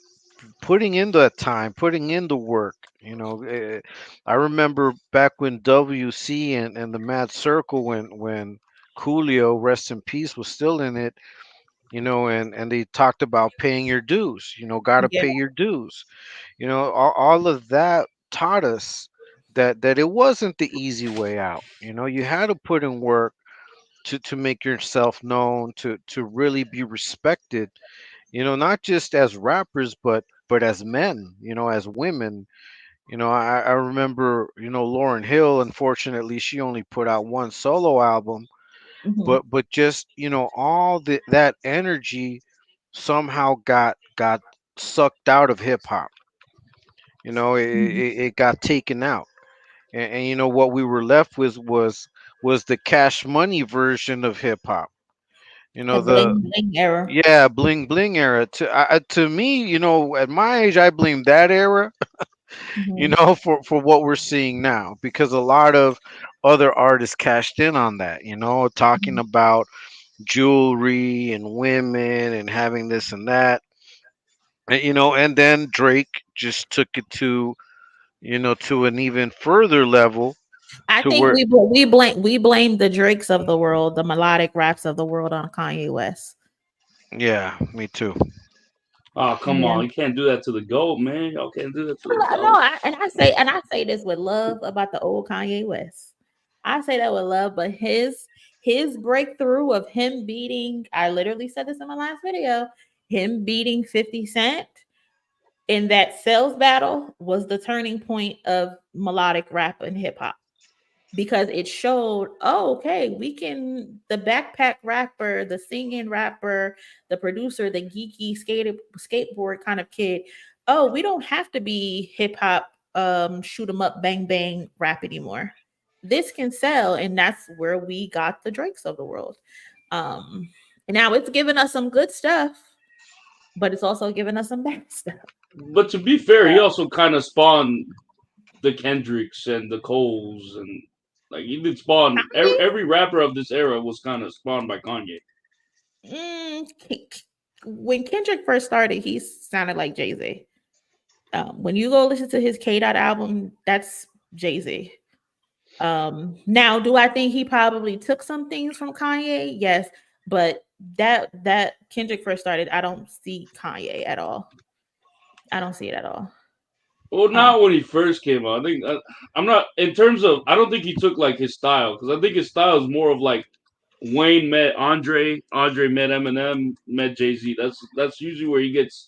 putting in the time, putting in the work. I remember back when WC and the Mad Circle, when Coolio, rest in peace, was still in it. And they talked about paying your dues. Gotta Yeah. pay your dues. All of that taught us that it wasn't the easy way out. You had to put in work to make yourself known, to really be respected, not just as rappers, but as men, as women. I remember, Lauryn Hill, unfortunately, she only put out one solo album, Mhm. but just, all that energy somehow got sucked out of hip hop. Mhm. It got taken out. And what we were left with was the Cash Money version of hip hop. The The bling bling era. Yeah, bling bling era. To me, at my age, I blame that era, Mhm. for what we're seeing now, because a lot of other artists cashed in on that, talking Mhm. about jewelry and women and having this and that. And then Drake just took it to an even further level, I to think where, we blame the Drakes of the world, the melodic raps of the world on Kanye West. yeah, me too. Oh, come Yeah. on. You can't do that to the GOAT, man. Y'all can't do that to the No, GOAT. I say this with love about the old Kanye West. I say that with love, but his breakthrough of him beating, I literally said this in my last video, him beating 50 Cent in that sales battle was the turning point of melodic rap and hip hop, because it showed, oh, okay, we can, the backpack rapper, the singing rapper, the producer, the geeky skateboard kind of kid. Oh, we don't have to be hip hop, shoot 'em up, bang bang rap anymore. This can sell, and that's where we got the Drakes of the world. Um, and now it's giving us some good stuff, but it's also giving us some bad stuff. But to be fair, he also kind of spawned the Kendricks and the Coles, and like he did spawn every rapper of this era was kind of spawned by Kanye. Mm, when Kendrick first started, he sounded like Jay Z. When you go listen to his K Dot album, that's Jay Z. Now, do I think he probably took some things from Kanye? Yes, but that Kendrick first started, I don't see Kanye at all. I don't see it at all. Well, not when he first came out. I think I'm not in terms of. I don't think he took like his style, because I think his style is more of like Wayne met Andre, Andre met Eminem, met Jay Z. That's usually where he gets.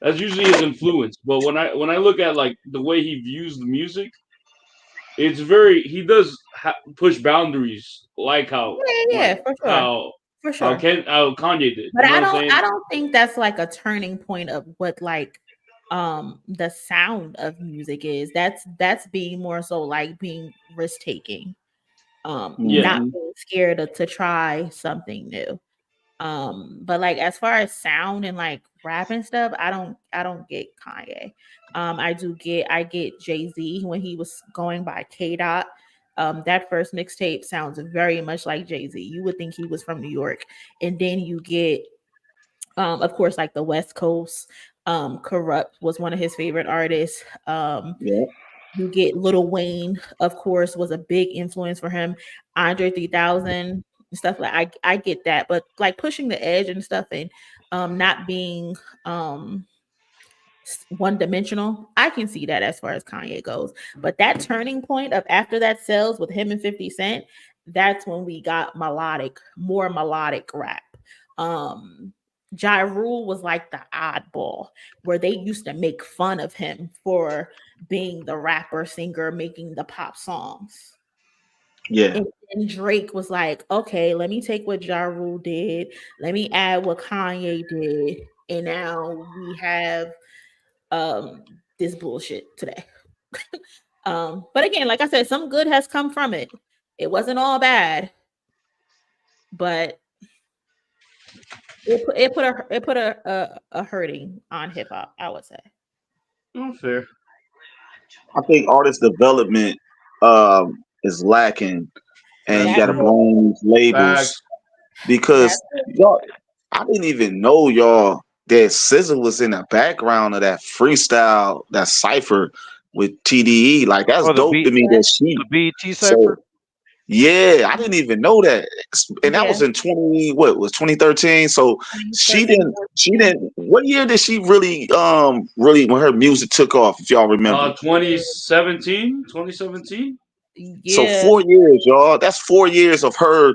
That's usually his influence. But when I look at like the way he views the music, it's very he does push boundaries, like how Yeah, for sure, how for sure. how Kanye did. But You know I what I'm don't saying? I don't think that's like a turning point of what like the sound of music is. That's being more so like being risk taking. Yeah. Not being scared to try something new. But like as far as sound and like rap and stuff, I don't get Kanye. I get Jay-Z when he was going by K Dot. That first mixtape sounds very much like Jay-Z. You would think he was from New York. And then you get of course, like the West Coast. Corrupt was one of his favorite artists. Yeah. You get Lil Wayne, of course, was a big influence for him. Andre 3000 and stuff like I get that, but like pushing the edge and stuff, and not being one dimensional, I can see that as far as Kanye goes. But that turning point of after that sells with him and 50 Cent, that's when we got more melodic rap. Um Ja Rule was like the oddball, where they used to make fun of him for being the rapper singer making the pop songs. Yeah. And Drake was like, okay, let me take what Ja Rule did, let me add what Kanye did, and now we have this bullshit today. But again, like I said, some good has come from it. It wasn't all bad, but it put a hurting on hip hop, I would say. Fair. I think artist development is lacking, and you That's got to it. blame these labels Facts. because That's it. y'all. I didn't even know y'all that SZA was in the background of that freestyle, that cipher with TDE. Like that's Oh, dope to me. Yeah. That she the BET so cipher. yeah, I didn't even know that. And that Yeah. was in 20 what was 2013. So Thirteen, she 14. didn't what year did she really when her music took off, if y'all remember? 2017, 2017. So Yeah. 4 years, y'all. That's 4 years of her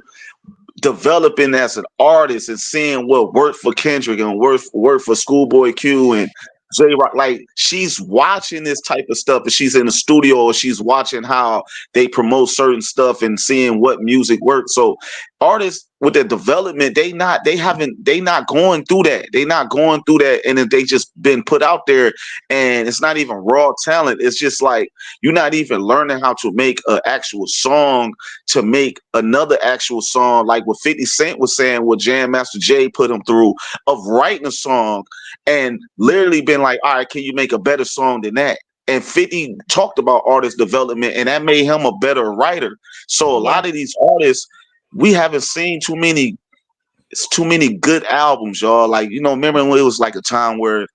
developing as an artist and seeing what worked for Kendrick and worked for Schoolboy Q and J Rock. Like she's watching this type of stuff, and she's in the studio, or she's watching how they promote certain stuff and seeing what music works. So artists with their development, they not going through that. They not going through that, and then they just been put out there, and it's not even raw talent. It's just like you're not even learning how to make an actual song to make another actual song, like what 50 Cent was saying, what Jam Master Jay put him through, of writing a song and literally been like, all right, can you make a better song than that? And 50 talked about artist development, and that made him a better writer. So a Yeah. lot of these artists, we haven't seen too many good albums, y'all. Like, remember when it was like a time where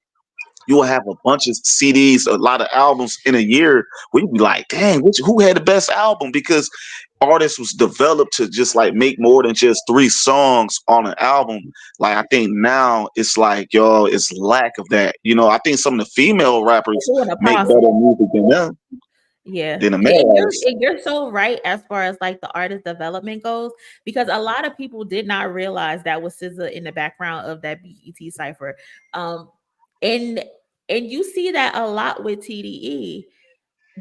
you will have a bunch of CDs, a lot of albums in a year. We'd be like, dang, who had the best album? Because artists was developed to just like make more than just 3 songs on an album. Like I think now it's like, y'all, it's lack of that. I think some of the female rappers It's doing a make process. better music than them, Yeah. than the And male you're artists. and you're so right as far as like the artist development goes, because a lot of people did not realize that was SZA in the background of that BET cipher. Um and and you see that a lot with TDE.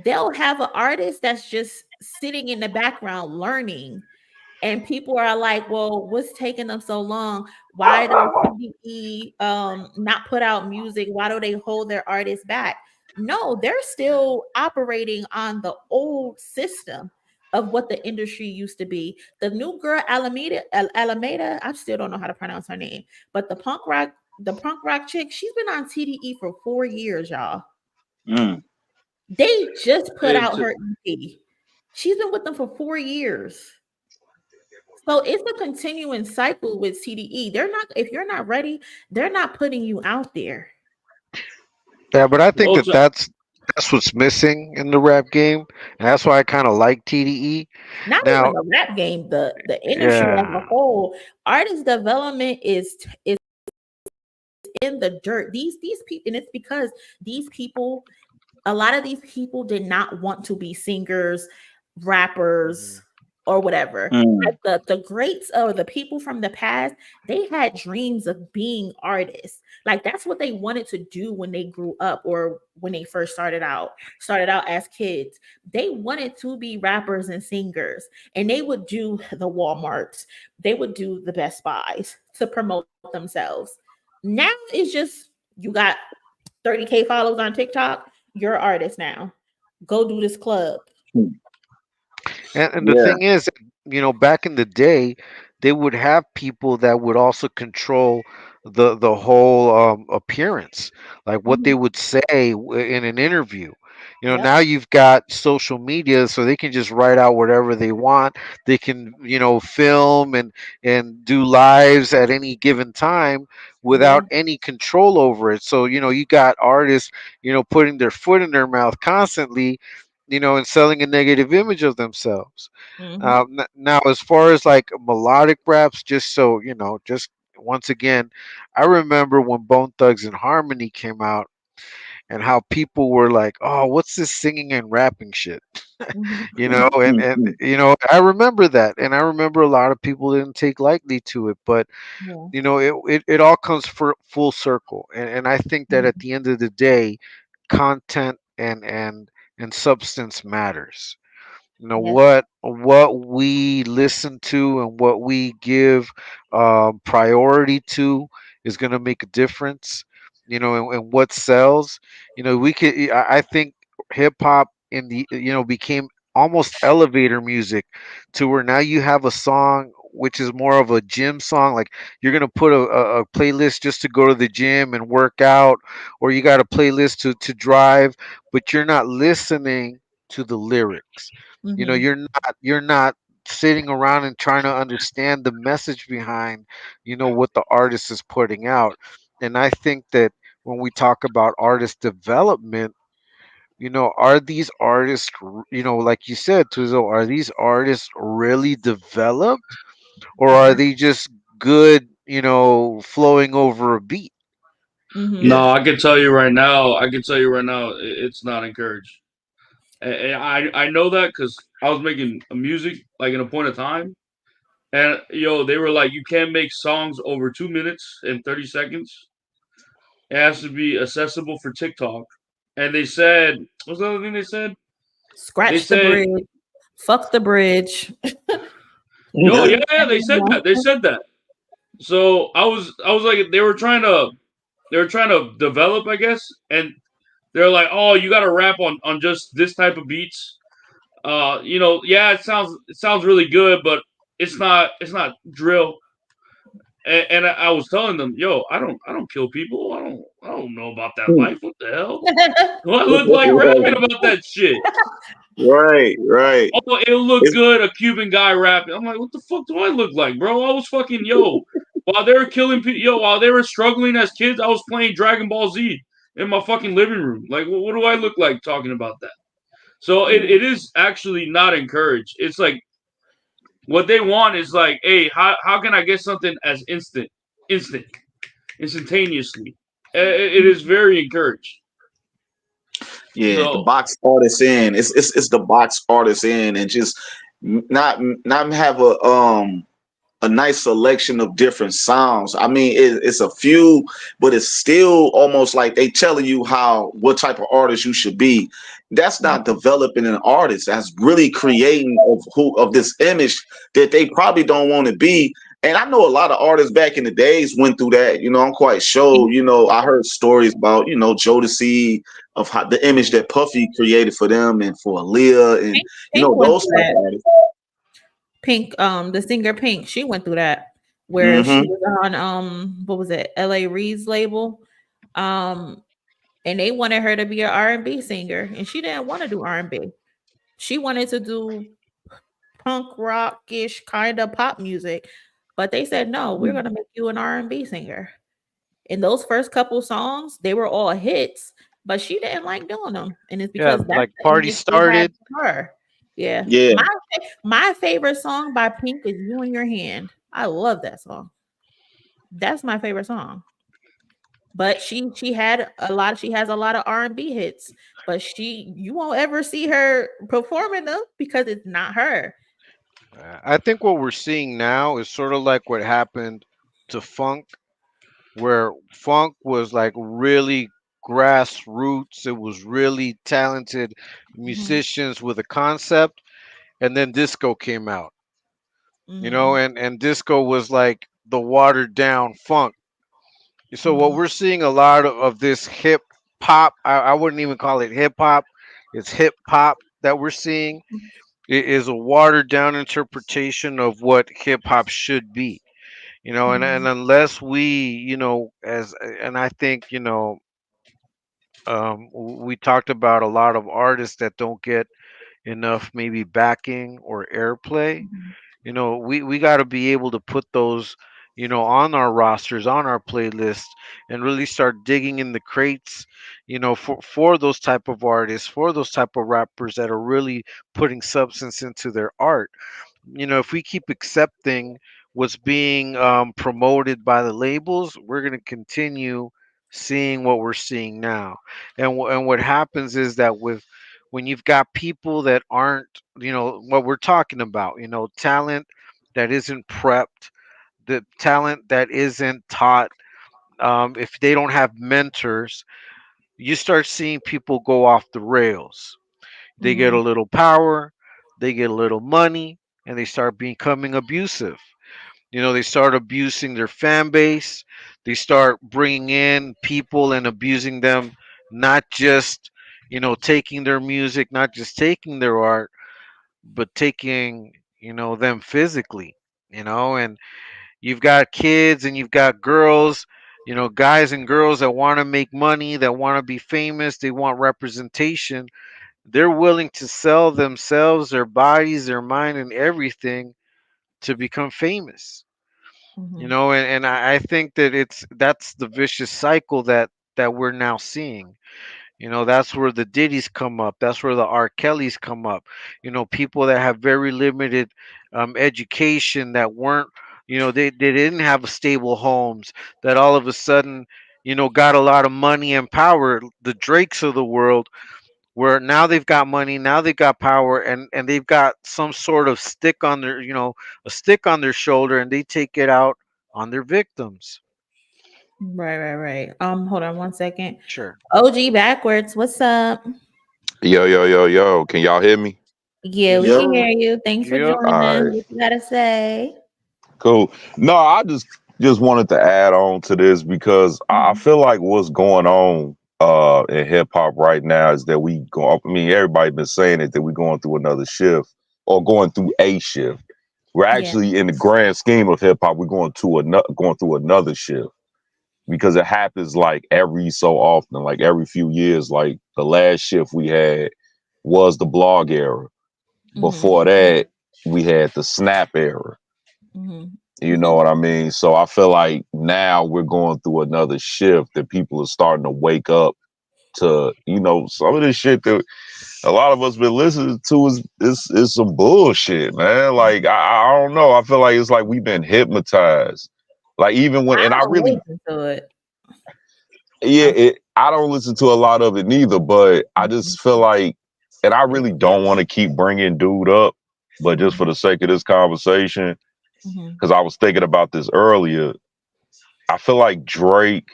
They'll have an artist that's just sitting in the background learning, and people are like, well, what's taking them so long? Why does CDE not put out music? Why do they hold their artists back? No, they're still operating on the old system of what the industry used to be. The new girl Alameda, I still don't know how to pronounce her name, but the punk rock chick, she's been on TDE for 4 years, y'all. Mm. They just put Hey, out her EP. She's been with them for 4 years. So it's a continuing cycle with CDE. They're not, if you're not ready, they're not putting you out there. Yeah, but I think that also, that's what's missing in the rap game, and that's why I kind of like TDE. Not even Now, the rap game, the industry as a yeah, whole. Artist development is in the dirt. These people, and it's because these people, a lot of these people did not want to be singers, rappers, or whatever. Mm. Like the greats or the people from the past, they had dreams of being artists. Like that's what they wanted to do when they grew up or when they first started out as kids. They wanted to be rappers and singers, and they would do the Walmarts, they would do the Best Buys to promote themselves. Now it's just you got 30K followers on TikTok, you're an artist now. Go do this club. and the Yeah. thing is, back in the day, they would have people that would also control the whole appearance, like what they Mhm. would say in an interview. Yep. Now you've got social media, so they can just write out whatever they want. They can, film and do lives at any given time Yeah. without any control over it. So, you got artists, putting their foot in their mouth constantly, and selling a negative image of themselves. Mhm. Now, as far as like melodic raps, just so just once again, I remember when Bone Thugs and Harmony came out, and how people were like, "Oh, what's this singing and rapping shit?" Mhm. And I remember that, and I remember a lot of people didn't take lightly to it, but Yeah. it all comes for full circle, and I think that at Mhm. the end of the day, content and substance matters. Yes. What we listen to and what we give priority to is going to make a difference. And what sells. We could. I think hip hop in the became almost elevator music to where now you have a song which is more of a gym song. Like you're gonna put a playlist just to go to the gym and work out, or you got a playlist to drive, but you're not listening to the lyrics. You know, Mm-hmm. you're not sitting around and trying to understand the message behind, what the artist is putting out. And I think that when we talk about artist development, are these artists, like you said, Tuzo, are these artists really developed, or are they just good, flowing over a beat? Mm-hmm. No, I can tell you right now. I can tell you right now, it's not encouraged. And I know that because I was making music like in a point of time, and they were like, you can't make songs over 2 minutes and 30 seconds. It has to be accessible for TikTok. And they said, what's the other thing they said? They Scratch the said, bridge. Fuck the bridge. yo, yeah, they said that. They said that. So I was like, they were trying to develop, I guess, and they're like, oh, you got to rap on just this type of beats. Yeah, it sounds really good, but it's not drill. And I was telling them, yo, I don't kill people. I don't know about that life. What the hell? Do I look like rapping about that shit? Right. Oh, it'll look It's, good. A Cuban guy rapping. I'm like, what the fuck do I look like, bro? I was fucking while they were killing people. While they were struggling as kids, I was playing Dragon Ball Z in my fucking living room. Like, what do I look like talking about that? So it is actually not encouraged. It's like what they want is like, hey, how can I get something as instantaneously? It is very encouraged. yeah, the So box artist in. It's the box artist in, and just not have a nice selection of different sounds. I mean, it's a few, but it's still almost like they telling you what type of artist you should be. That's not developing an artist. That's really creating of this image that they probably don't want to be. And I know a lot of artists back in the days went through that. I'm quite sure. I heard stories about Jodeci, of how the image that Puffy created for them and for Aaliyah, and Pink went those through type that. of artists. Pink, the singer Pink, she went through that where she Hmm. was on what was it, L.A. Reid's label, um, and they wanted her to be an R&B singer, and she didn't want to do R&B. She wanted to do punk rock-ish kind of pop music, but they said no, we're gonna make you an R&B singer. And those first couple songs, they were all hits, but she didn't like doing them, and it's Yeah, because that's like the Party image they had Started. of her. Yeah, Yeah. my favorite song by Pink is "You in Your Hand." I love that song. That's my favorite song. But she has a lot of R&B hits, but you won't ever see her performing them because it's not her. I think what we're seeing now is sort of like what happened to funk, where funk was like really grassroots. It was really talented Mhm. musicians with a concept, and then disco came out, Mhm. and disco was like the watered down funk. So what Mhm. we're seeing a lot of this hip hop, I wouldn't even call it hip hop, it's hip hop that we're seeing. It is a watered down interpretation of what hip hop should be. And Mhm. unless we, as and I think, we talked about a lot of artists that don't get enough maybe backing or airplay. Mhm. We got to be able to put those, on our rosters, on our playlist, and really start digging in the crates, for those type of artists, for those type of rappers that are really putting substance into their art. If we keep accepting what's being promoted by the labels, we're going to continue seeing what we're seeing now. And what happens is that when you've got people that aren't, what we're talking about, talent that isn't prepped, the talent that isn't taught, if they don't have mentors, you start seeing people go off the rails. They get a Mhm. little power, they get a little money, and they start becoming abusive. They start abusing their fan base. They start bringing in people and abusing them, not just, taking their music, not just taking their art, but taking, them physically. you know, and you've got kids and you've got girls, you know, guys and girls that want to make money, that want to be famous, they want representation. They're willing to sell themselves, their bodies, their mind, and everything to become famous. You Mhm. know, and I think that that's the vicious cycle that we're now seeing. You know, that's where the Diddy's come up. That's where the R. Kellys come up. You know, people that have very limited education, that weren't, you know, they didn't have stable homes, that all of a sudden, you know, got a lot of money and power. The Drakes of the world, where now they've got money, now they've got power, and they've got some sort of stick on their, you know, a stick on their shoulder, and they take it out on their victims. Right. Hold on 1 second. Sure. OG backwards. What's up? Yo. Can y'all hear me? Yeah, Yes, we can sir. hear you. Thanks for Yep. All joining. right, What you gotta say? cool. No, I just wanted to add on to this because I Mhm. feel like what's going on in hip hop right now is that we go. I mean, everybody been saying it that we're going through another shift or going through a shift. We're Yeah. actually in the grand scheme of hip hop, we're going through another shift because it happens like every so often, like every few years. Like the last shift we had was the blog era. Mhm. Before that, we had the snap era. Mhm. You know what I mean? So I feel like now we're going through another shift that people are starting to wake up to, you know, some of this shit that a lot of us been listening to is some bullshit, man. Like I don't know. I feel like it's like we've been hypnotized. Like even when I and I don't really listen to it. yeah, I'm I don't listen to a lot of it neither, but I Mhm. just feel like and I really don't want to keep bringing dude up, but just for Mhm. the sake of this conversation, Mhm. because I was thinking about this earlier. I feel like Drake,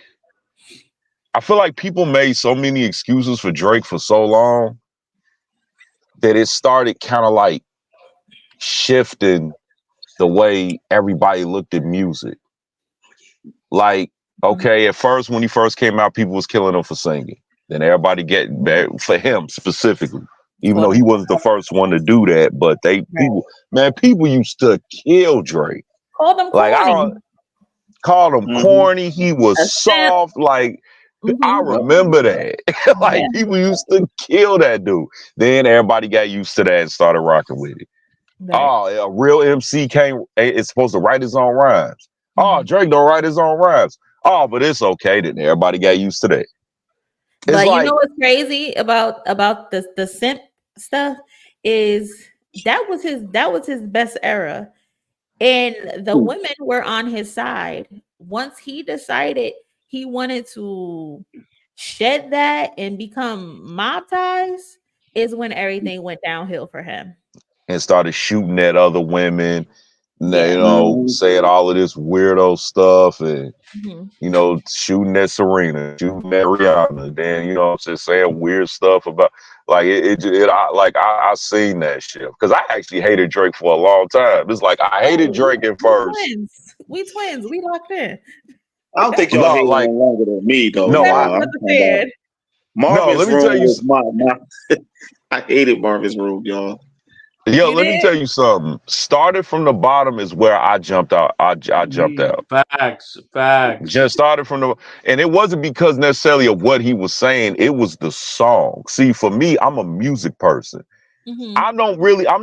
I feel like people made so many excuses for Drake for so long that it started kind of like shifting the way everybody looked at music. Like, Mhm. okay, at first, when he first came out, people was killing him for singing. Then everybody get back for him specifically, even Call though them. he wasn't the first one to do that. But Right. people used to kill Drake. Call them Like I corny. don't call him Mm-hmm. corny. He was A simp. soft. Like I Mhm. Yep. remember that. Yeah. Like people used to kill that dude. Then everybody got used to that and started rocking with it. Right. Oh, a real MC can't. It's supposed to write his own rhymes. Oh, Mhm. Drake don't write his own rhymes. Oh, but it's okay. Then everybody got used to that. It's But you know like, what's crazy about the simp stuff is that was his best era. And the women were on his side. Once he decided he wanted to shed that and become mob ties, is when everything went downhill for him. and started shooting at other women. You Yeah. know, Mm-hmm. saying all of this weirdo stuff and Mhm. you know, shooting at Serena, shooting at Rihanna, then you know, just saying weird stuff about like I seen that shit because I actually hated Drake for a long time. It's like I hated Oh, Drake at we first. twins. We twins. We locked in. I don't think y'all No, hated like on longer than me though, no, Never y'all. was I'm a talking about fan. no. Marvin's Let me Room tell you, was my I hated Marvin's Room, y'all. yo, You let me did? tell you something. Started from the bottom is where I jumped out. I jumped out. Facts. Just started from the, and it wasn't because necessarily of what he was saying. It was the song. See, for me, I'm a music person. Mhm. I'm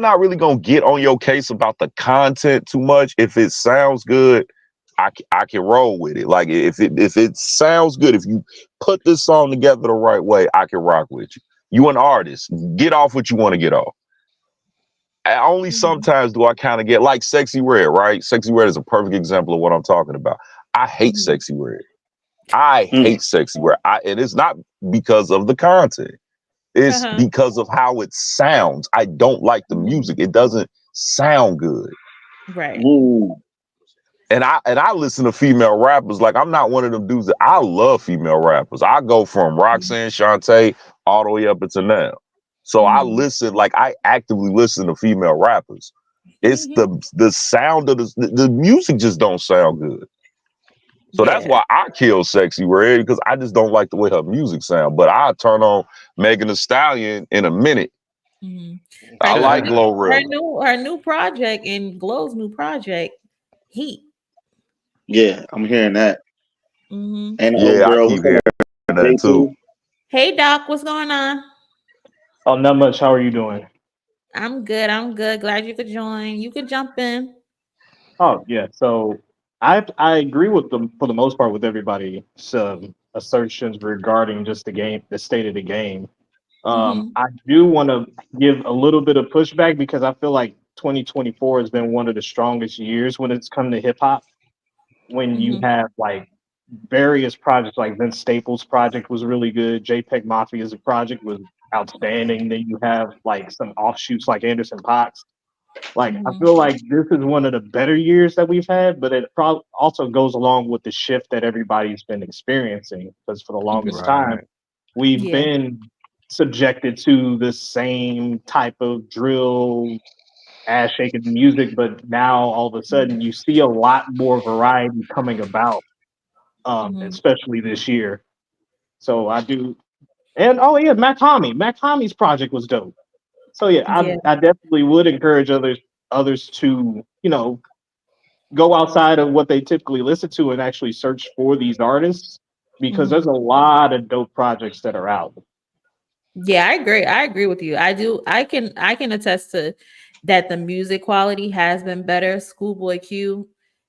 not really gonna get on your case about the content too much. If it sounds good, I can roll with it. Like if it sounds good, if you put this song together the right way, I can rock with you. You an artist, get off what you want to get off. Only Mhm. sometimes do I kind of get like Sexy Red, right? Sexy Red is a perfect example of what I'm talking about. I hate Mhm. Sexy Red. I Mm. hate Sexy Red. And it's not because of the content. It's Uh-huh. because of how it sounds. I don't like the Mhm. music. It doesn't sound good. Right. Mm. And I listen to female rappers. Like I'm not one of them dudes that I love female rappers. I go from Mhm. Roxanne Shante all the way up into now. So I Mhm. listen, like I actively listen to female rappers. It's Mhm. the sound of the music just don't sound good. So that's Yeah. why I kill Sexy Red because I just don't like the way her music sound. But I turn on Megan Thee Stallion in a minute. Mhm. I Her like new her Glorilla. new her new project and Glow's new project. Heat. Yeah, I'm hearing that. Hmm. And old Yeah, I girl, keep what's hearing up, that too. J2? Hey Doc, what's going on? Oh, not much. How are you doing? I'm good. I'm good. Glad you could join. You could jump in. Oh, yeah. So I agree with them for the most part with everybody's assertions regarding just the game, the state of the game. Hmm. I do want to give a little bit of pushback because I feel like 2024 has been one of the strongest years when it's come to hip hop. When you Hmm. have like various projects, like Vince Staples' project was really good. JPEG Mafia's project was outstanding. Then you have like some offshoots like Anderson Potts. Like I Hmm. feel like this is one of the better years that we've had, but it also goes along with the shift that everybody's been experiencing because for the longest time we've Yeah. been subjected to the same type of drill ass shaking music, but now all of a sudden you see a lot more variety coming about, Hmm. especially this year. So I do, and oh yeah, Mac Tommy's project was dope. So yeah, Yeah. I definitely would encourage others to go outside of what they typically listen to and actually search for these artists because Hmm. there's a lot of dope projects that are out. Yeah, I agree. I agree with you. I do. I can attest to that. The music quality has been better. Schoolboy Q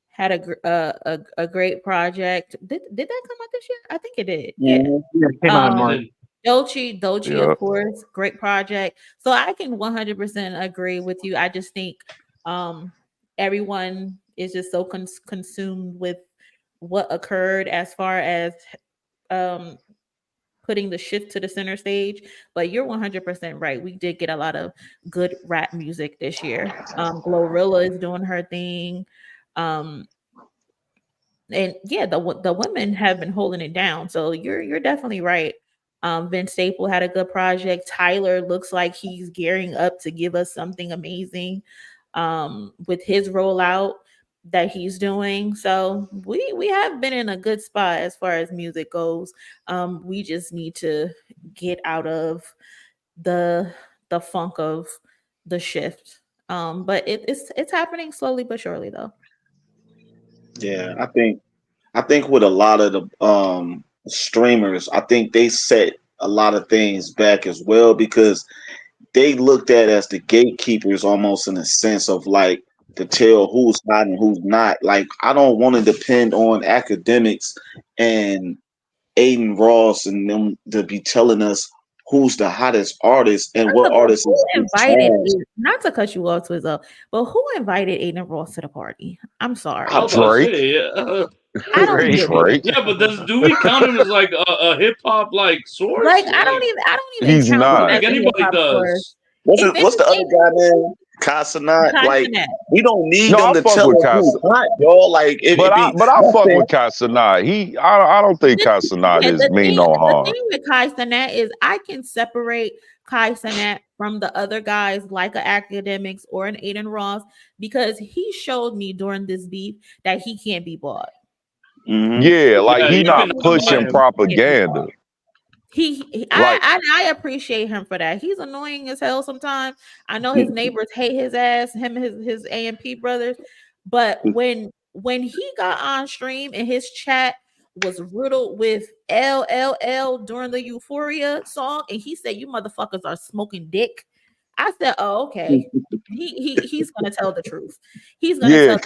had a great project. Did that come out this year? I think it did. Yeah. Mhm. Yeah, it came out in March. Dolce, Yeah. of course, great project. So I can 100% agree with you. I just think um everyone is just so consumed with what occurred as far as um putting the shift to the center stage. But you're 100% right. We did get a lot of good rap music this year. Glorilla is doing her thing. Um, and yeah, the women have been holding it down. So you're definitely right. Vince Staple had a good project. Tyler looks like he's gearing up to give us something amazing with his rollout that he's doing. So we have been in a good spot as far as music goes. We just need to get out of the the funk of the shift. But it's happening slowly but surely though. Yeah, I think with a lot of the streamers, I think they set a lot of things back as well because they looked at as the gatekeepers almost in a sense of like to tell who's hot and who's not. Like I don't want to depend on academics and Aiden Ross and them to be telling us who's the hottest artist and what But artist who is invited trash. not to cut you off, Twizzo, but who invited Aiden Ross to the party? I'm I sorry. was about to Drake. say, yeah. I don't get it. Drake. Yeah, but do we count him as like a hip hop like source? Like I don't even He's count I him don't not. as think a hip anybody hop source. does. If What's the other anything, guy name? Casanat. Like Castanet. we don't need No, them I to fuck tell with us who's Casa. hot, y'all. Like it be But I fuck nothing. with Casanat. I don't think Casanat Yeah, is mean no the harm. thing with Kai Cenat is I can separate Kai Cenat from the other guys like a academics or an Aiden Ross because he showed me during this beef that he can't be bought. Mm-hmm. Yeah, like Yeah, he you not cannot buy pushing him. propaganda. Like I appreciate him for that. He's annoying as hell sometimes. I know his neighbors hate his ass, him and his AMP brothers. But when he got on stream and his chat was riddled with LLL during the Euphoria song, and he said, "You motherfuckers are smoking dick." I said, "Oh, okay." He's gonna tell the truth. He's gonna yeah, tell the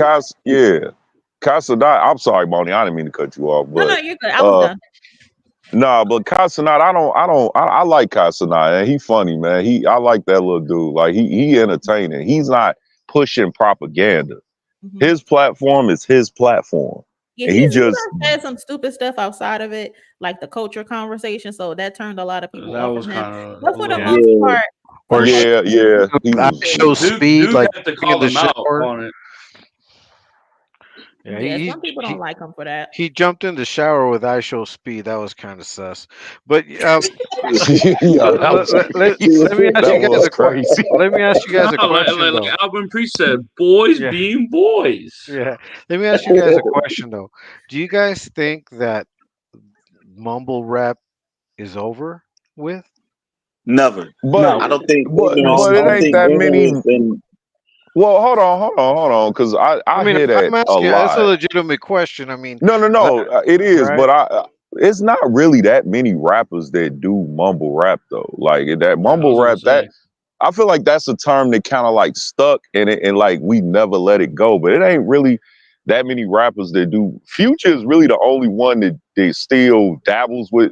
truth. Casanat. I'm sorry, Bonnie. I didn't mean to cut you off, No, but you're good. I was done. nah, but Casanat, I like Casanat, and he funny, man. I like that little dude. Like he entertaining. He's not pushing propaganda. Mhm. His platform is his platform, Yeah, and he he just done said some stupid stuff outside of it, like the culture conversation. So that turned a lot of people That off was from him. kind of But a for the little. most part, for the Or most yeah, he I was. show speed Duke like had to in call the him out shower. on it. Yeah, yeah, some people don't like him for that. he jumped in the shower with I show speed. That was kind of sus. But Yeah, that was crazy. let me ask That you guys was a question. crazy. Let me ask you guys a No, question like though. Alvin Priest said, boys Yeah, being boys. yeah. Let me ask you guys a question though. Do you guys think that mumble rap is over with? Never. But No, I don't think but Aiden. no, but I it don't ain't think that Aiden many. has been. Well, hold on, because I mean, hear I'm that a asking. That's a lot. legitimate question. I mean, No, it is, right? but it's not really that many rappers that do mumble rap though. Like that I mumble was gonna rap, that say. I feel like that's a term that kind of like stuck in it, and like we never let it go. But it ain't really that many rappers that do. Future is really the only one that still dabbles with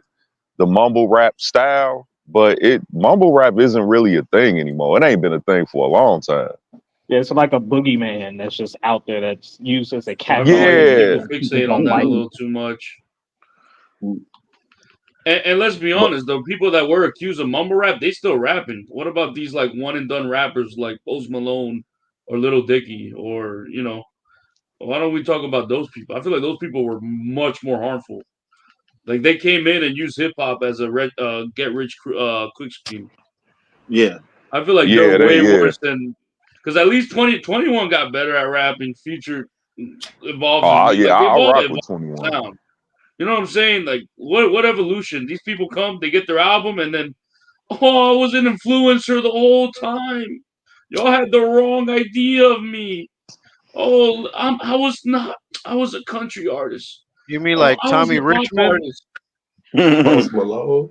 the mumble rap style. But mumble rap isn't really a thing anymore. It ain't been a thing for a long time. Yeah, it's like a boogeyman that's just out there that's used as a I feel like catchphrase. Yeah. people People fixate on don't that a like. little too much. And let's be honest, the people that were accused of mumble rap, they still rapping. What about these like one and done rappers like Post Malone or Little Dicky or why don't we talk about those people? I feel like those people were much more harmful. Like they came in and used hip hop as a get rich quick scheme. Yeah. I feel like Yeah, they're way yeah. worse than because at least 2021 got better at rapping. Future evolves Oh and yeah, like they I'll both rock with evolve 21. sound. You know what I'm saying? Like what evolution? These people come, they get their album, and then I was an influencer the whole time. Y'all had the wrong idea of me. I was not. I was a country artist. You mean Oh, like I was Tommy a pop Richmond? artist. Post Malone.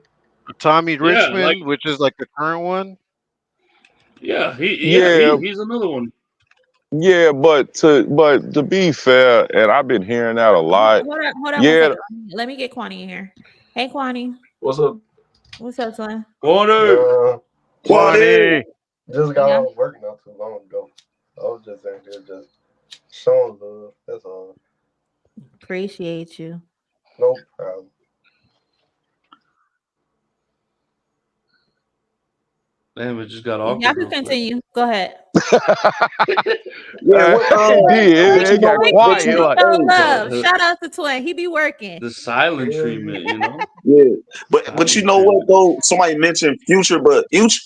Tommy Yeah, like Richmond, which is like the current one. yeah, Yeah, he's another one. yeah, but to be fair, and I've been hearing that a lot. Hold on one Yeah, second. Let me get Kwani in here. Hey, Kwani. What's up? What's up, son? Kwani. Just got Yeah. off work not too long ago. I was just in here just showing love. That's all. Appreciate you. No problem. Damn, it just got Y'all awkward. can real quick. continue. Go ahead. Yeah, he did. It got quiet. Like, Show love. Shout out to Twin. He be working. The silent treatment, Yeah, but you know what though? Somebody mentioned Future, but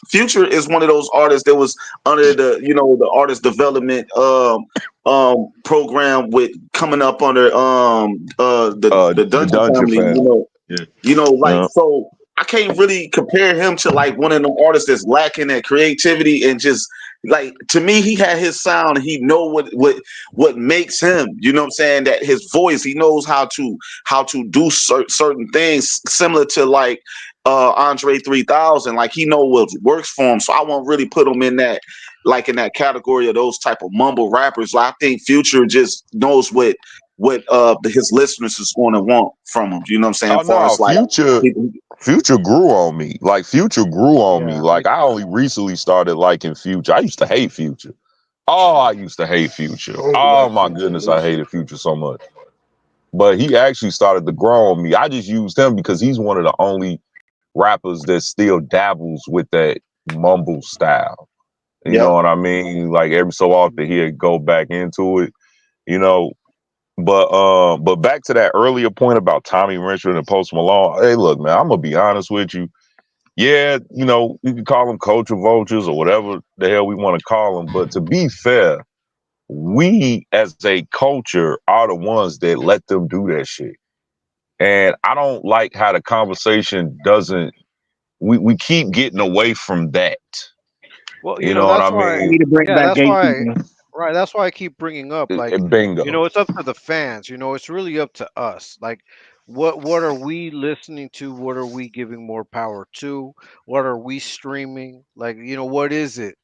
Future is one of those artists that was under the artist development program with coming up under the Dungeon family. Yeah. So I can't really compare him to like one of them artists that's lacking that creativity and just like to me he had his sound and he know what makes him, you know what I'm saying, that his voice, he knows how to do certain things similar to like Andre 3000, like he know what works for him. So I won't really put him in that category of those type of mumble rappers. Like, I think Future just knows what his listeners is going to want from him, you know what I'm saying? Oh no, Future grew on me. Like Future grew on me. Like I only recently started liking Future. I used to hate Future. Oh, I used to hate Future. Oh my goodness, I hated Future so much. But he actually started to grow on me. I just used him because he's one of the only rappers that still dabbles with that mumble style. You know what I mean? Like every so often he'd go back into it, you know. But back to that earlier point about Tommy Richmond and Post Malone. Hey, look, man, I'm gonna be honest with you. Yeah, you can call them culture vultures or whatever the hell we want to call them. But to be fair, we as a culture are the ones that let them do that shit. And I don't like how the conversation doesn't. We keep getting away from that. Well, You know what I mean? That's why. Right, that's why I keep bringing up, like, Bingo. it's up to the fans. It's really up to us. Like, what are we listening to? What are we giving more power to? What are we streaming? Like, what is it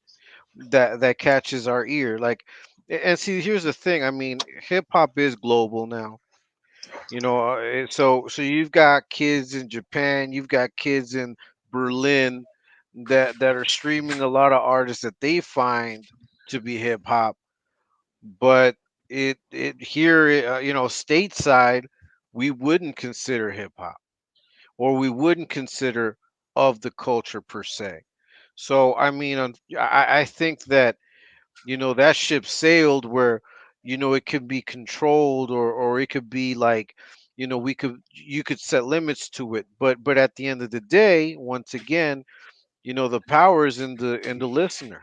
that catches our ear? Like, and see, here's the thing. I mean, hip hop is global now. So you've got kids in Japan, you've got kids in Berlin that are streaming a lot of artists that they find to be hip hop, but it here, stateside, we wouldn't consider hip hop, or we wouldn't consider of the culture per se. So I mean, I think that that ship sailed where it could be controlled, or it could be like you could set limits to it, but at the end of the day, once again, the power is in the listener.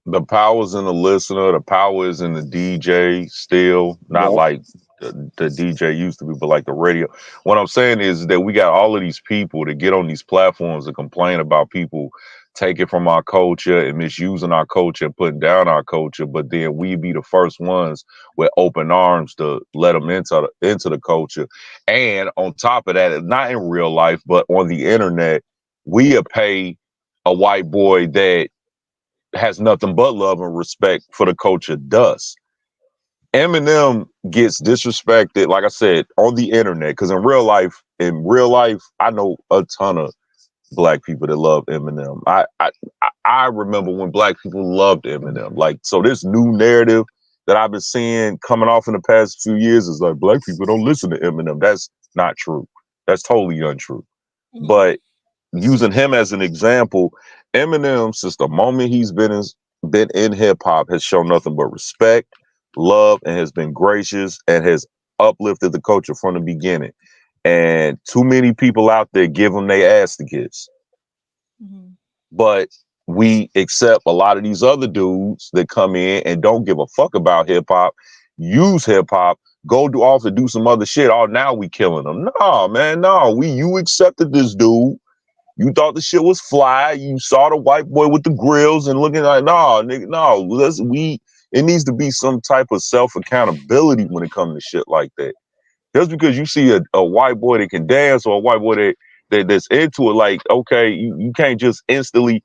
The power's in the listener. The power is in the DJ still. Not like the DJ used to be, but like the radio. What I'm saying is that we got all of these people that get on these platforms and complain about people taking from our culture and misusing our culture and putting down our culture, but then we be the first ones with open arms to let them into the culture. And on top of that, not in real life, but on the internet, we'll pay a white boy that has nothing but love and respect for the culture does. Eminem gets disrespected, like I said, on the internet, because in real life, I know a ton of black people that love Eminem. I remember when black people loved Eminem. Like, so this new narrative that I've been seeing coming off in the past few years is like black people don't listen to Eminem. That's not true. That's totally untrue. But using him as an example, Eminem, since the moment he's been in hip hop, has shown nothing but respect, love, and has been gracious and has uplifted the culture from the beginning. And too many people out there give him their ass to kiss. But we accept a lot of these other dudes that come in and don't give a fuck about hip hop, use hip hop, go off and do some other shit. Oh, now we killing them. No, man, no. You accepted this dude. You thought the shit was fly. You saw the white boy with the grills and looking like, no, nigga, no. It needs to be some type of self-accountability when it comes to shit like that. Just because you see a white boy that can dance or a white boy that's into it, like, okay, you can't just instantly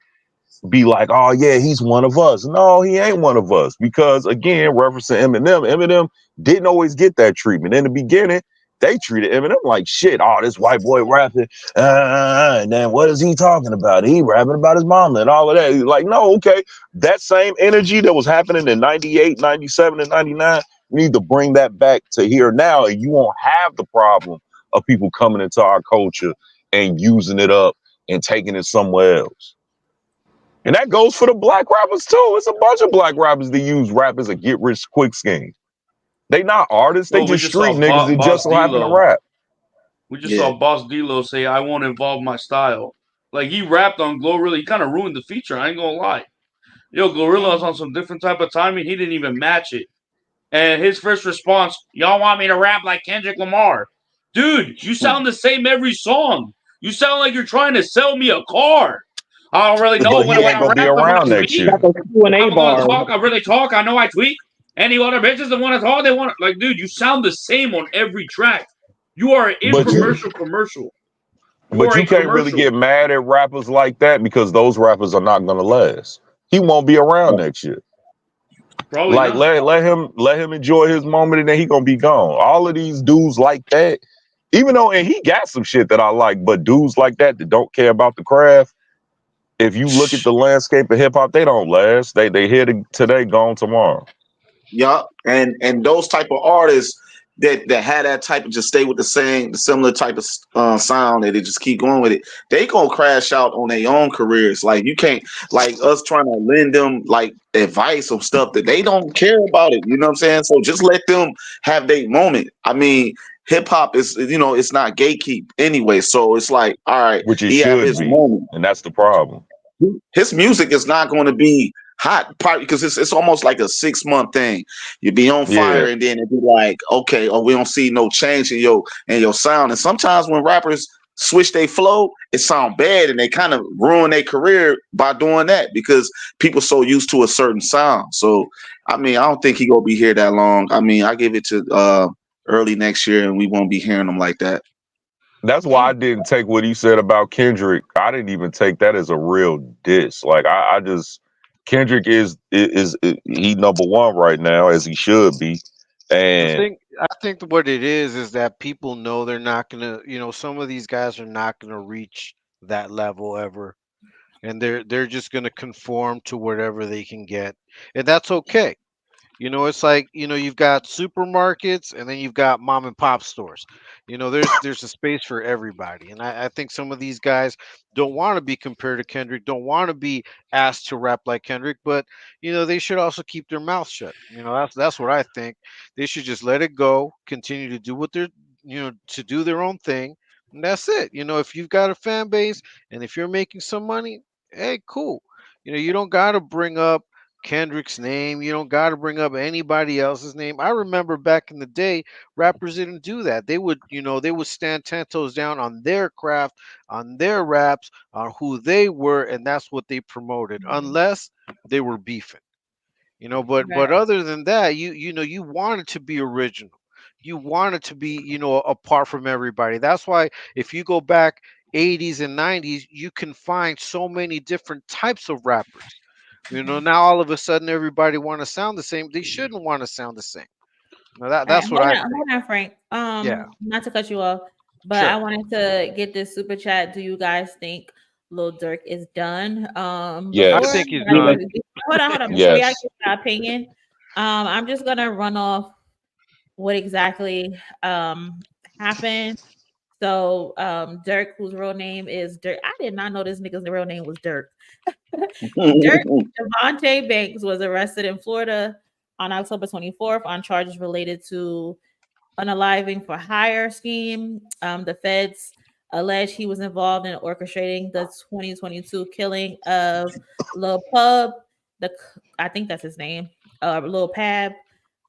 be like, oh yeah, he's one of us. No, he ain't one of us. Because again, referencing Eminem didn't always get that treatment. In the beginning, they treated Eminem like shit. Oh, this white boy rapping, and then what is he talking about? He rapping about his mama and all of that. He's like, no, okay, that same energy that was happening in 98, 97, and 99, we need to bring that back to here now, and you won't have the problem of people coming into our culture and using it up and taking it somewhere else. And that goes for the black rappers too. It's a bunch of black rappers that use rap as a get rich quick scheme. They not artists, they Well, we just just saw street niggas that just so happen to rap. We just saw Boss D-Lo say, I won't involve my style. Like, he rapped on Glorilla. He kind of ruined the feature. I ain't gonna lie. Yo, Glorilla's on some different type of timing. He didn't even match it. And his first response, y'all want me to rap like Kendrick Lamar? Dude, you sound the same every song. You sound like you're trying to sell me a car. I don't really know But when he I ain't gonna be rap, I'm around gonna next tweet. year. I'm gonna talk, I really talk, I know I tweet. Any other bitches that want to talk, they want to. Like, dude, you sound the same on every track. You are an infomercial commercial. But you can't really get mad at rappers like that because those rappers are not gonna last. He won't be around next year. Probably like not. let him enjoy his moment and then he gonna be gone. All of these dudes like that, even though and he got some shit that I like, but dudes like that don't care about the craft. If you look at the landscape of hip hop, they don't last. They here today, gone tomorrow. Yeah, and those type of artists that had that type of just stay with the similar type of sound that they just keep going with it, they gonna crash out on their own careers. Like you can't, like us trying to lend them like advice or stuff that they don't care about it. You know what I'm saying? So just let them have their moment. I mean, hip hop is, it's not gatekeep anyway. So it's like, all right, Which it he have should his be, moment. and that's the problem. His music is not going to be hot, probably because it's almost like a 6-month thing. You be on fire, and then it be like, okay, we don't see no change in your sound. And sometimes when rappers switch their flow, it sound bad, and they kind of ruin their career by doing that because people so used to a certain sound. So I mean, I don't think he gonna be here that long. I mean, I give it to early next year, and we won't be hearing him like that. That's why I didn't take what he said about Kendrick. I didn't even take that as a real diss. Like I just Kendrick is he number one right now, as he should be. And I think what it is that people know they're not gonna, some of these guys are not gonna reach that level ever, and they're just gonna conform to whatever they can get, and that's okay. It's like, you've got supermarkets and then you've got mom and pop stores. There's a space for everybody. And I think some of these guys don't want to be compared to Kendrick, don't want to be asked to rap like Kendrick, but they should also keep their mouth shut. That's what I think. They should just let it go, continue to do what they're, to do their own thing. And that's it. If you've got a fan base and if you're making some money, hey, cool. You don't gotta bring up Kendrick's name. You don't got to bring up anybody else's name. I remember back in the day, rappers didn't do that. They would, they would stand 10 toes down on their craft, on their raps, on who they were, and that's what they promoted, unless they were beefing. But other than that, you wanted to be original. You wanted to be, apart from everybody. That's why if you go back 80s and 90s, you can find so many different types of rappers. Now all of a sudden everybody want to sound the same. They shouldn't want to sound the same. Now that's what I think. Hold on, Frank. Yeah. Not to cut you off, but Sure. I wanted to get this super chat. Do you guys think Lil Durk is done? Yes. I think he's done. Hold on. Before y'all Yes. get my opinion, I'm just gonna run off what exactly happened. So Durk, whose real name is Durk. I did not know this nigga's real name was Durk. Durk Devontae Banks was arrested in Florida on October 24th on charges related to unaliving for hire scheme. The feds allege he was involved in orchestrating the 2022 killing of Lil Pub, I think that's his name, Lil Pab,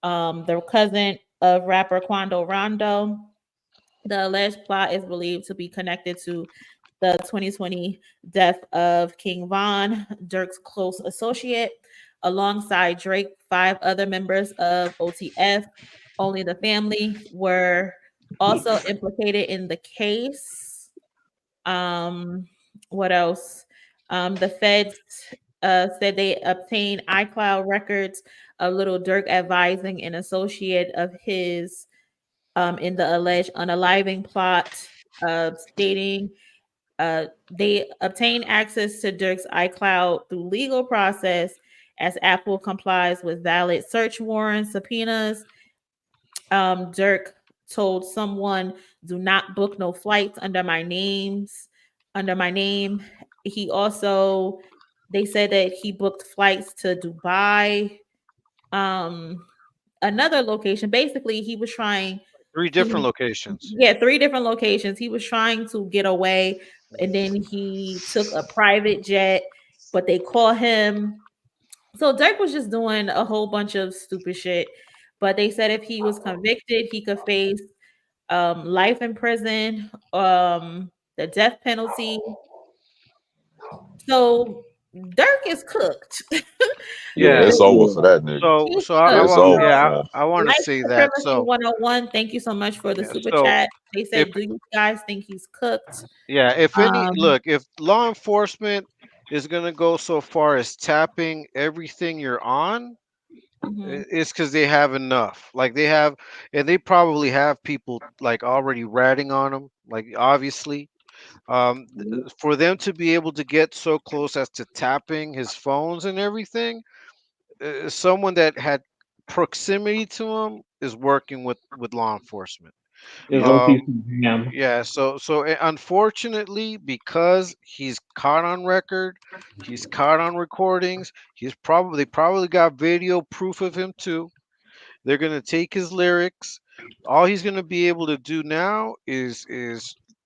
the cousin of rapper Quando Rondo. The alleged plot is believed to be connected to the 2020 death of King Von, Durk's close associate. Alongside Drake, 5 other members of OTF, Only the Family, were also implicated in the case. What else? The feds said they obtained iCloud records of Lil Durk advising an associate of his in the alleged unaliving plot, stating they obtained access to Durk's iCloud through legal process as Apple complies with valid search warrant subpoenas. Durk told someone, "Do not book no flights under my name." He also, they said that he booked flights to Dubai, another location. Basically, he was trying 3 different locations. Yeah, 3 different locations. He was trying to get away, and then he took a private jet, but they call him. So Dirk was just doing a whole bunch of stupid shit. But they said if he was convicted, he could face life in prison, the death penalty. So Dirk is cooked. Yeah, it's over for that nigga. So I want to say that. So 101. Thank you so much for the super so chat. They said, if- "Do you guys think he's cooked?" Yeah, if law enforcement is gonna go so far as tapping everything you're on, it's because they have enough. Like they have, and they probably have people like already ratting on them. Like obviously, for them to be able to get so close as to tapping his phones and everything, someone that had proximity to him is working with law enforcement. Yeah, so unfortunately, because he's caught on record, he's caught on recordings, they probably got video proof of him too. They're gonna take his lyrics. All he's gonna be able to do now is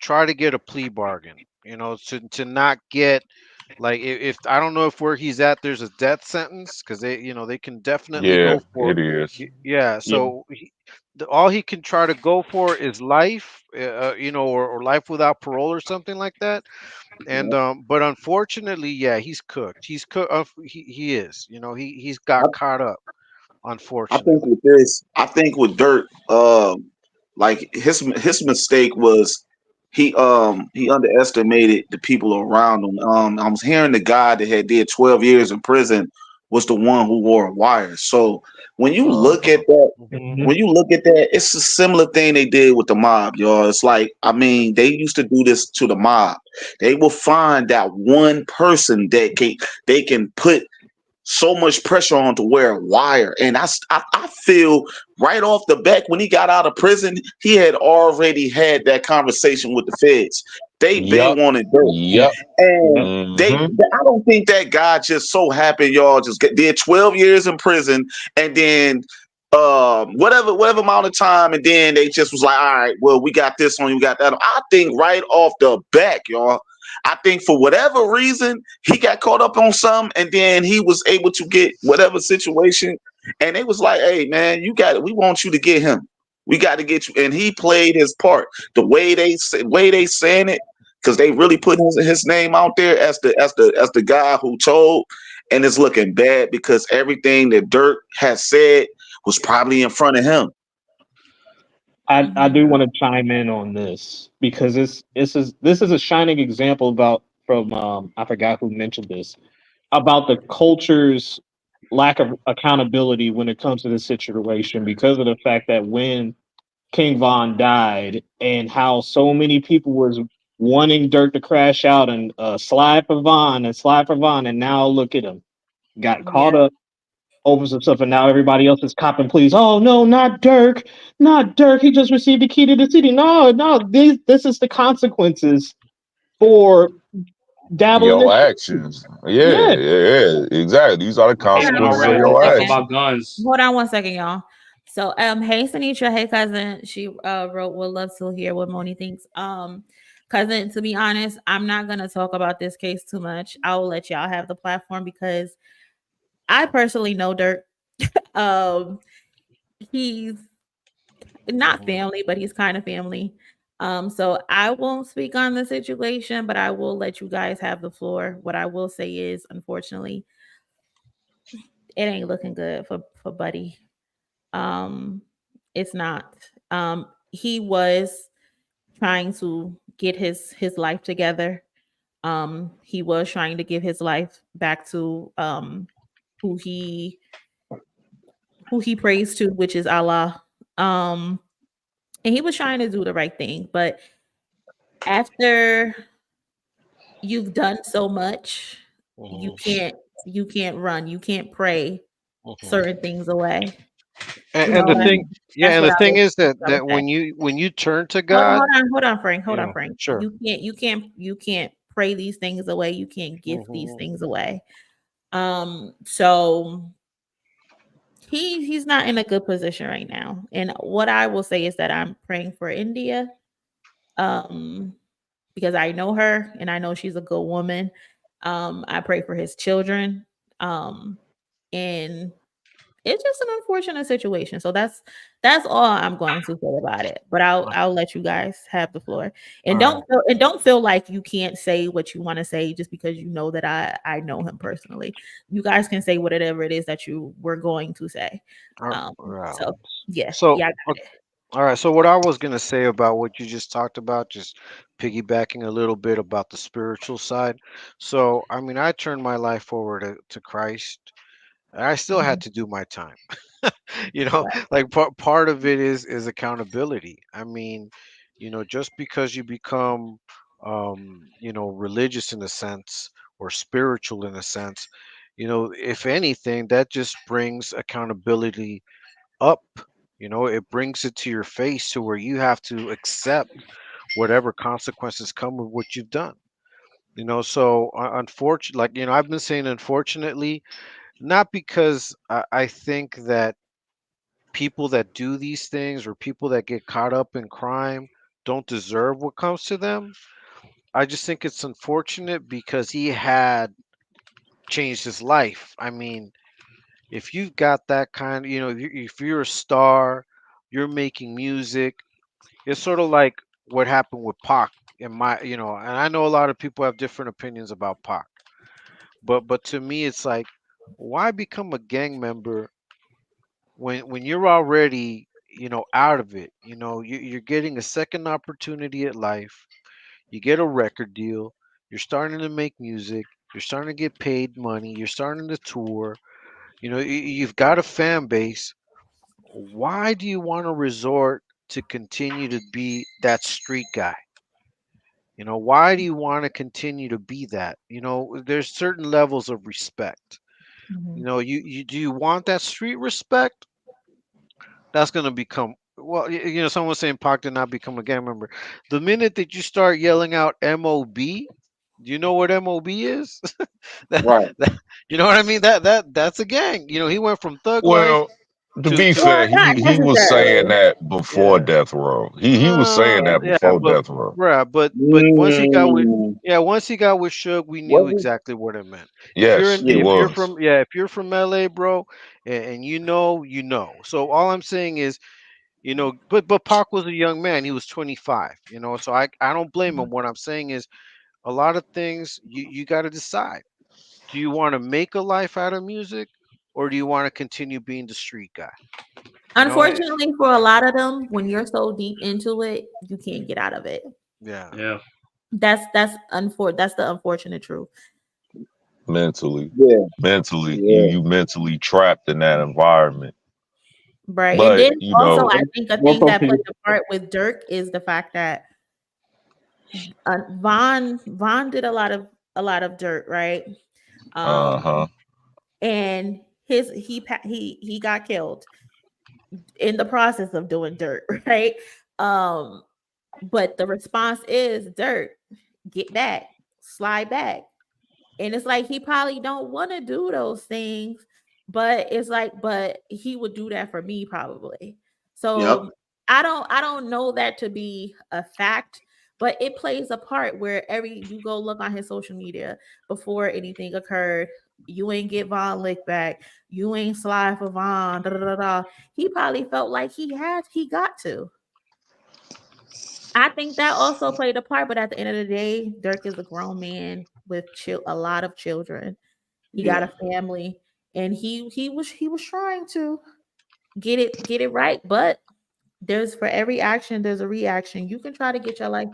try to get a plea bargain. To not get like if I don't know if where he's at there's a death sentence because they can definitely Yeah, go for it is. yeah. So all he can try to go for is life, or life without parole or something like that. And but unfortunately, yeah, he's cooked. He's cooked. He is. He's got caught up. I Unfortunately. think with this, I think with Dirt, like his mistake was he underestimated the people around him. I was hearing the guy that had did 12 years in prison was the one who wore a wire. So when you look at that, it's a similar thing they did with the mob, y'all. It's like, I mean, they used to do this to the mob. They will find that one person that they can put so much pressure on to wear a wire. And I feel right off the bat when he got out of prison, he had already had that conversation with the feds. They wanted Dirt. Yep. And I don't think that guy just so happy y'all just did 12 years in prison and then whatever amount of time, and then they just was like, all right, well, we got this on you, we got that on. I think right off the back, y'all, I think for whatever reason, he got caught up on something, and then he was able to get whatever situation. And it was like, hey, man, we want you to get him. We got to get you. And he played his part. The way they saying it, because they really put his name out there as the guy who told, and it's looking bad because everything that Durk has said was probably in front of him. I do want to chime in on this because this is a shining example from I forgot who mentioned this about the culture's lack of accountability when it comes to this situation because of the fact that when King Von died and how so many people was wanting Dirk to crash out and slide for Von, and now look at him, got caught up over some stuff, and now everybody else is copping pleas. Oh no, not Dirk, not Dirk. He just received the key to the city. No, this is the consequences for dabbling. Your actions. Yeah, exactly. These are the consequences of your actions. About guns. Hold on one second, y'all. So, hey, Sanitra, hey, cousin. She wrote, "Would love to hear what Moni thinks." Cousin, to be honest, I'm not gonna talk about this case too much. I'll let y'all have the platform because I personally know Dirk. He's not family, but he's kind of family. So I won't speak on the situation, but I will let you guys have the floor. What I will say is, unfortunately, it ain't looking good for Buddy. It's not. He was trying to get his life together. He was trying to give his life back to who he prays to, which is Allah. And he was trying to do the right thing, but after you've done so much, you can't run, you can't pray certain things away. And the thing, and the thing is that when you turn to God, hold on, Frank. Sure. You can't pray these things away. You can't give these things away. So he's not in a good position right now. And what I will say is that I'm praying for India, because I know her and I know she's a good woman. I pray for his children, and it's just an unfortunate situation. So that's all I'm going to say about it. But I'll let you guys have the floor. And don't feel like you can't say what you want to say just because you know that I know him personally. You guys can say whatever it is that you were going to say. So yeah. So yeah. all right. So what I was gonna say about what you just talked about, just piggybacking a little bit about the spiritual side. So I mean, I turned my life over to Christ. I still had to do my time. Like part of it is accountability. I mean, just because you become religious in a sense or spiritual in a sense, if anything, that just brings accountability up. It brings it to your face to where you have to accept whatever consequences come with what you've done. So unfortunately, like I've been saying, unfortunately, not because I think that people that do these things or people that get caught up in crime don't deserve what comes to them. I just think it's unfortunate because he had changed his life. I mean, if you've got that kind, if you're a star, you're making music, it's sort of like what happened with Pac in my, and I know a lot of people have different opinions about Pac, but to me, it's like, why become a gang member when you're already out of it? You're getting a second opportunity at life. You get a record deal, you're starting to make music, you're starting to get paid money, you're starting to tour, you've got a fan base. Why do you want to resort to continue to be that street guy? Why do you want to continue to be that? There's certain levels of respect. You do you want that street respect? That's going to become, well, someone was saying Pac did not become a gang member. The minute that you start yelling out MOB, do you know what MOB is? Right. You know what I mean? That's a gang. He went from thug life Well, To be fair, he was saying that before death row. He was saying that before death row. Right, but once he got with once he got with Suge, we knew exactly what it meant. Yes, he was. If you're from LA, bro, and you know, you know. So all I'm saying is, you know, but Pac was a young man. He was 25, you know, so I don't blame him. What I'm saying is a lot of things you got to decide. Do you want to make a life out of music, or do you want to continue being the street guy? Unfortunately, for a lot of them, when you're so deep into it, you can't get out of it. Yeah. That's the unfortunate truth. Mentally, you mentally trapped in that environment. Right. But, and then you also, know, I think a thing that played a part with Durk is the fact that Von did a lot of dirt, right? And he got killed in the process of doing dirt, right? But the response is Durk, get back, slide back. And it's like he probably don't want to do those things, but it's like, but he would do that for me probably. So I don't know that to be a fact, but it plays a part where you go look on his social media before anything occurred. You ain't get Von lick back. You ain't slide for Von. Da, da, da, da. He probably felt like he got to. I think that also played a part, but at the end of the day, Durk is a grown man with a lot of children. He got a family, and he was trying to get it right, but there's for every action there's a reaction. You can try to get your life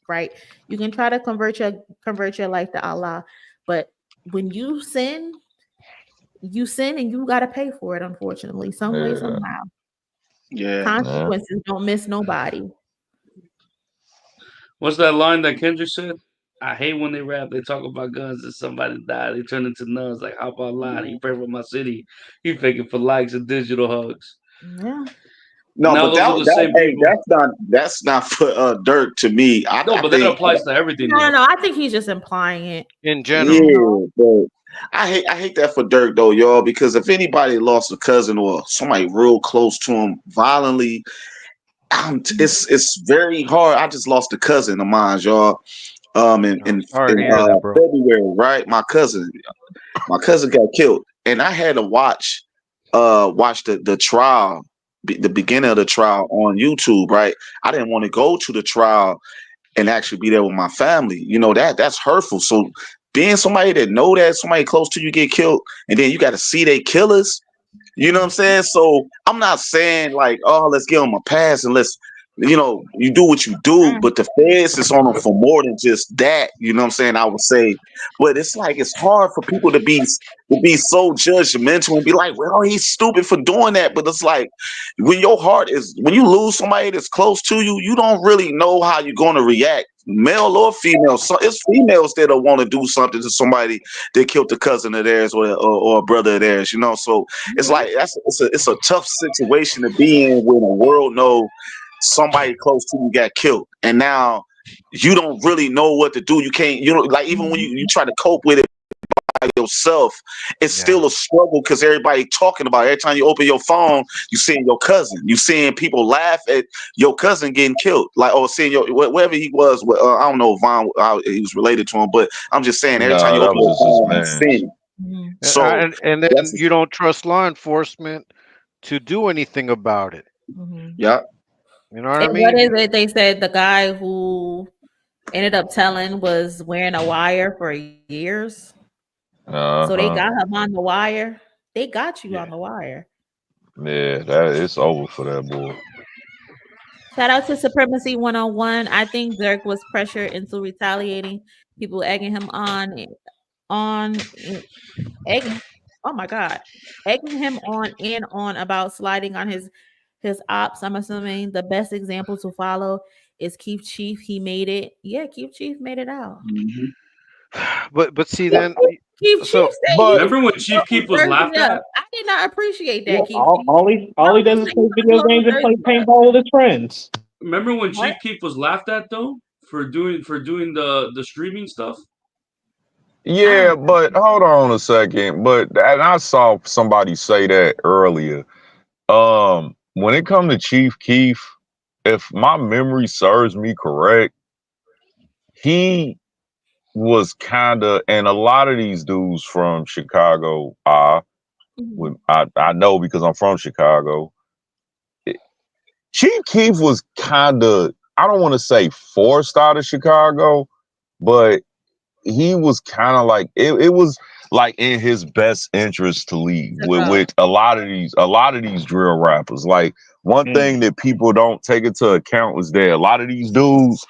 right. You can try to convert your life to Allah, but when you sin and you got to pay for it, unfortunately, some way, somehow. Consequences don't miss nobody. What's that line that Kendrick said? I hate when they rap. They talk about guns and somebody died. They turn into nuns. Like, how about lie? He pray for my city. He faking for likes and digital hugs. Yeah. No, Now but that's not for Durk to me. But that applies to everything. No. I think he's just implying it in general. Yeah, but I hate that for Durk though, y'all, because if anybody lost a cousin or somebody real close to him violently, it's very hard. I just lost a cousin of mine, y'all. In February, right? My cousin got killed, and I had to watch the trial, the beginning of the trial on YouTube, right? I didn't want to go to the trial and actually be there with my family. You know, that's hurtful. So being somebody that know that somebody close to you get killed, and then you got to see they killers. You know what I'm saying? So I'm not saying like, oh, let's give them a pass and let's, you know, you do what you do, but the feds is on them for more than just that. You know what I'm saying? I would say, but it's like it's hard for people to be so judgmental and be like, well, he's stupid for doing that. But it's like when you lose somebody that's close to you, you don't really know how you're going to react, male or female. So it's females that don't want to do something to somebody that killed a cousin of theirs or a brother of theirs, you know. So it's like it's a tough situation to be in when the world knows somebody close to you got killed, and now you don't really know what to do. You can't, like even when you try to cope with it by yourself, it's still a struggle because everybody talking about it. Every time you open your phone, you seeing your cousin, you seeing people laugh at your cousin getting killed, like or seeing wherever he was. I don't know Von, he was related to him, but I'm just saying every time you open your phone, you see him. So and then you don't trust law enforcement to do anything about it. Yeah. You know what I mean? What is it? They said the guy who ended up telling was wearing a wire for years. So they got him on the wire. They got you on the wire. Yeah, it's over for that boy. Shout out to Supremacy 101. I think Durk was pressured into retaliating. People egging him egging. Oh my God, egging him on about sliding on his ops. I'm assuming the best example to follow is Keith Chief. He made it. Yeah, Keith Chief made it out. But see then. Keith Chief said remember when Chief Keef was laughed at? I did not appreciate that. Yeah, all he does is play video games and play paintball with his friends. Remember when Chief Keef was laughed at though for doing the streaming stuff? Yeah, but hold on a second. And I saw somebody say that earlier. When it comes to Chief Keef, if my memory serves me correct, he was kind of, and a lot of these dudes from Chicago, I know because I'm from Chicago. Chief Keef was kind of, I don't want to say forced out of Chicago, but he was kind of like it was like in his best interest to leave with a lot of these drill rappers. Like one thing that people don't take into account is that a lot of these dudes,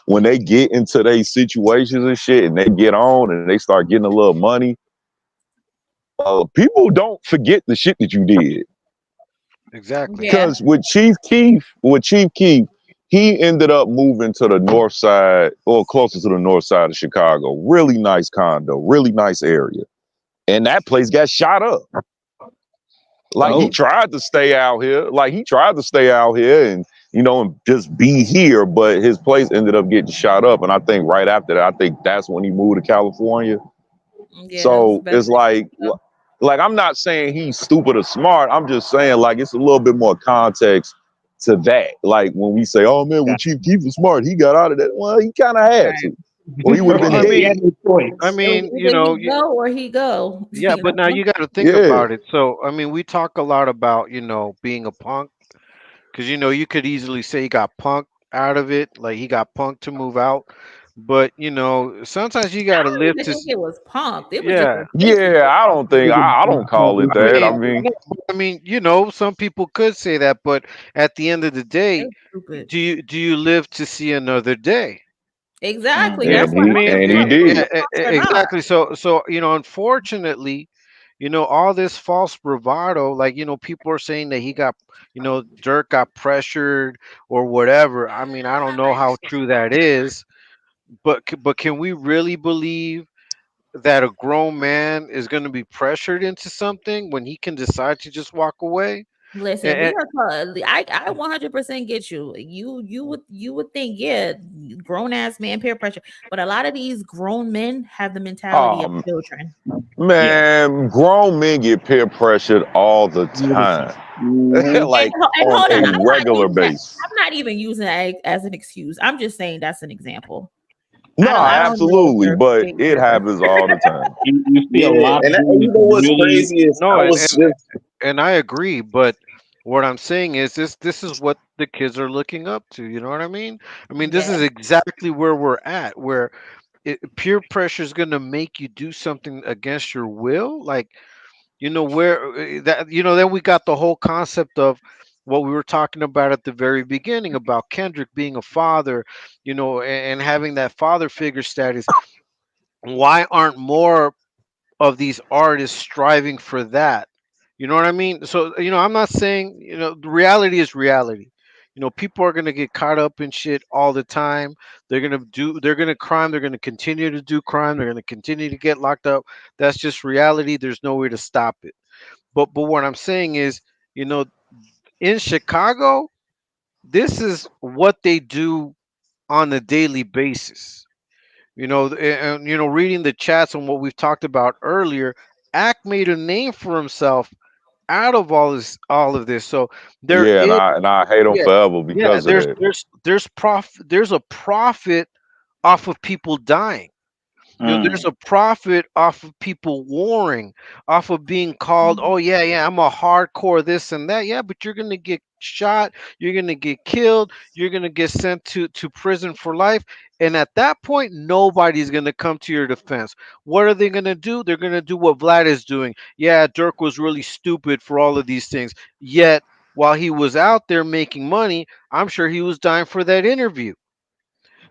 when they get into their situations and shit and they get on and they start getting a little money, people don't forget the shit that you did. Exactly. Because with Chief Keef, he ended up moving to the north side or closer to the north side of Chicago. Really nice condo, really nice area. And that place got shot up. Like he tried to stay out here. And, and just be here, but his place ended up getting shot up. And I think right after that, that's when he moved to California. Yeah, so it's like I'm not saying he's stupid or smart. I'm just saying like it's a little bit more context to that. Like when we say, "Oh man, when Chief Keef was smart, he got out of that." Well, he kind of had to, or he would have been dead. I mean, Either he go or he go. yeah, but now you got to think about it. So, I mean, we talk a lot about, being a punk because, you could easily say he got punked out of it, like he got punked to move out. But, sometimes you got to I don't live even to, think it was punked. It was just yeah. I don't think I don't call it that. I mean, some people could say that, but at the end of the day, that's stupid. do you live to see another day? Exactly. And That's what I'm he did. Exactly. So unfortunately, all this false bravado, like people are saying that he got, Dirk got pressured or whatever. I mean, I don't know how true that is, but can we really believe that a grown man is going to be pressured into something when he can decide to just walk away? Listen, we are. I 100% get you. You would think, yeah, grown ass man peer pressure, but a lot of these grown men have the mentality of children. Man, grown men get peer pressured all the time, like And on hold on, a regular basis. I'm not even using that as an excuse. I'm just saying that's an example. No, I don't know if absolutely, they're but big it happens all the time. You see Yeah, a lot of and you dudes know what's really. crazy is No, I and, was just and I agree, but what I'm saying is this is what the kids are looking up to. You know what I mean? I mean, this Yeah. is exactly where we're at, where peer pressure is going to make you do something against your will. Like, then we got the whole concept of what we were talking about at the very beginning about Kendrick being a father, and having that father figure status. Why aren't more of these artists striving for that? You know what I mean? So, I'm not saying, the reality is reality. People are going to get caught up in shit all the time. They're going to crime. They're going to continue to do crime. They're going to continue to get locked up. That's just reality. There's no way to stop it. But what I'm saying is, you know, in Chicago, this is what they do on a daily basis. And reading the chats on what we've talked about earlier, Act made a name for himself out of all of this. So there Yeah, is, and I hate him yeah, forever yeah. because of There's that. there's there's profit. There's a profit off of people dying. There's a profit off of people warring, off of being called, oh yeah, yeah, I'm a hardcore this and that. Yeah, but you're gonna get shot, you're gonna get killed, you're gonna get sent to prison for life. And at that point, nobody's gonna come to your defense. What are they gonna do? They're gonna do what Vlad is doing. Yeah, Dirk was really stupid for all of these things. Yet while he was out there making money, I'm sure he was dying for that interview.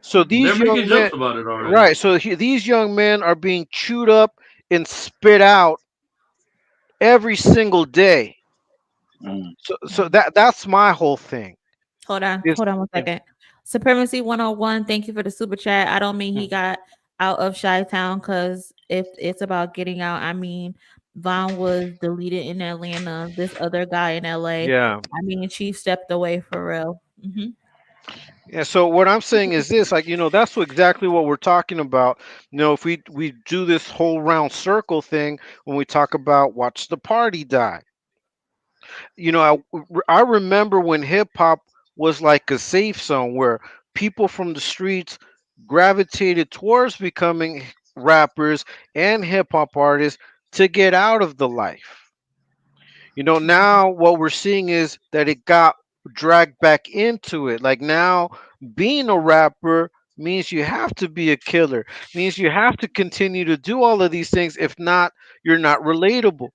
So They're these making young men, jokes about it already. right? So these young men are being chewed up and spit out every single day. So that's my whole thing. Hold on. Is Hold on one yeah. second. Supremacy 101. Thank you for the super chat. I don't mean he got out of Chi Town because if it's about getting out, I mean Vaughn was deleted in Atlanta. This other guy in LA. Yeah. I mean, Chief stepped away for real. Yeah, so what I'm saying is this, like, that's exactly what we're talking about. If we do this whole round circle thing when we talk about watch the party die. I remember when hip hop was like a safe zone where people from the streets gravitated towards becoming rappers and hip hop artists to get out of the life. Now what we're seeing is that it got dragged back into it. Like now, being a rapper means you have to be a killer, means you have to continue to do all of these things. If not, you're not relatable.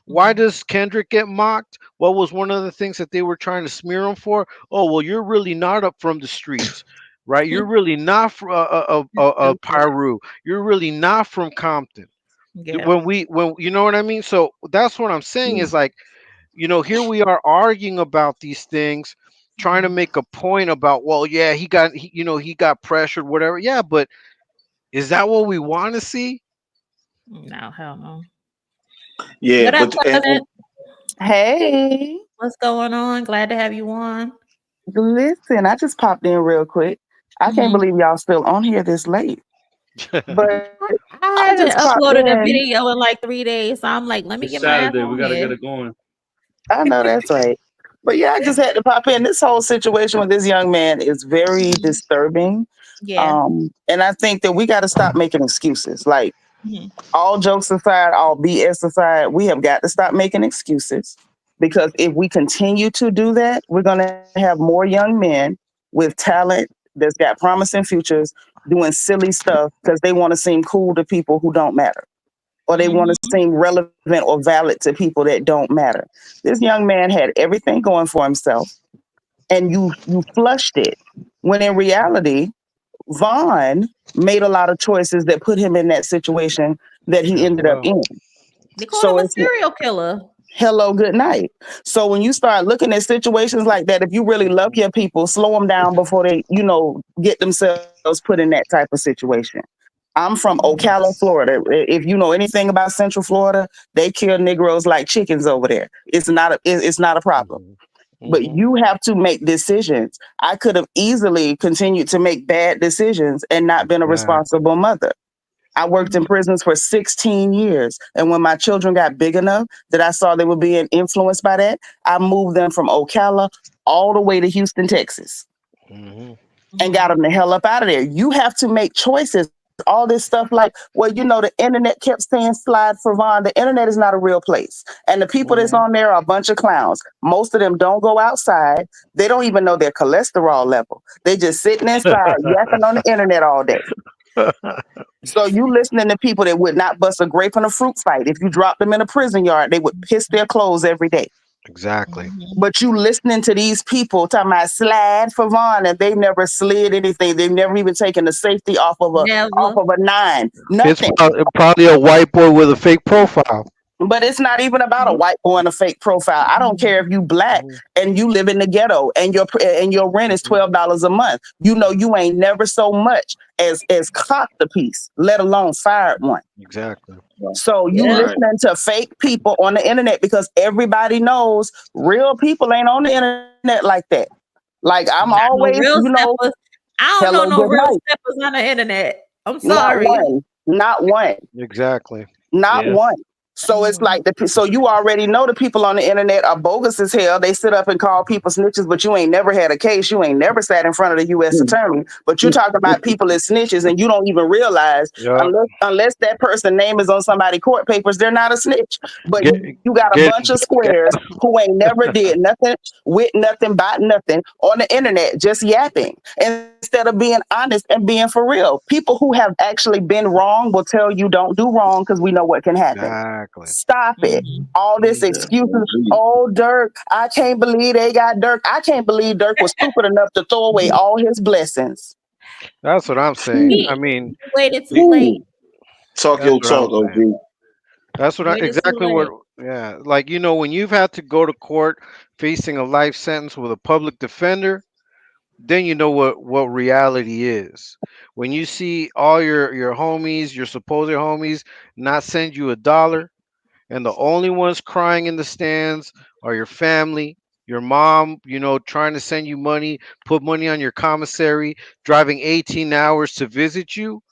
Why does Kendrick get mocked? What was one of the things that they were trying to smear him for? Oh, well, you're really not up from the streets, right? You're really not from Piru. You're really not from Compton. Yeah. When you know what I mean? So that's what I'm saying is like, here we are arguing about these things, trying to make a point about, well, yeah, he got pressured, whatever. Yeah, but is that what we want to see? No, hell no. Yeah, What up, but cousin? Hey, What's going on? Glad to have you on. listen, I just popped in real quick. I can't Mhm. believe y'all still on here this late. But I I haven't just popped uploaded a in. video in like 3 days, so I'm like, let me It's get my ass Saturday. We on gotta get here. it going. I know that's right. But yeah, I just had to pop in. This whole situation with this young man is very disturbing. Yeah. And I think that we got to stop making excuses. Like, Mhm. all jokes aside, all BS aside, we have got to stop making excuses because if we continue to do that, we're going to have more young men with talent that's got promising futures doing silly stuff because they want to seem cool to people who don't matter, or they want to Mhm. seem relevant or valid to people that don't matter. This young man had everything going for himself, and you flushed it when in reality Vaughn made a lot of choices that put him in that situation that he As ended up well. in. They called So him a it's serial killer. hello, good night. So when you start looking at situations like that, if you really love your people, slow them down before they, get themselves put in that type of situation. I'm from Ocala, Florida. If you know anything about Central Florida, they kill Negroes like chickens over there. It's not a problem. But you have to make decisions. I could have easily continued to make bad decisions and not been a responsible mother. I worked in prisons for 16 years. And when my children got big enough that I saw they were being influenced by that, I moved them from Ocala all the way to Houston, Texas, and got them the hell up out of there. You have to make choices. All this stuff like, well, the internet kept saying slide for Vaughn. The internet is not a real place. And the people that's on there are a bunch of clowns. Most of them don't go outside. They don't even know their cholesterol level. They just sitting inside yapping on the internet all day. So you listening to people that would not bust a grape in a fruit fight. If you dropped them in a prison yard, they would piss their clothes every day. Exactly. But you listening to these people talking about slide for Vaughn, and they never slid anything. They've never even taken the safety off of a 9. It's Nothing. probably a white boy with a fake profile. But it's not even about a white boy and a fake profile. I don't care if you black and you live in the ghetto and your rent is $12 a month. You ain't never so much as cocked a piece, let alone fired one. Exactly. So you Yeah. listening to fake people on the internet because everybody knows real people ain't on the internet like that. Like I'm Not no always, real steppers. I don't know hello, no good real night. steppers on the internet. I'm Not sorry. one. Not one. Exactly. Not Yeah. one. So it's like so you already know the people on the internet are bogus as hell. They sit up and call people snitches, but you ain't never had a case. You ain't never sat in front of the U.S. attorney. But you talk about people as snitches, and you don't even realize Yeah. unless that person's name is on somebody's court papers, they're not a snitch. But Get you got a get bunch of squares who ain't never did nothing with nothing, about nothing on the internet, just yapping instead of being honest and being for real. People who have actually been wrong will tell you don't do wrong because we know what can happen. Exactly. Stop it. All this excuses. Oh, Dirk, I can't believe they got Dirk. I can't believe Dirk was stupid enough to throw away all his blessings. That's what I'm saying. I mean, You waited too late. Talk that's your what I'm talk, OG. saying. That's what I Waited too exactly what. late. Yeah, like when you've had to go to court facing a life sentence with a public defender, then you know what reality is. When you see all your homies, your supposed homies, not send you $1, and the only ones crying in the stands are your family, your mom, trying to send you money, put money on your commissary, driving 18 hours to visit you,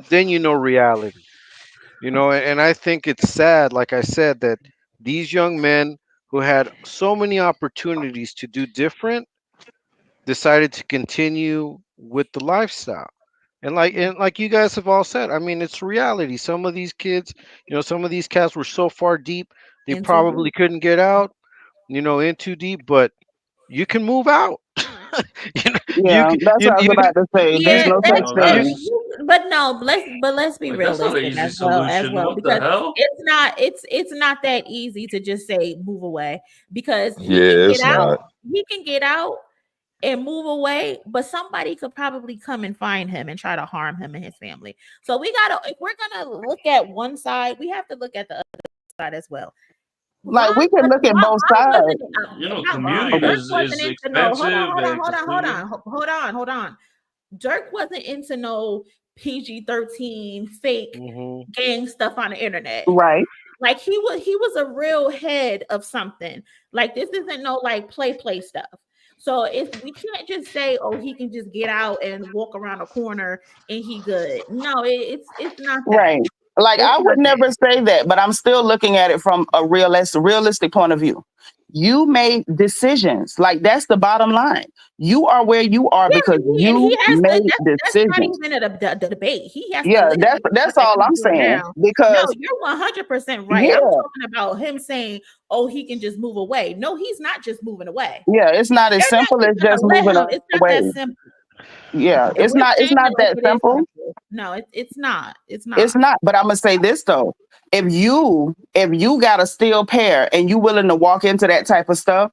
then you know reality. And I think it's sad, like I said, that these young men who had so many opportunities to do different decided to continue with the lifestyle. And like you guys have all said, I mean, it's reality. Some of these kids, some of these cats were so far deep they And too probably deep. couldn't get out, in too deep, but you can move out. you Yeah, can that's you, what I was you, about to say. you, There's Yeah, no you, such No, you, thing. that's but no, let's be like that's not an realistic easy as solution. well, What the because hell? it's not that easy to just say move away, because Yeah, it's not. he can get out and move away, but somebody could probably come and find him and try to harm him and his family. So we gotta, if we're gonna look at one side, we have to look at the other side as well. Like we can look at both Ron sides. wasn't not Ron. Commuting Dirk is wasn't into no. Hold on, expensive hold on, and hold on, hold secluded. on, hold on. Dirk wasn't into no PG-13 fake gang stuff on the internet. Right. Like he was a real head of something. Like this isn't no like play stuff. So if we can't just say, oh, he can just get out and walk around a corner and he good. No, it's not that. Right. Like It's I not would never say that, but I'm still looking at it from a realistic point of view. You made decisions. Like that's the bottom line. You are where you are because and he you has made that's not decisions. even a debate. He has to Yeah, live with that's what all I'm he's doing saying. now. No, Because you're 100% right. yeah, I'm talking about him saying, "Oh, he can just move away." No, he's not just moving away. yeah, it's not as They're not simple as just just gonna let moving him. It's not that away. simple. Yeah, If we're it's saying not it like that it is simple. simple. No, it's not. It's It's not. not. But I'm gonna say this though. If you got a steel pair and you willing to walk into that type of stuff,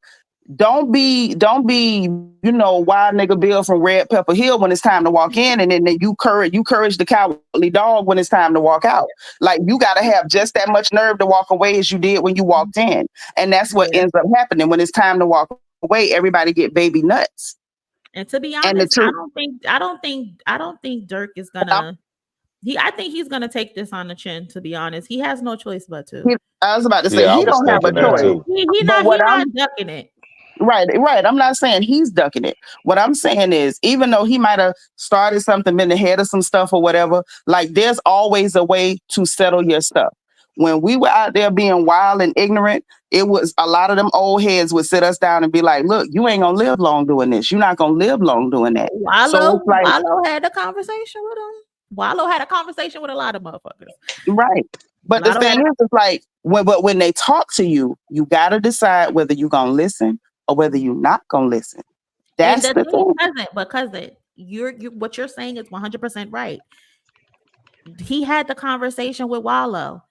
don't be wild nigga Bill from Red Pepper Hill when it's time to walk in, and then you courage the cowardly dog when it's time to walk out. Like you gotta have just that much nerve to walk away as you did when you walked in. And that's what Yeah. ends up happening when it's time to walk away, everybody get baby nuts. And to be And the honest, truth I don't think Dirk is gonna. I think he's gonna take this on the chin. To be honest, he has no choice but to. I was about to say Yeah, I he was don't have a thinking that choice. too. He But not ducking it. Right. I'm not saying he's ducking it. What I'm saying is, even though he might have started something, been ahead of some stuff or whatever, like there's always a way to settle your stuff. When we were out there being wild and ignorant, it was a lot of them old heads would sit us down and be like, look, you ain't gonna live long doing this. You're not gonna live long doing that. So it's like, Wallow had a conversation with him. Wallow had a conversation with a lot of motherfuckers. right. But the Lotto thing had is, it's like when they talk to you, you gotta decide whether you're gonna listen or whether you're not gonna listen. And That's the the thing, thing. cousin, you what you're saying is 100% right. He had the conversation with Wallow.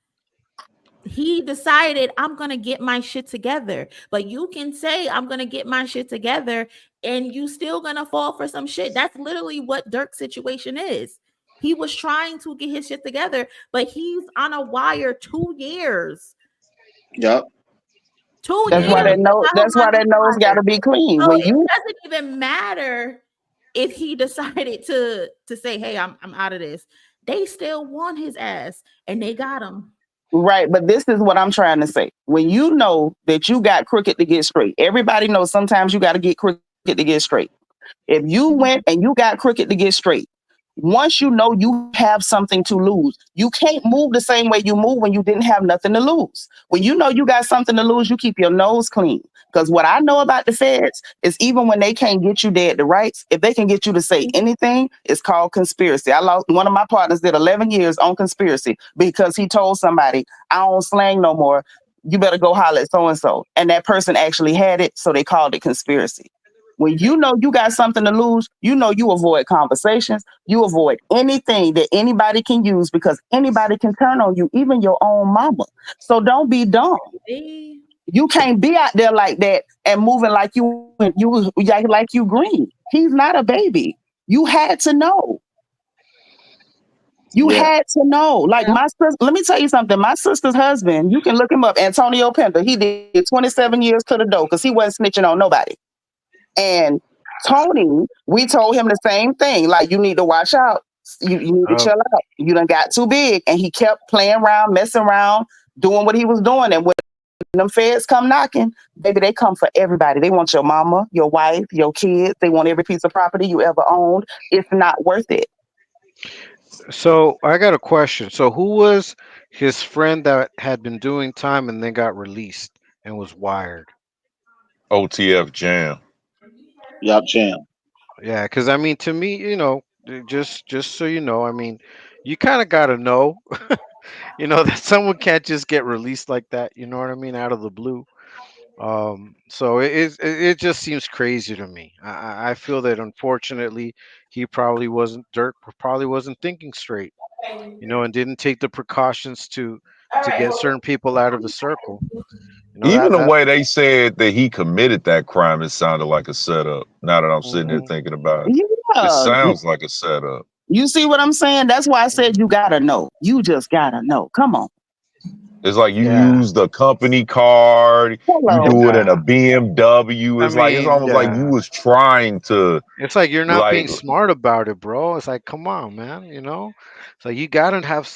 He decided I'm gonna get my shit together, but you can say I'm gonna get my shit together, and you still gonna fall for some shit. That's literally what Dirk's situation is. He was trying to get his shit together, but he's on a wire 2 years. Yep. 2 That's why years. that nose. That's why that nose got to be clean. So When it you doesn't even matter if he decided to say, "Hey, I'm out of this." They still want his ass, and they got him. right, but this is what I'm trying to say. When you know that you got crooked to get straight, everybody knows sometimes you got to get crooked to get straight. If you went and you got crooked to get straight, once you know you have something to lose, you can't move the same way you move when you didn't have nothing to lose. When you know you got something to lose, you keep your nose clean. Because what I know about the feds is even when they can't get you dead to rights, if they can get you to say anything, it's called conspiracy. I lost one of my partners did 11 years on conspiracy because he told somebody, I don't slang no more. You better go holler at so-and-so. And that person actually had it, so they called it conspiracy. When you know you got something to lose, you know you avoid conversations. You avoid anything that anybody can use because anybody can turn on you, even your own mama. So don't be dumb. You can't be out there like that and moving like like you green. He's not a baby. You had to know. You Yeah. had to know. Like my sister, let me tell you something. My sister's husband, you can look him up, Antonio Pender. He did 27 years to the door because he wasn't snitching on nobody. And Tony, we told him the same thing. Like, you need to watch out. You need to chill out. You done got too big. And he kept playing around, messing around, doing what he was doing. And when them feds come knocking, baby, they come for everybody. They want your mama, your wife, your kids. They want every piece of property you ever owned. It's not worth it. So I got a question. So who was his friend that had been doing time and then got released? and was wired. OTF jam. Yup, jam. Yeah, because I mean, to me, just so you know, I mean, you kind of gotta know, that someone can't just get released like that. You know what I mean, out of the blue. So it just seems crazy to me. I feel that unfortunately he probably wasn't Dirk probably wasn't thinking straight, and didn't take the precautions to get certain people out of the circle. Even That the that. way they said that he committed that crime, it sounded like a setup. Now that I'm sitting there Mhm. thinking about it, it Yeah. sounds like a setup. You see what I'm saying? That's why I said you gotta know. You just gotta know. Come on. It's like you Yeah. use the company card, you Hello. do it in a Yeah. BMW. I It's mean, almost like you yeah. was trying to It's like you're not like being smart about it, bro. It's like, come on, man. So you gotta have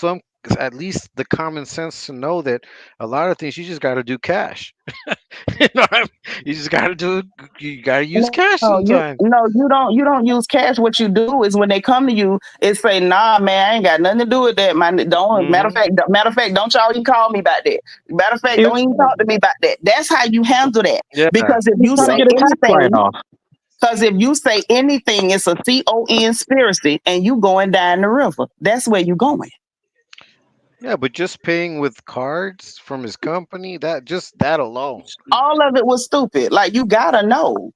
at least the common sense to know that a lot of things you just gotta do cash. You know what I mean? You just gotta do. You gotta use cash sometimes. You don't use cash. What you do is when they come to you, it's say, nah, man, I ain't got nothing to do with that. Man, don't matter of fact, don't y'all even call me about that. Matter of fact, If don't even talk to me about that. That's how you handle that. Yeah. Because if you're you trying to say get a tax anything, write-off. because if you say anything, it's a conspiracy, and you going down the river. That's where you going. Yeah, but just paying with cards from his company, that alone. All of it was stupid. Like you gotta know.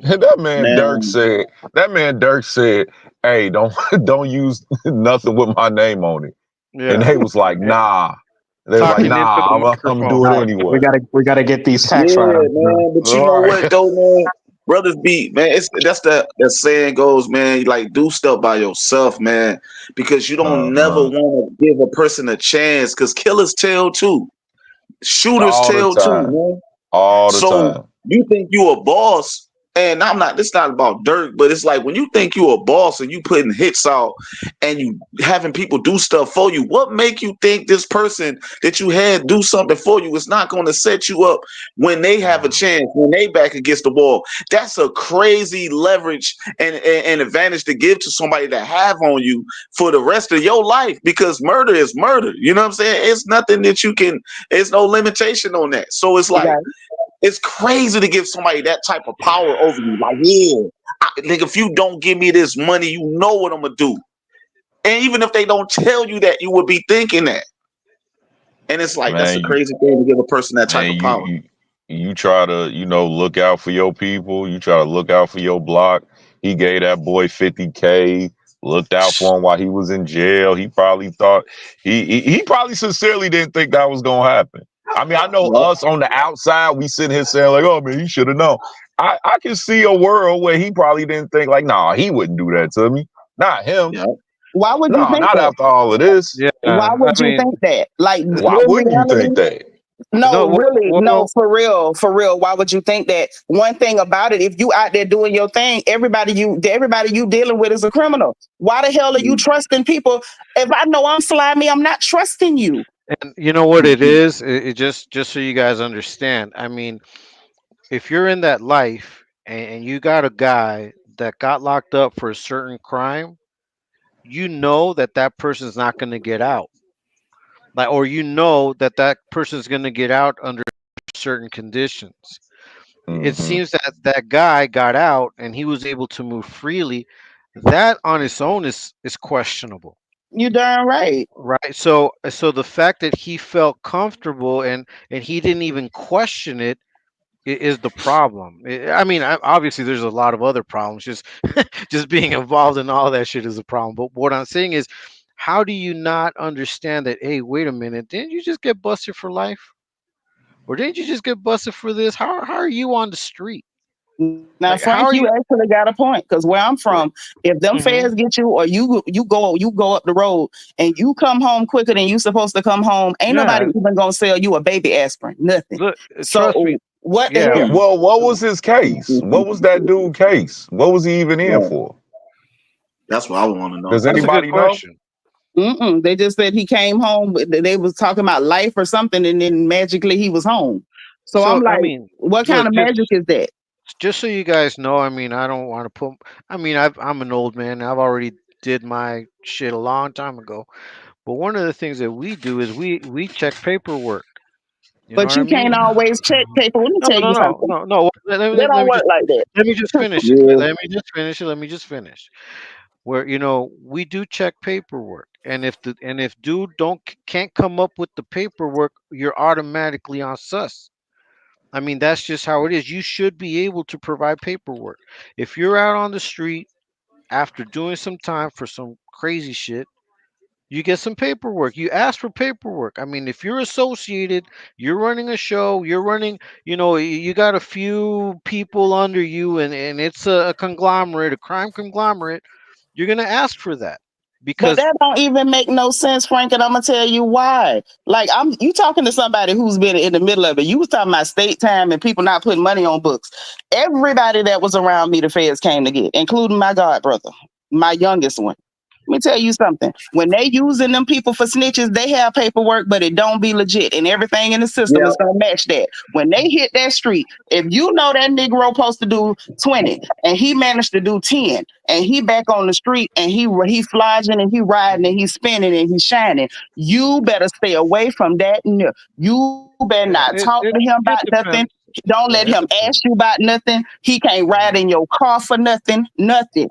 Man, That man Dirk said, hey, don't don't use nothing with my name on it. And Yeah. they was like, nah. They was like, Talking into the nah, I'm gonna do microphone. it All right, anyway. we gotta get these tax yeah, write-offs done. man. But you know All right. what though, man? Brothers be man. That's the saying goes, man. Like do stuff by yourself, man, because you don't never Uh-huh. want to give a person a chance. Because killers tell too, shooters All the tell too, time. man. All the So time. you think you a boss, and I'm not. It's not about Dirk, but it's like when you think you a boss and you putting hits out and you having people do stuff for you. What make you think this person that you had do something for you is not going to set you up when they have a chance, when they back against the wall? That's a crazy leverage and advantage to give to somebody to have on you for the rest of your life, because murder is murder. You know what I'm saying? It's nothing that you can. There's no limitation on that. So it's like. Right. It's crazy to give somebody that type of power over you. Like, yeah, nigga, if you don't give me this money, you know what I'm gonna do. And even if they don't tell you that, you would be thinking that. And it's like that's Man, a crazy thing to give a person that type man, of you power. you you try to, look out for your people. You try to look out for your block. He gave that boy 50K, looked out for him while he was in jail. He probably thought he probably sincerely didn't think that was gonna happen. I mean, I know Yep. us on the outside, we sitting here saying like, oh man, he should have known. I can see a world where he probably didn't think like, nah, he wouldn't do that to me. Not him. Yep. Why would you No, think not that? after all of this. Yeah. Why I would you mean, think that? Like in Why wouldn't you think reality, that? no. no, really, no, Well, for real. Why would you think that? One thing about it, if you out there doing your thing, everybody you dealing with is a criminal. Why the hell are you trusting people? If I know I'm slimy, I'm not trusting you. and you know what it is? It just so you guys understand. I mean, if you're in that life and you got a guy that got locked up for a certain crime, you know that person's not going to get out. Like, or you know that person's going to get out under certain conditions. It Mm-hmm. seems that guy got out and he was able to move freely. That on its own is questionable. You darn right. Right. So the fact that he felt comfortable and he didn't even question it is the problem. I mean, obviously there's a lot of other problems. Just being involved in all that shit is a problem. But what I'm saying is, how do you not understand that? Hey, wait a minute, didn't you just get busted for life, or didn't you just get busted for this? How are you on the street? Now, Like, how Frank, are you you? actually got a point because where I'm from, if them Mm-hmm. feds get you or you go up the road and you come home quicker than you supposed to come home, ain't nobody Yeah. even gonna sell you a baby aspirin, nothing. Look, trust So me. what the Yeah. Yeah, hell? well, what was his case? What was that dude case? What was he even in Yeah. for? That's what I want to know. Does That's a good anybody know? question. They just said he came home. They was talking about life or something, and then magically he was home. So I'm So I like, mean, what kind look, of magic is that? just so you guys know, I mean, I don't want to put. I mean, I'm an old man. I've already did my shit a long time ago. But one of the things that we do is we check paperwork. You know But what I you can't mean? always check paper. Let me No, tell no, you no, something. no, no. That don't work like that. Let me just finish it. Yeah. Let me just finish it. Let me just finish. Where we do check paperwork, and if dude can't come up with the paperwork, you're automatically on sus. I mean, that's just how it is. You should be able to provide paperwork. If you're out on the street after doing some time for some crazy shit, you get some paperwork. You ask for paperwork. I mean, if you're associated, you're running a show, you're running, you got a few people under you, and it's a conglomerate, a crime conglomerate, you're going to ask for that But because that don't even make no sense, Frank, and I'm gonna tell you why. Like you talking to somebody who's been in the middle of it. You was talking about state time and people not putting money on books. Everybody that was around me, the feds came to get, including my god brother, my youngest one. Let me tell you something. When they using them people for snitches, they have paperwork, but it don't be legit, and everything in the system Yeah. is gonna match that. When they hit that street, if you know that Negro supposed to do 20 and he managed to do 10, and he back on the street and he flogging and he riding and he's spinning and he's shining, you better stay away from that. You better not it, talk it, to him it about nothing. depends. Don't Yeah, let it him depends. ask you about nothing. He can't ride in your car for nothing. Nothing.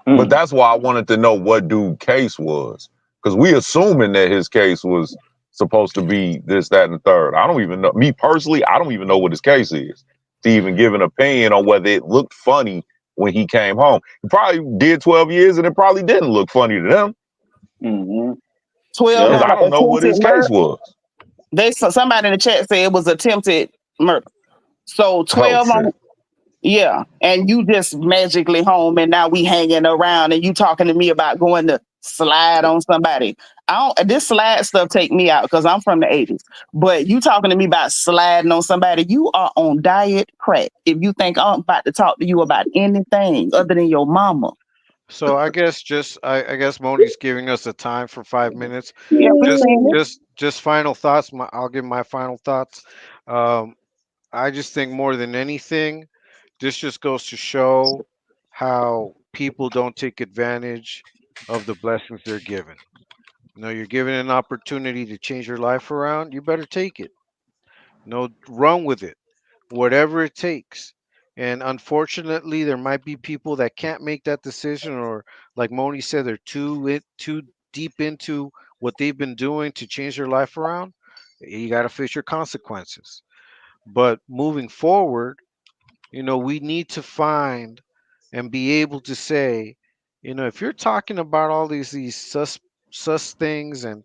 But that's why I wanted to know what dude case was, because we assuming that his case was supposed to be this, that, and the third. I don't even know. Me personally, I don't even know what his case is to even give an opinion on whether it looked funny when he came home. He probably did 12 years, and it probably didn't look funny to them. 12 Because I like don't know what his attempted case murder. was. Somebody in the chat said it was attempted murder. So Oh 12 on. shit. Yeah, and you just magically home, and now we hanging around, and you talking to me about going to slide on somebody. I don't. This slide stuff take me out because I'm from the '80s. But you talking to me about sliding on somebody, you are on diet crack. If you think I'm about to talk to you about anything other than your mama, So I guess I guess Moni's giving us a time for 5 minutes. yeah, Just 15 minutes. just final thoughts. I'll give my final thoughts. Um, I just think more than anything, this just goes to show how people don't take advantage of the blessings they're given. You're given an opportunity to change your life around. You better take it. Run with it, whatever it takes. And unfortunately, there might be people that can't make that decision, or like Moni said, they're too deep into what they've been doing to change their life around. You got to face your consequences. But moving forward, we need to find and be able to say, if you're talking about all these sus things, and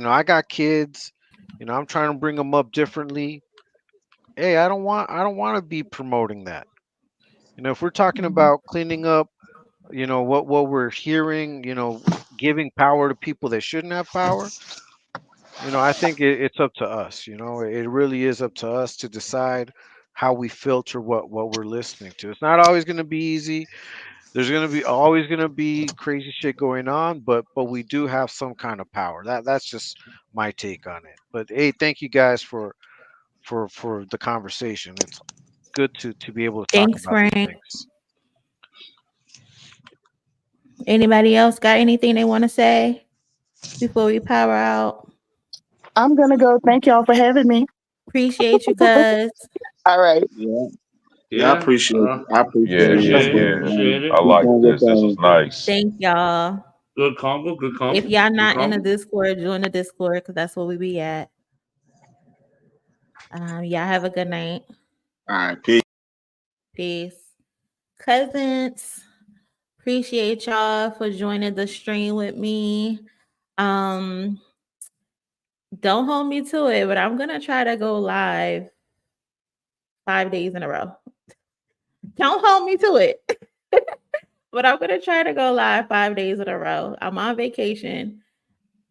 I got kids, I'm trying to bring them up differently. Hey, I don't want to be promoting that. If we're talking about cleaning up, what we're hearing, giving power to people that shouldn't have power, I think it's up to us. It really is up to us to decide how we filter what we're listening to. It's not always going to be easy. There's going to be always going to be crazy shit going on, but we do have some kind of power. That's just my take on it. But hey, thank you guys for the conversation. It's good to be able to talk Thanks, about these Frank. things. Anybody else got anything they want to say before we power out? I'm gonna go. Thank y'all for having me. Appreciate you, cuz. All right. Yeah, I appreciate it. I appreciate Appreciate it. it. I like this. This was nice. Thank y'all. Good combo. Good combo. If y'all Good not in the combo. Discord, join the Discord because that's where we be at. Y'all have a good night. All right, peace. Peace. Cousins, appreciate y'all for joining the stream with me. Don't hold me to it, but I'm gonna try to go live 5 days in a row. Don't hold me to it. But I'm gonna try to go live 5 days in a row. I'm on vacation.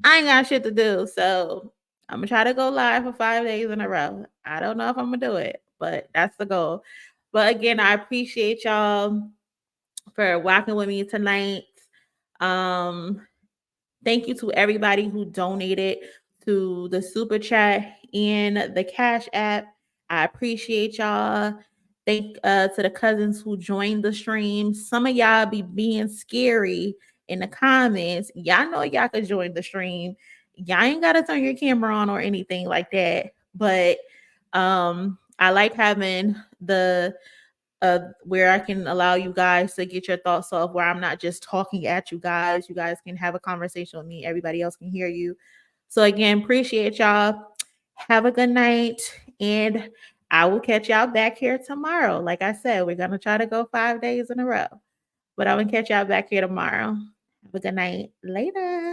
I ain't got shit to do, so I'm gonna try to go live for 5 days in a row. I don't know if I'm gonna do it, but that's the goal. But again, I appreciate y'all for walking with me tonight. Thank you to everybody who donated to the super chat and the Cash App. I appreciate y'all. Thank to the cousins who joined the stream. Some of y'all be being scary in the comments. Y'all know y'all could join the stream. y'all ain't gotta turn your camera on or anything like that. But I like having the where I can allow you guys to get your thoughts off, where I'm not just talking at you guys. You guys can have a conversation with me. Everybody else can hear you. So again, appreciate y'all. Have a good night, and I will catch y'all back here tomorrow. Like I said, we're gonna try to go 5 days in a row, but I'm gonna catch y'all back here tomorrow. Have a good night. Later.